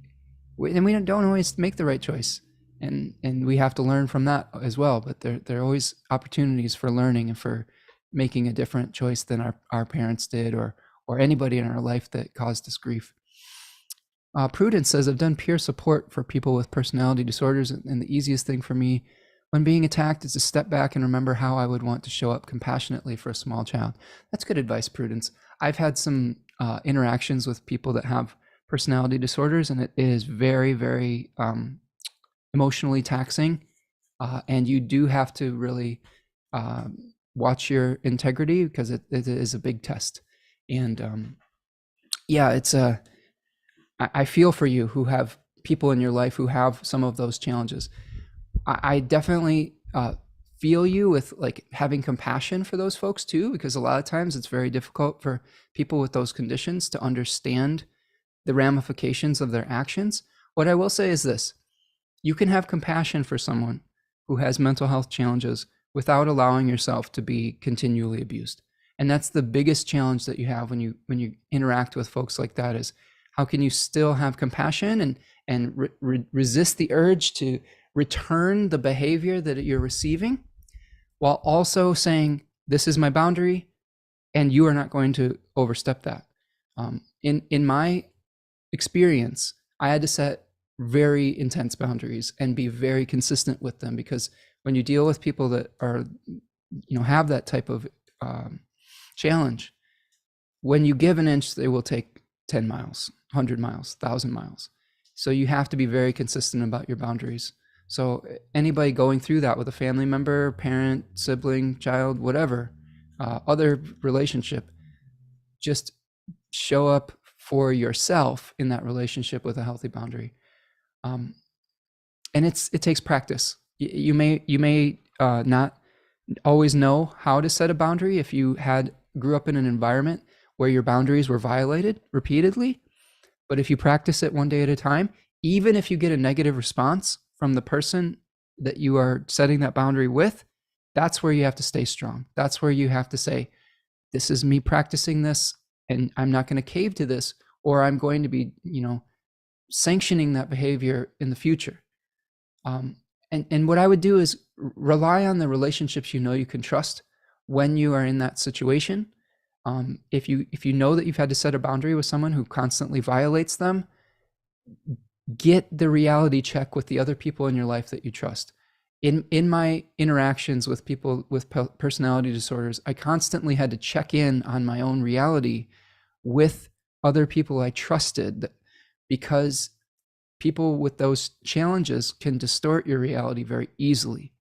don't always make the right choice, and we have to learn from that as well. But there are always opportunities for learning and for making a different choice than our parents did, or anybody in our life that caused us grief. Prudence says, I've done peer support for people with personality disorders, and the easiest thing for me when being attacked is to step back and remember how I would want to show up compassionately for a small child. That's good advice, Prudence. I've had some interactions with people that have personality disorders, and it is very, very emotionally taxing. And you do have to really watch your integrity, because it is a big test. And yeah, I feel for you who have people in your life who have some of those challenges. I definitely feel you with like having compassion for those folks too, because a lot of times it's very difficult for people with those conditions to understand the ramifications of their actions. What I will say is this: you can have compassion for someone who has mental health challenges without allowing yourself to be continually abused. And that's the biggest challenge that you have when you interact with folks like that, is how can you still have compassion and resist the urge to return the behavior that you're receiving, while also saying, this is my boundary and you are not going to overstep that. In my experience, I had to set very intense boundaries and be very consistent with them, because when you deal with people that are, have that type of challenge, when you give an inch, they will take 10 miles, 100 miles, 1,000 miles. So you have to be very consistent about your boundaries. So anybody going through that with a family member, parent, sibling, child, whatever, other relationship, just show up for yourself in that relationship with a healthy boundary. And it takes practice. You may not always know how to set a boundary if you grew up in an environment where your boundaries were violated repeatedly. But if you practice it one day at a time, even if you get a negative response from the person that you are setting that boundary with, that's where you have to stay strong. That's where you have to say, this is me practicing this, and I'm not going to cave to this, or I'm going to be, sanctioning that behavior in the future. And what I would do is rely on the relationships you can trust when you are in that situation. If you know that you've had to set a boundary with someone who constantly violates them, get the reality check with the other people in your life that you trust. In my interactions with people with personality disorders, I constantly had to check in on my own reality with other people I trusted, because people with those challenges can distort your reality very easily.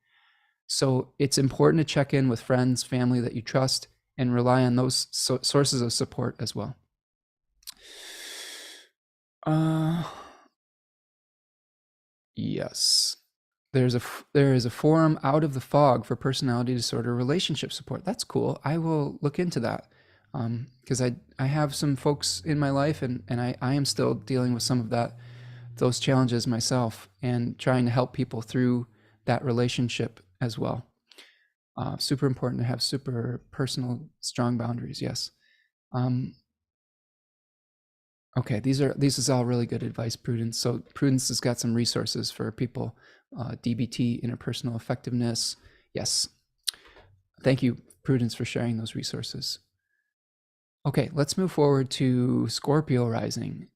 So it's important to check in with friends, family that you trust, and rely on those sources of support as well. Yes. There is a forum out of the fog for personality disorder relationship support. That's cool. I will look into that, because I have some folks in my life, and I am still dealing with some of those challenges myself, and trying to help people through that relationship as well. Super important to have super personal, strong boundaries. Yes. Okay, this is all really good advice, Prudence. So Prudence has got some resources for people. DBT, interpersonal effectiveness. Yes. Thank you, Prudence, for sharing those resources. Okay, let's move forward to Scorpio rising,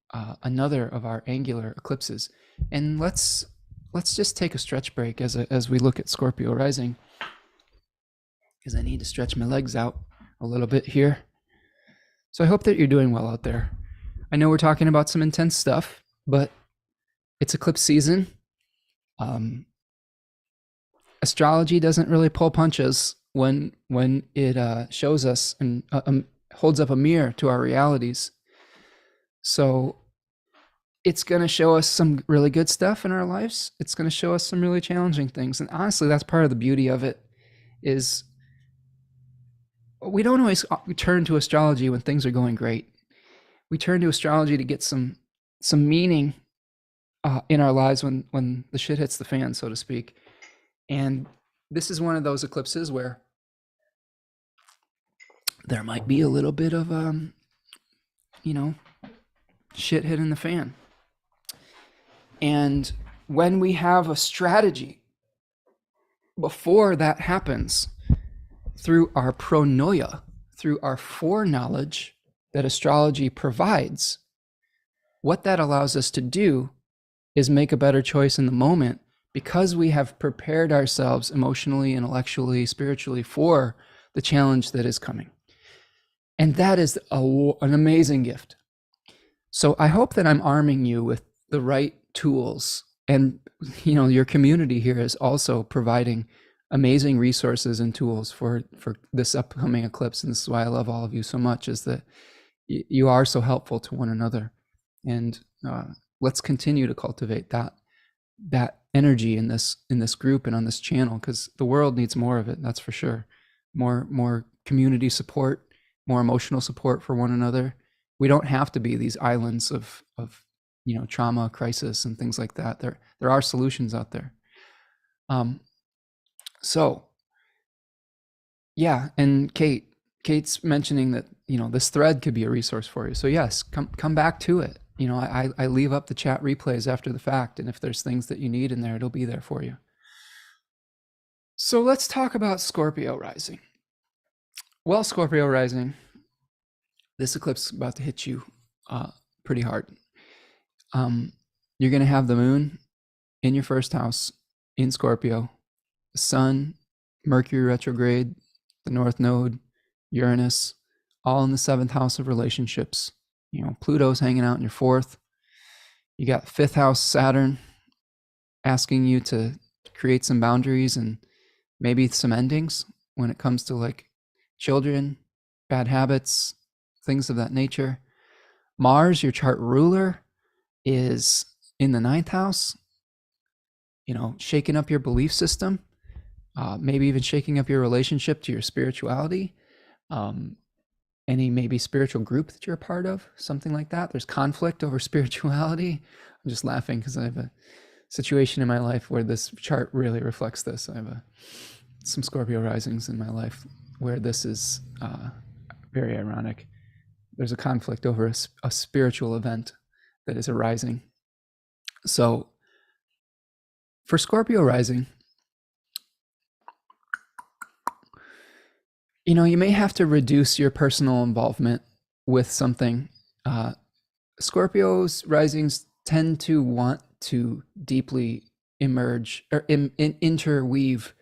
another of our angular eclipses. And let's just take a stretch break as we look at Scorpio rising, because I need to stretch my legs out a little bit here. So I hope that you're doing well out there. I know we're talking about some intense stuff, but it's eclipse season. Astrology doesn't really pull punches when it shows us and holds up a mirror to our realities. So it's going to show us some really good stuff in our lives. It's going to show us some really challenging things. And honestly, that's part of the beauty of it, is we don't always turn to astrology when things are going great. We turn to astrology to get some meaning in our lives when the shit hits the fan, so to speak. And this is one of those eclipses where there might be a little bit of shit hitting the fan. And when we have a strategy before that happens, through our pronoia, through our foreknowledge that astrology provides, what that allows us to do is make a better choice in the moment, because we have prepared ourselves emotionally, intellectually, spiritually for the challenge that is coming. And that is an amazing gift. So I hope that I'm arming you with the right tools. And your community here is also providing amazing resources and tools for this upcoming eclipse. And this is why I love all of you so much, is that you are so helpful to one another. And let's continue to cultivate that energy in this group and on this channel, because the world needs more of it. That's for sure. More community support, more emotional support for one another. We don't have to be these islands of trauma, crisis, and things like that. There are solutions out there. So yeah, and Kate's mentioning that this thread could be a resource for you. So yes, come back to it. I leave up the chat replays after the fact, and if there's things that you need in there, it'll be there for you. So let's talk about Scorpio rising. Well, Scorpio rising, this eclipse is about to hit you pretty hard. You're going to have the moon in your first house in Scorpio, the sun, Mercury retrograde, the North Node, Uranus, all in the 7th house of relationships. Pluto's hanging out in your 4th. You got 5th house Saturn asking you to create some boundaries and maybe some endings when it comes to like children, bad habits, things of that nature. Mars, your chart ruler, is in the 9th house, shaking up your belief system. maybe even shaking up your relationship to your spirituality, any maybe spiritual group that you're a part of, something like that. There's conflict over spirituality. I'm just laughing because I have a situation in my life where this chart really reflects this. I have some Scorpio risings in my life where this is very ironic. There's a conflict over a spiritual event that is arising. So for Scorpio rising, you may have to reduce your personal involvement with something. Scorpio's risings tend to want to deeply emerge or interweave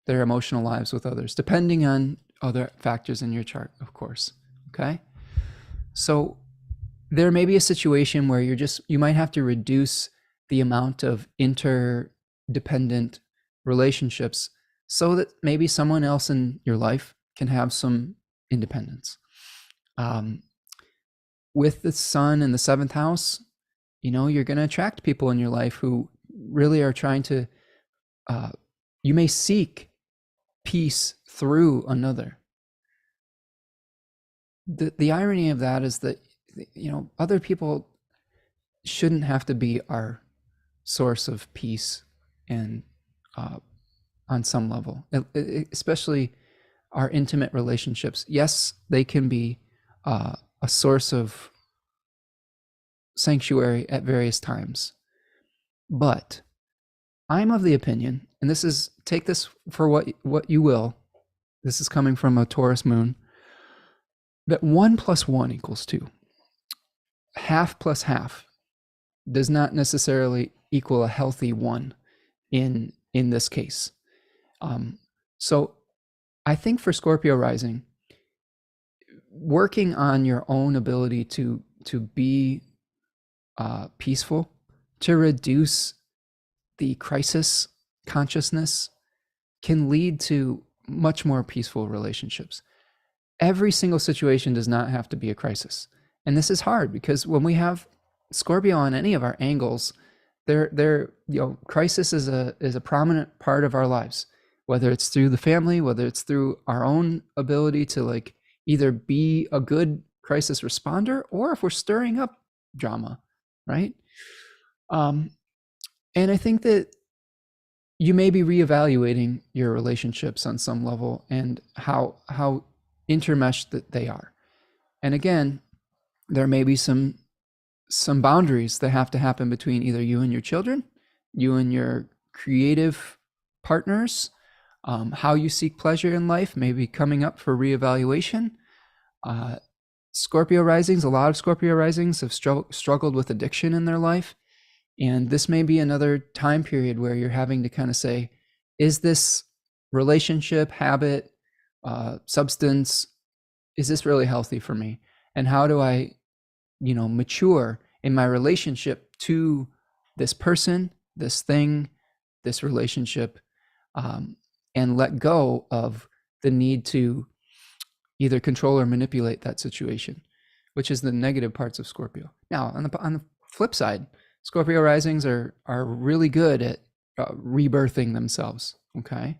their emotional lives with others, depending on other factors in your chart, of course. Okay. So there may be a situation where you might have to reduce the amount of interdependent relationships so that maybe someone else in your life can have some independence. With the sun in the 7th house, you're going to attract people in your life who really are trying to, you may seek peace through another. The irony of that is that, other people shouldn't have to be our source of peace and on some level, especially our intimate relationships. Yes, they can be a source of sanctuary at various times, but I'm of the opinion, and take this for what you will, this is coming from a Taurus moon, that 1 + 1 = 2. Half plus half does not necessarily equal a healthy one in this case. So I think for Scorpio rising, working on your own ability to be peaceful, to reduce the crisis consciousness, can lead to much more peaceful relationships. Every single situation does not have to be a crisis. And this is hard because when we have Scorpio on any of our angles, crisis is a prominent part of our lives, whether it's through the family, whether it's through our own ability to either be a good crisis responder, or if we're stirring up drama, right? And I think that you may be reevaluating your relationships on some level and how intermeshed that they are. And again, there may be some boundaries that have to happen between either you and your children, you and your creative partners, how you seek pleasure in life may be coming up for reevaluation. Scorpio risings, a lot of Scorpio risings have struggled with addiction in their life. And this may be another time period where you're having to kind of say, is this relationship, habit, substance, is this really healthy for me? And how do I, mature in my relationship to this person, this thing, this relationship, and let go of the need to either control or manipulate that situation, which is the negative parts of Scorpio. Now, on the flip side, Scorpio risings are really good at rebirthing themselves. Okay,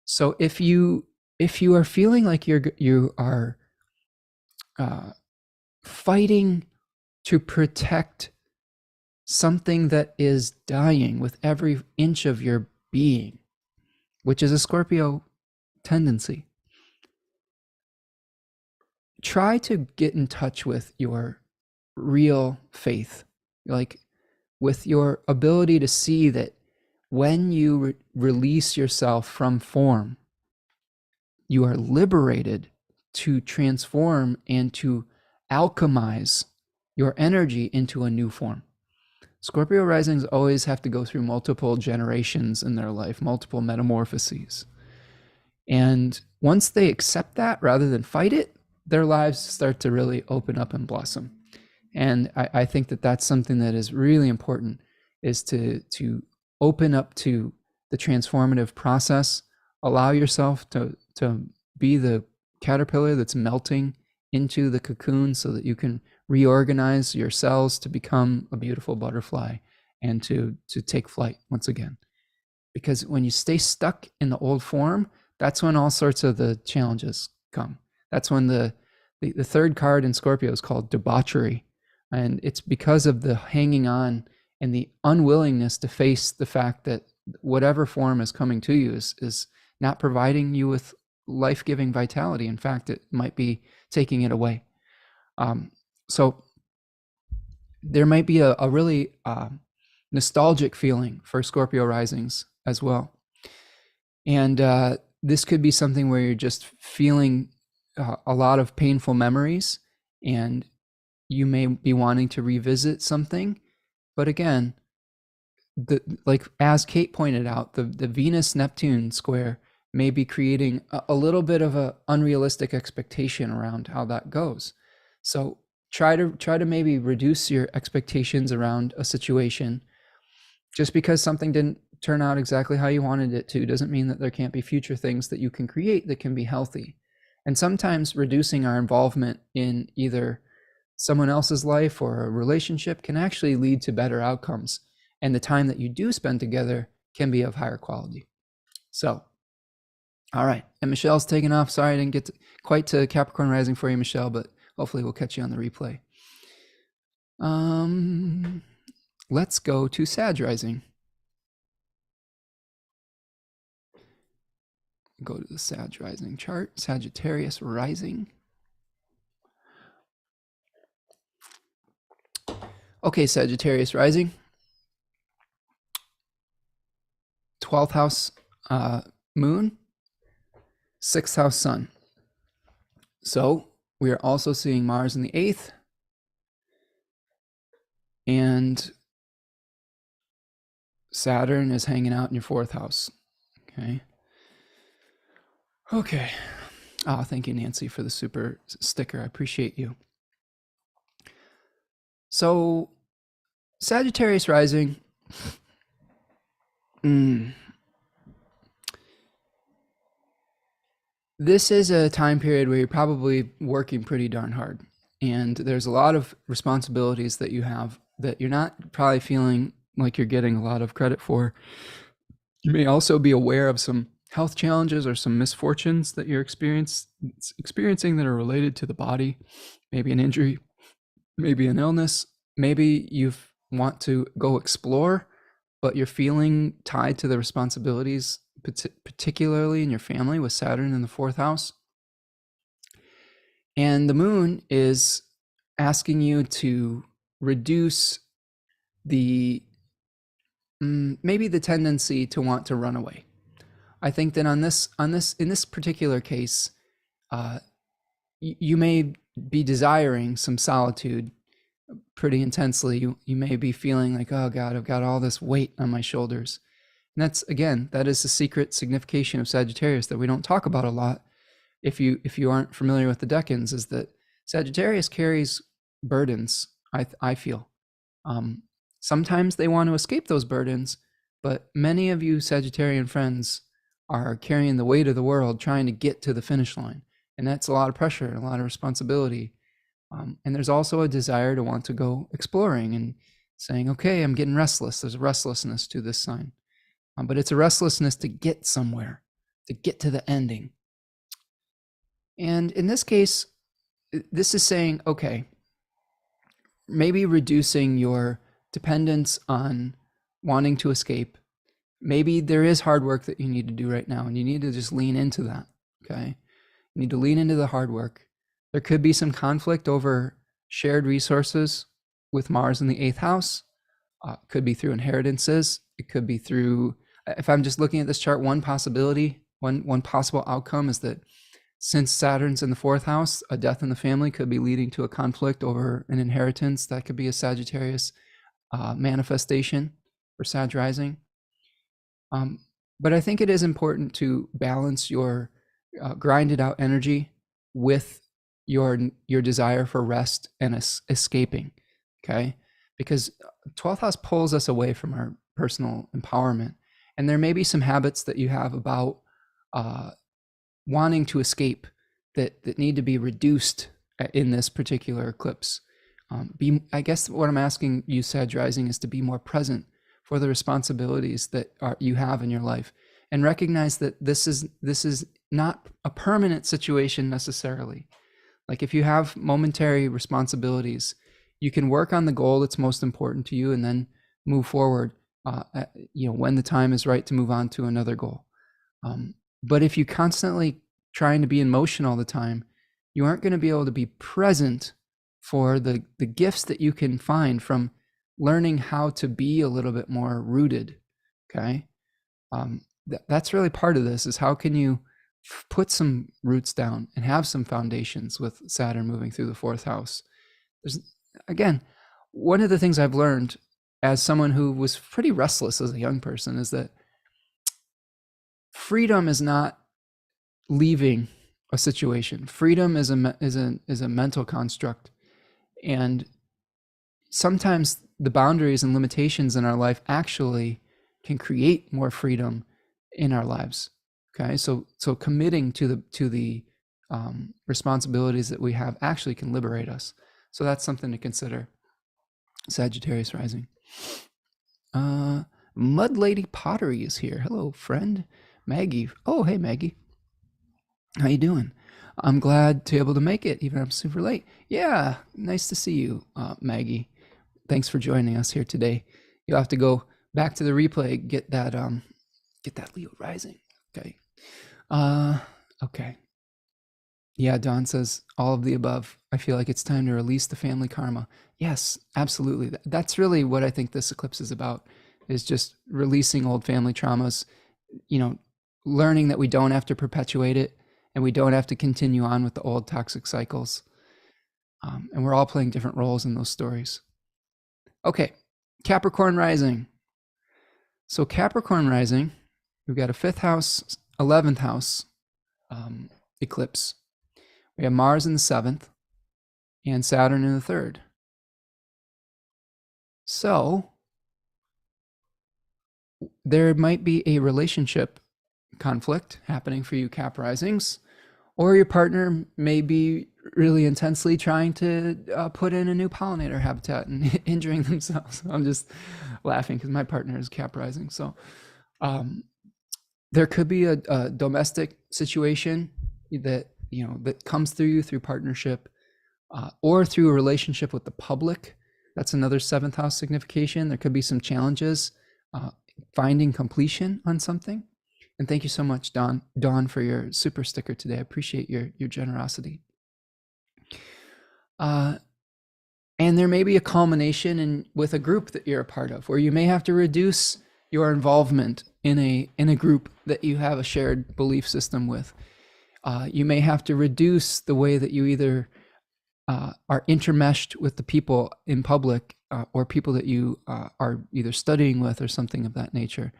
so if you are feeling like you are fighting to protect something that is dying with every inch of your being, which is a Scorpio tendency, try to get in touch with your real faith, with your ability to see that when you release yourself from form, you are liberated to transform and to alchemize your energy into a new form. Scorpio risings always have to go through multiple generations in their life, multiple metamorphoses. And once they accept that rather than fight it, their lives start to really open up and blossom. And I think that that's something that is really important, is to open up to the transformative process, allow yourself to be the caterpillar that's melting into the cocoon so that you can reorganize your cells to become a beautiful butterfly and to take flight once again. because when you stay stuck in the old form, that's when all sorts of the challenges come. That's when the third card in Scorpio is called debauchery. And it's because of the hanging on and the unwillingness to face the fact that whatever form is coming to you is not providing you with life-giving vitality. In fact, it might be taking it away. So there might be a really nostalgic feeling for Scorpio risings as well. And this could be something where you're just feeling a lot of painful memories, and you may be wanting to revisit something. But again, like as Kate pointed out, the Venus-Neptune square may be creating a little bit of an unrealistic expectation around how that goes. So try to maybe reduce your expectations around a situation. Just because something didn't turn out exactly how you wanted it to doesn't mean that there can't be future things that you can create that can be healthy. And sometimes reducing our involvement in either someone else's life or a relationship can actually lead to better outcomes. And the time that you do spend together can be of higher quality. So, all right. And Michelle's taking off. Sorry I didn't get quite to Capricorn rising for you, Michelle, but hopefully we'll catch you on the replay. Let's go to Sag rising. Go to the Sag rising chart. Sagittarius rising. Okay, Sagittarius rising. 12th house moon, 6th house sun. So we are also seeing Mars in the 8th. And Saturn is hanging out in your 4th house. Okay. Okay. Oh, thank you, Nancy, for the super sticker. I appreciate you. So, Sagittarius rising. This is a time period where you're probably working pretty darn hard. And there's a lot of responsibilities that you have that you're not probably feeling like you're getting a lot of credit for. You may also be aware of some health challenges or some misfortunes that you're experiencing that are related to the body. Maybe an injury, maybe an illness. Maybe you want to go explore, but you're feeling tied to the responsibilities, particularly in your family with Saturn in the 4th house. And the moon is asking you to reduce the maybe the tendency to want to run away. I think that in this particular case, you may be desiring some solitude pretty intensely. You may be feeling like, oh God, I've got all this weight on my shoulders. And that is the secret signification of Sagittarius that we don't talk about a lot. If you aren't familiar with the Deccans, is that Sagittarius carries burdens. I feel sometimes they want to escape those burdens, but many of you Sagittarian friends are carrying the weight of the world trying to get to the finish line, and that's a lot of pressure and a lot of responsibility. And there's also a desire to want to go exploring and saying, okay, I'm getting restless. There's a restlessness to this sign, but it's a restlessness to get somewhere, to get to the ending. And in this case, this is saying, okay, maybe reducing your dependence on wanting to escape. Maybe there is hard work that you need to do right now, and you need to just lean into that, okay? You need to lean into the hard work. There could be some conflict over shared resources with Mars in the 8th house. It could be through inheritances. It could be through, if I'm just looking at this chart, one possible outcome is that since Saturn's in the 4th house, a death in the family could be leading to a conflict over an inheritance. That could be a Sagittarius manifestation for Sag rising. But I think it is important to balance your grinded out energy with your desire for rest and escaping, okay? Because 12th house pulls us away from our personal empowerment. And there may be some habits that you have about wanting to escape that need to be reduced in this particular eclipse. I guess what I'm asking you, Sag rising, is to be more present for the responsibilities that you have in your life, and recognize that this is not a permanent situation necessarily. Like if you have momentary responsibilities, you can work on the goal that's most important to you and then move forward, when the time is right to move on to another goal. But if you constantly trying to be in motion all the time, you aren't going to be able to be present for the gifts that you can find from learning how to be a little bit more rooted. Okay. That's really part of this, is how can you put some roots down and have some foundations with Saturn moving through the fourth house. There's, again, one of the things I've learned as someone who was pretty restless as a young person is that freedom is not leaving a situation. Freedom is a mental construct, and sometimes the boundaries and limitations in our life actually can create more freedom in our lives. Okay, so committing to the responsibilities that we have actually can liberate us. So that's something to consider. Sagittarius rising. Mud Lady Pottery is here. Hello, friend. Maggie. Oh, hey, Maggie. How you doing? I'm glad to be able to make it, even if I'm super late. Yeah, nice to see you, Maggie. Thanks for joining us here today. You'll have to go back to the replay, get that Leo rising. Okay. Okay. Yeah, Dawn says all of the above. I feel like it's time to release the family karma. Yes, absolutely. That's really what I think this eclipse is about, is just releasing old family traumas, learning that we don't have to perpetuate it and we don't have to continue on with the old toxic cycles. And we're all playing different roles in those stories. Okay, Capricorn rising. So Capricorn rising, we've got a 5th house, 11th house eclipse. We have Mars in the 7th and Saturn in the 3rd. So there might be a relationship conflict happening for you Cap risings, or your partner may be really intensely trying to put in a new pollinator habitat and injuring themselves. I'm just laughing because my partner is Cap rising. So there could be a domestic situation that that comes through you through partnership, or through a relationship with the public. That's another 7th house signification. There could be some challenges finding completion on something. And thank you so much, Dawn, for your super sticker today. I appreciate your generosity. And there may be a culmination with a group that you're a part of, where you may have to reduce your involvement in a group that you have a shared belief system with. You may have to reduce the way that you either are intermeshed with the people in public, or people that you are either studying with or something of that nature.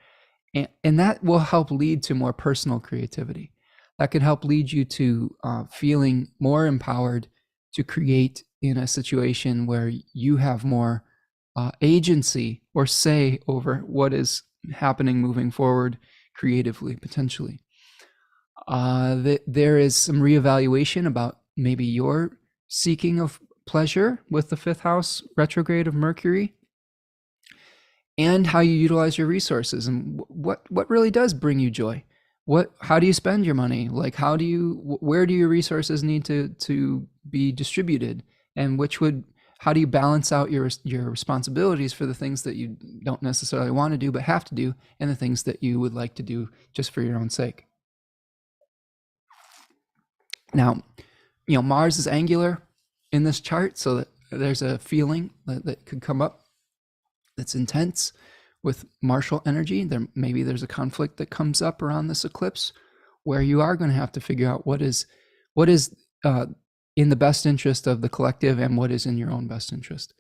And that will help lead to more personal creativity. That could help lead you to feeling more empowered to create in a situation where you have more agency or say over what is happening moving forward creatively, potentially. There is some reevaluation about maybe your seeking of pleasure with the 5th house retrograde of Mercury, and how you utilize your resources and what really does bring you joy. How do you spend your money? Like where do your resources need to be distributed, and how do you balance out your responsibilities for the things that you don't necessarily want to do but have to do, and the things that you would like to do just for your own sake. Now, Mars is angular in this chart, so that there's a feeling that could come up that's intense with martial energy. There's a conflict that comes up around this eclipse, where you are going to have to figure out what is in the best interest of the collective and what is in your own best interest.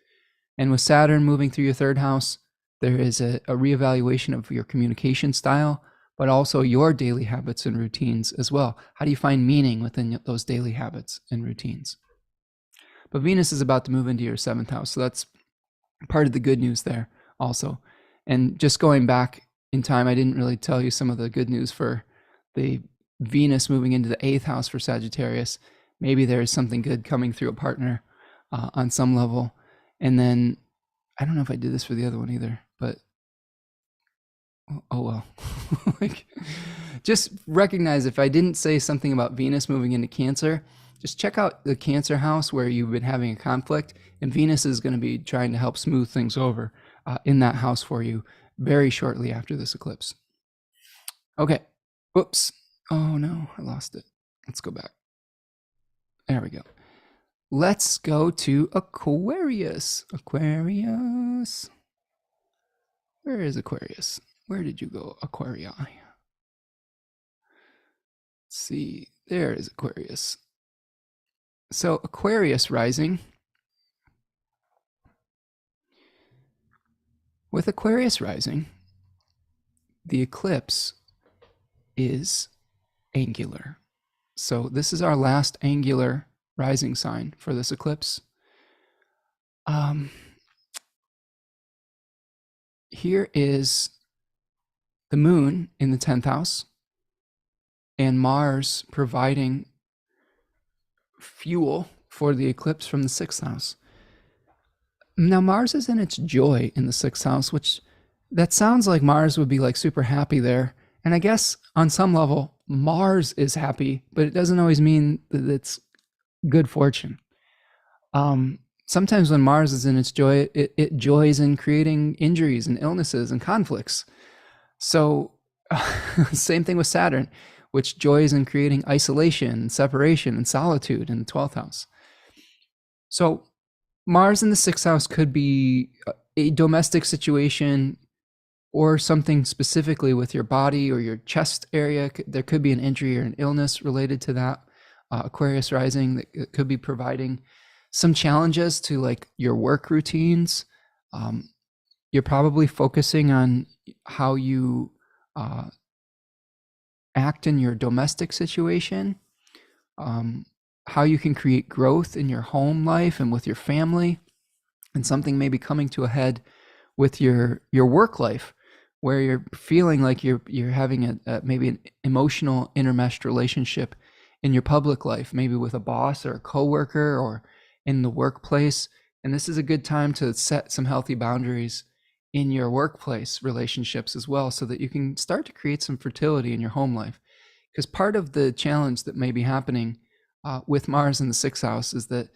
And with Saturn moving through your 3rd house, there is a reevaluation of your communication style, but also your daily habits and routines as well. How do you find meaning within those daily habits and routines? But Venus is about to move into your 7th house, so that's part of the good news there also. And just going back in time, I didn't really tell you some of the good news for the Venus moving into the 8th house for Sagittarius. Maybe there is something good coming through a partner on some level. And then, I don't know if I did this for the other one either, but Oh well. Like, just recognize if I didn't say something about Venus moving into Cancer, just check out the Cancer house where you've been having a conflict, and Venus is going to be trying to help smooth things over in that house for you very shortly after this eclipse. Okay. Whoops. Oh no, I lost it. Let's go back. There we go. Let's go to Aquarius. Aquarius. Where is Aquarius? Where did you go, Aquarii? Let's see. There is Aquarius. So Aquarius rising. With Aquarius rising, the eclipse is angular. So this is our last angular rising sign for this eclipse. Here is the moon in the 10th house and Mars providing fuel for the eclipse from the 6th house. Now Mars is in its joy in the 6th house, which that sounds like Mars would be like super happy there. And I guess on some level, Mars is happy, but it doesn't always mean that it's good fortune. Sometimes when Mars is in its joy, it joys in creating injuries and illnesses and conflicts. So same thing with Saturn, which joys in creating isolation and separation and solitude in the 12th house. So Mars in the 6th house could be a domestic situation or something specifically with your body or your chest area. There could be an injury or an illness related to that. Aquarius rising that could be providing some challenges to like your work routines. You're probably focusing on how you act in your domestic situation, how you can create growth in your home life and with your family, and something may be coming to a head with your work life, where you're feeling like you're having maybe an emotional intermeshed relationship in your public life, maybe with a boss or a coworker or in the workplace. And this is a good time to set some healthy boundaries in your workplace relationships as well, so that you can start to create some fertility in your home life. Because part of the challenge that may be happening with Mars in the 6th house is that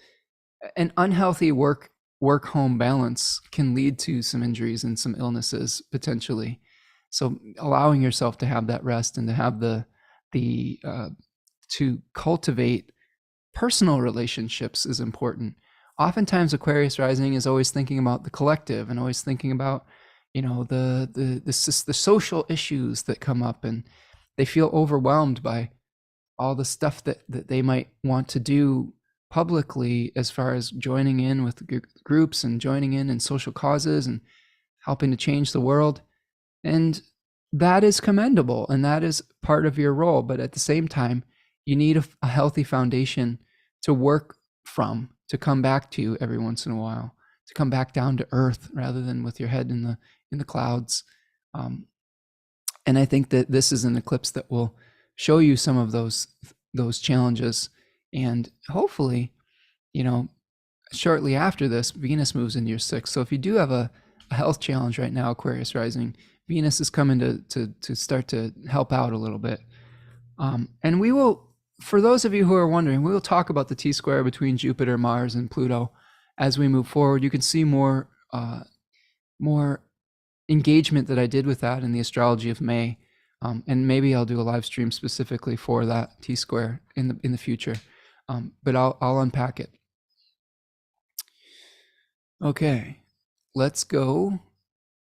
an unhealthy work-home balance can lead to some injuries and some illnesses potentially. So allowing yourself to have that rest and to have to cultivate personal relationships is important. Oftentimes Aquarius rising is always thinking about the collective and always thinking about, the social issues that come up, and they feel overwhelmed by all the stuff that they might want to do publicly, as far as joining in with groups and joining in social causes and helping to change the world. And that is commendable, and that is part of your role. But at the same time, you need a healthy foundation to work from, to come back to every once in a while, to come back down to earth rather than with your head in the clouds. And I think that this is an eclipse that will show you some of those challenges. And hopefully, shortly after this, Venus moves into your 6th. So if you do have a health challenge right now, Aquarius rising, Venus is coming to start to help out a little bit. And we will, for those of you who are wondering, we will talk about the T-square between Jupiter, Mars, and Pluto as we move forward. You can see more engagement that I did with that in the Astrology of May. And maybe I'll do a live stream specifically for that T-square in the future. But I'll unpack it. Okay, let's go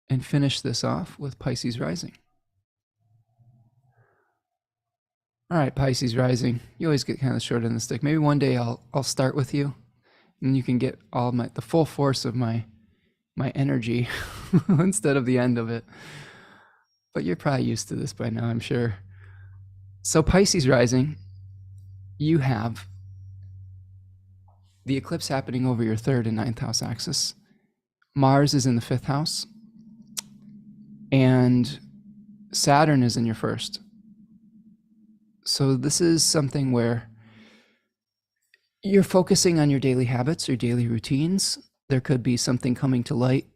and finish this off with Pisces rising. All right, Pisces rising. You always get kind of short on the stick. Maybe one day I'll start with you, and you can get all the full force of my energy instead of the end of it. But you're probably used to this by now, I'm sure. So Pisces rising, you have the eclipse happening over your 3rd and 9th house axis. Mars is in the 5th house, and Saturn is in your 1st. So this is something where you're focusing on your daily habits, your daily routines. There could be something coming to light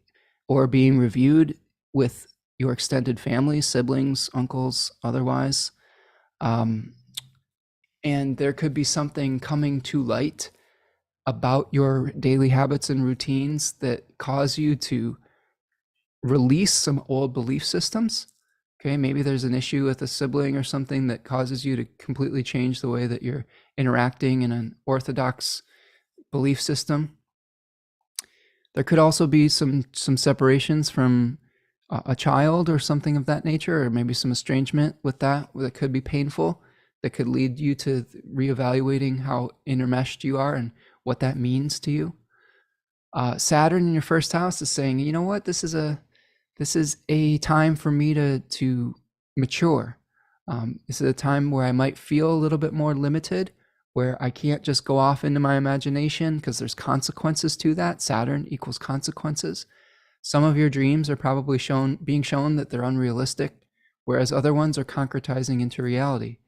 or being reviewed with your extended family, siblings, uncles, otherwise. Um, and there could be something coming to light about your daily habits and routines that cause you to release some old belief systems. Okay, maybe there's an issue with a sibling or something that causes you to completely change the way that you're interacting in an orthodox belief system. There could also be some separations from a child or something of that nature, or maybe some estrangement with that could be painful, that could lead you to reevaluating how intermeshed you are and what that means to you. Saturn in your first house is saying, you know what, this is a time for me to mature. This is a time where I might feel a little bit more limited, where I can't just go off into my imagination because there's consequences to that. Saturn equals consequences. Some of your dreams are probably being shown that they're unrealistic, whereas other ones are concretizing into reality.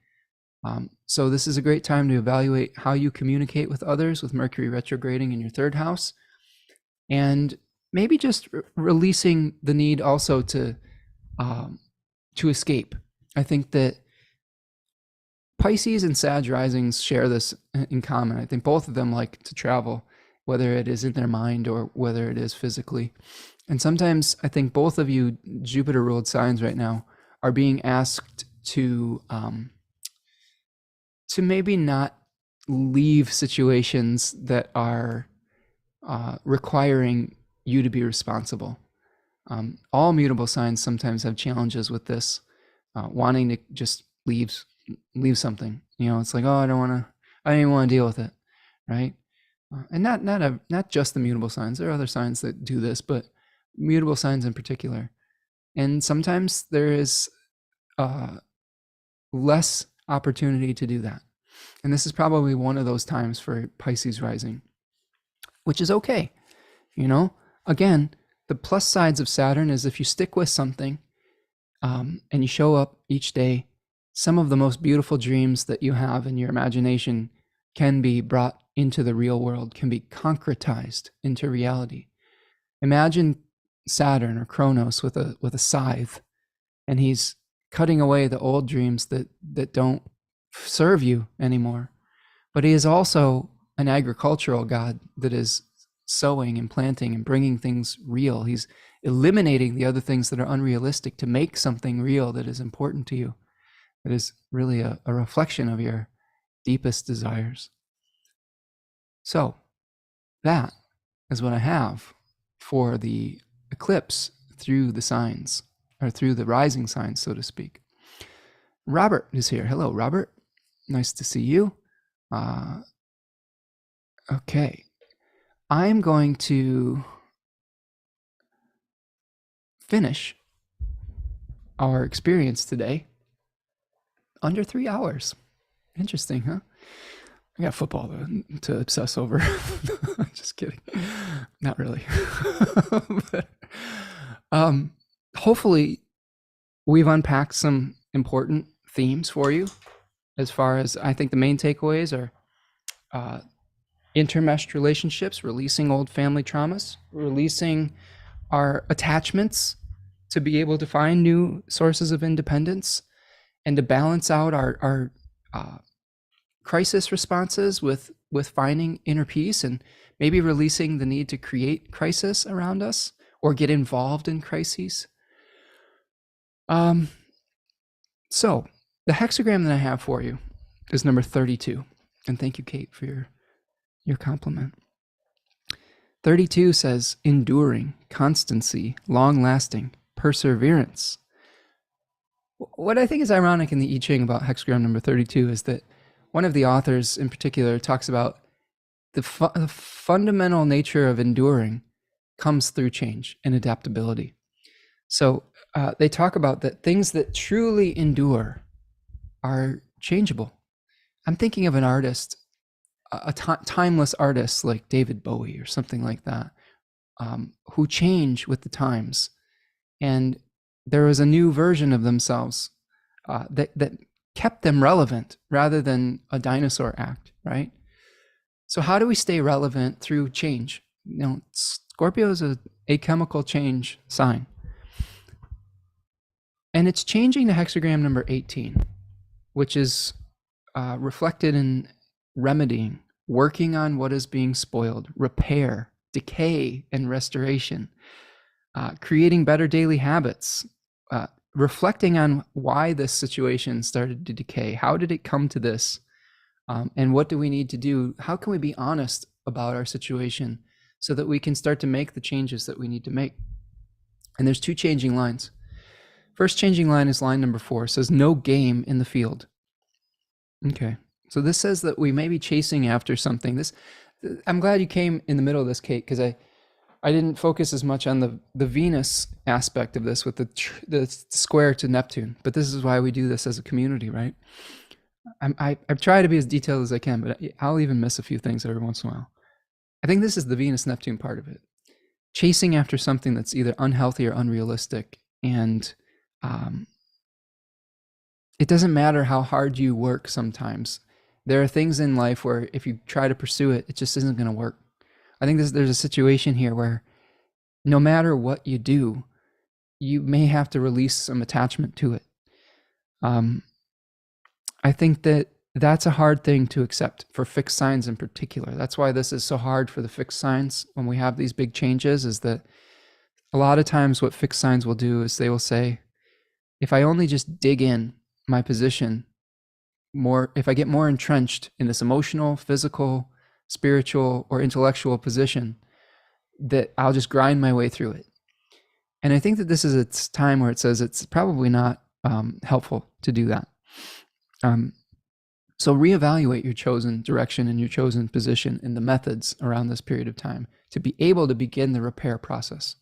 So this is a great time to evaluate how you communicate with others with Mercury retrograding in your third house, and maybe just releasing the need also to escape. I think that Pisces and Sag risings share this in common. I think both of them like to travel, whether it is in their mind or whether it is physically. And sometimes I think both of you Jupiter-ruled signs right now are being asked to maybe not leave situations that are requiring you to be responsible. All mutable signs sometimes have challenges with this, wanting to just leave something. It's like, oh, I don't even want to deal with it, right? And not just the mutable signs. There are other signs that do this, but mutable signs in particular. And sometimes there is less opportunity to do that. And this is probably one of those times for Pisces rising, which is okay. Again, the plus sides of Saturn is if you stick with something and you show up each day, some of the most beautiful dreams that you have in your imagination can be brought into the real world, can be concretized into reality. Imagine Saturn or Kronos with a scythe, and he's cutting away the old dreams that don't serve you anymore. But he is also an agricultural god that is sowing and planting and bringing things real. He's eliminating the other things that are unrealistic to make something real that is important to you, that is really a reflection of your deepest desires. So that is what I have for the eclipse through the signs, or through the rising signs, so to speak. Robert is here. Hello, Robert. Nice to see you. Okay. I'm going to finish our experience today under 3 hours. Interesting, huh? I got football to obsess over. Just kidding. Not really. But, hopefully, we've unpacked some important themes for you. As far as I think the main takeaways are intermeshed relationships, releasing old family traumas, releasing our attachments to be able to find new sources of independence, and to balance out our crisis responses with finding inner peace, and maybe releasing the need to create crisis around us or get involved in crises. So the hexagram that I have for you is number 32. And thank you, Kate, for your compliment. 32 says enduring, constancy, long-lasting, perseverance. What I think is ironic in the I-Ching about hexagram number 32 is that one of the authors in particular talks about the fundamental nature of enduring comes through change and adaptability. So they talk about that things that truly endure are changeable. I'm thinking of an artist, a timeless artist like David Bowie or something like that, who change with the times. And there was a new version of themselves that kept them relevant rather than a dinosaur act, right? So how do we stay relevant through change? Scorpio is a chemical change sign. And it's changing to hexagram number 18, which is reflected in remedying, working on what is being spoiled, repair, decay, and restoration, creating better daily habits, reflecting on why this situation started to decay. How did it come to this? And what do we need to do? How can we be honest about our situation so that we can start to make the changes that we need to make? And there's two changing lines. First changing line is line number 4. It says, no game in the field. Okay. So this says that we may be chasing after something. I'm glad you came in the middle of this, Kate, because I didn't focus as much on the Venus aspect of this with the square to Neptune. But this is why we do this as a community, right? I try to be as detailed as I can, but I'll even miss a few things every once in a while. I think this is the Venus-Neptune part of it. Chasing after something that's either unhealthy or unrealistic. And it doesn't matter how hard you work sometimes. There are things in life where if you try to pursue it, it just isn't going to work. I think there's a situation here where no matter what you do, you may have to release some attachment to it. I think that's a hard thing to accept for fixed signs in particular. That's why this is so hard for the fixed signs when we have these big changes, is that a lot of times what fixed signs will do is they will say, if I only just dig in my position more, if I get more entrenched in this emotional, physical, spiritual, or intellectual position, that I'll just grind my way through it. And I think that this is a time where it says it's probably not helpful to do that. So reevaluate your chosen direction and your chosen position in the methods around this period of time to be able to begin the repair process.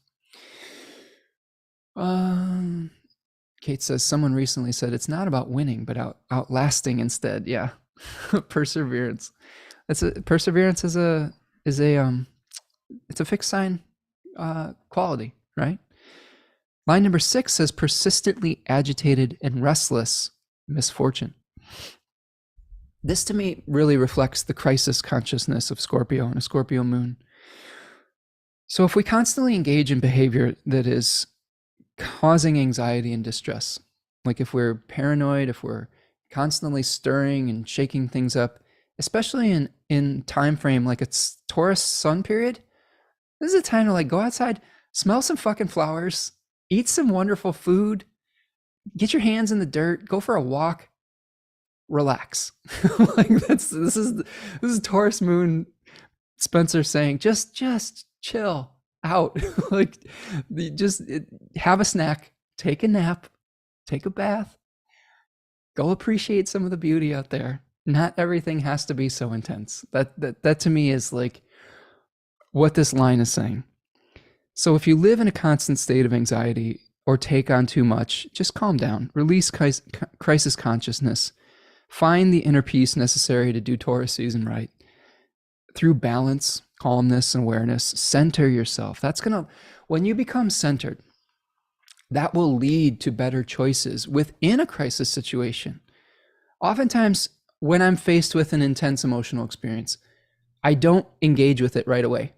Kate says, someone recently said it's not about winning, but outlasting instead. Yeah. Perseverance. Perseverance is it's a fixed sign quality, right? Line number 6 says persistently agitated and restless misfortune. This to me really reflects the crisis consciousness of Scorpio and a Scorpio moon. So if we constantly engage in behavior that is causing anxiety and distress, like if we're paranoid, if we're constantly stirring and shaking things up, especially in time frame like it's Taurus sun period, this is a time to like go outside, smell some fucking flowers, eat some wonderful food, get your hands in the dirt, go for a walk, relax. Like this is Taurus moon Spencer saying just chill out. Like have a snack, take a nap, take a bath, go appreciate some of the beauty out there. Not everything has to be so intense. That to me is like what this line is saying. So if you live in a constant state of anxiety or take on too much, just calm down, release crisis consciousness, find the inner peace necessary to do Taurus season right. Through balance, calmness, and awareness, center yourself. When you become centered, that will lead to better choices within a crisis situation. Oftentimes, when I'm faced with an intense emotional experience, I don't engage with it right away.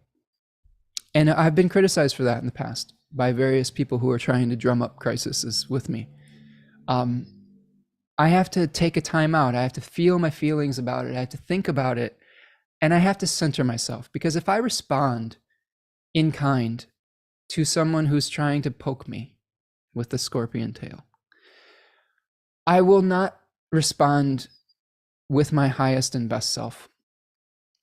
And I've been criticized for that in the past by various people who are trying to drum up crises with me. I have to take a time out. I have to feel my feelings about it. I have to think about it. And I have to center myself, because if I respond in kind to someone who's trying to poke me with the scorpion tail, I will not respond with my highest and best self,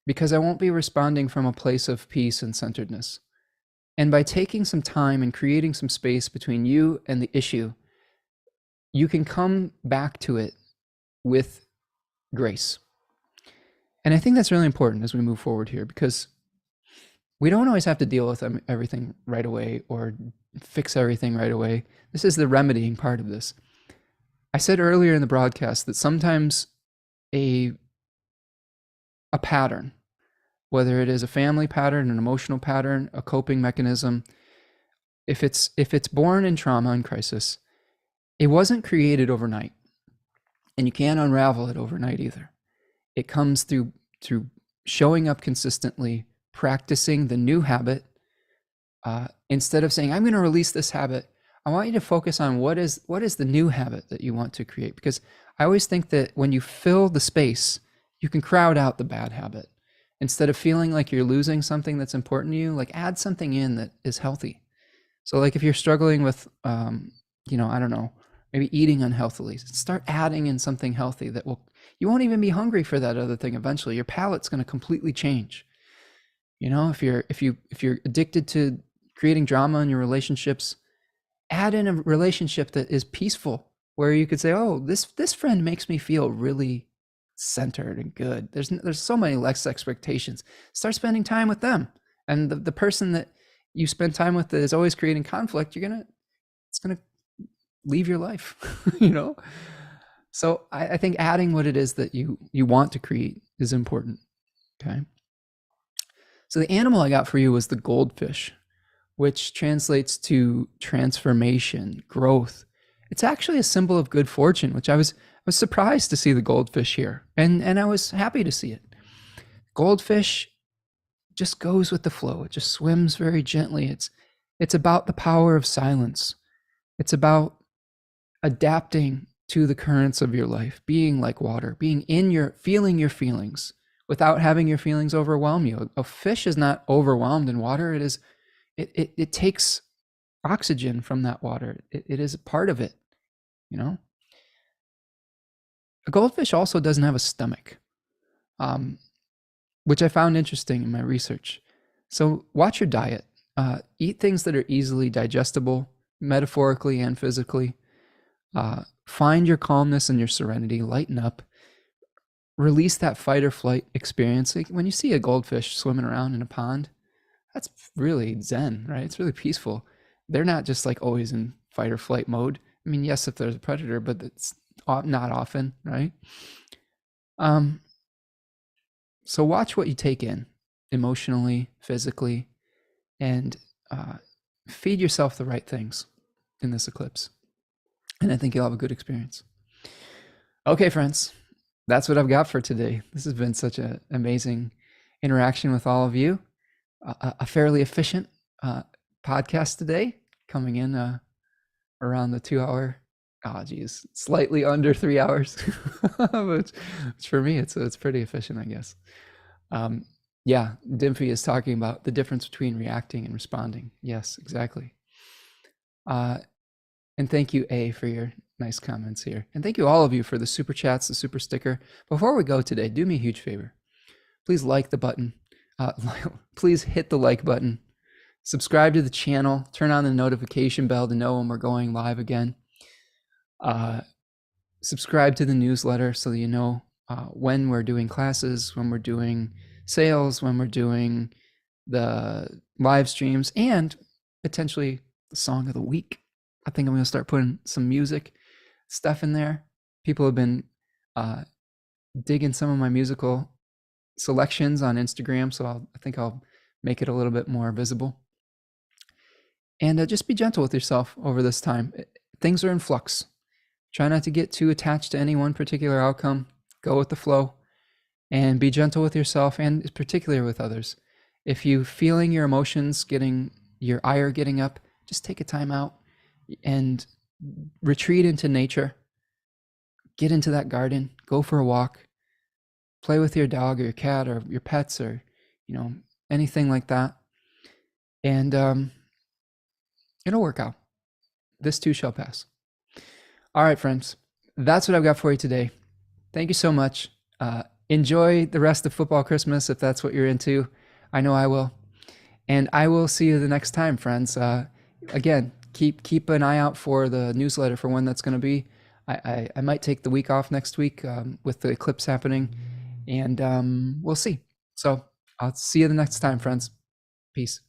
because I won't be responding from a place of peace and centeredness. And by taking some time and creating some space between you and the issue, you can come back to it with grace. And I think that's really important as we move forward here, because we don't always have to deal with everything right away or fix everything right away. This is the remedying part of this. I said earlier in the broadcast that sometimes a pattern, whether it is a family pattern, an emotional pattern, a coping mechanism, if it's born in trauma and crisis, it wasn't created overnight, and you can't unravel it overnight either. It comes through showing up consistently, practicing the new habit. Instead of saying, I'm going to release this habit, I want you to focus on what is the new habit that you want to create, because I always think that when you fill the space, you can crowd out the bad habit. Instead of feeling like you're losing something that's important to you, like add something in that is healthy. So like if you're struggling with, you know, I don't know, maybe eating unhealthily, start adding in something healthy that will, you won't even be hungry for that other thing eventually. Your palate's going to completely change. You know, if you're addicted to creating drama in your relationships, add in a relationship that is peaceful, where you could say, oh, this friend makes me feel really centered and good. There's so many less expectations. Start spending time with them. And the person that you spend time with that is always creating conflict, it's gonna leave your life, you know? So I think adding what it is that you want to create is important. Okay. So the animal I got for you was the goldfish, which translates to transformation, growth. It's actually a symbol of good fortune, which I was surprised to see the goldfish here, and I was happy to see it. Goldfish just goes with the flow. It just swims very gently. It's about the power of silence. It's about adapting to the currents of your life, being like water, feeling your feelings without having your feelings overwhelm you. A fish is not overwhelmed in water. It takes oxygen from that water. It is a part of it, you know? A goldfish also doesn't have a stomach, which I found interesting in my research. So watch your diet. Eat things that are easily digestible, metaphorically and physically. Find your calmness and your serenity. Lighten up. Release that fight or flight experience. Like when you see a goldfish swimming around in a pond, that's really zen, right? It's really peaceful. They're not just like always in fight or flight mode. I mean, yes, if there's a predator, but it's not often, right? So watch what you take in emotionally, physically, and feed yourself the right things in this eclipse. And I think you'll have a good experience. Okay, friends, that's what I've got for today. This has been such an amazing interaction with all of you. A fairly efficient podcast today, coming in around the 2 hour, slightly under 3 hours. But for me, it's pretty efficient, I guess. Yeah, Dimphy is talking about the difference between reacting and responding. Yes, exactly. And thank you, A, for your nice comments here. And thank you all of you for the super chats, the super sticker. Before we go today, do me a huge favor. Please like the button. Please hit the like button. Subscribe to the channel. Turn on the notification bell to know when we're going live again. Subscribe to the newsletter so that you know when we're doing classes, when we're doing sales, when we're doing the live streams, and potentially the song of the week. I think I'm going to start putting some music stuff in there. People have been digging some of my musical selections on Instagram, so I think I'll make it a little bit more visible. And just be gentle with yourself over this time. Things are in flux. Try not to get too attached to any one particular outcome. Go with the flow and be gentle with yourself and particularly with others. If you feeling your emotions your ire getting up, just take a time out and retreat into nature. Get into that garden, go for a walk, play with your dog or your cat or your pets or, anything like that. And it'll work out. This too shall pass. All right, friends, that's what I've got for you today. Thank you so much. Enjoy the rest of football Christmas if that's what you're into. I know I will. And I will see you the next time, friends. Again, keep an eye out for the newsletter for when that's going to be. I might take the week off next week with the eclipse happening, and we'll see. So I'll see you the next time, friends. Peace.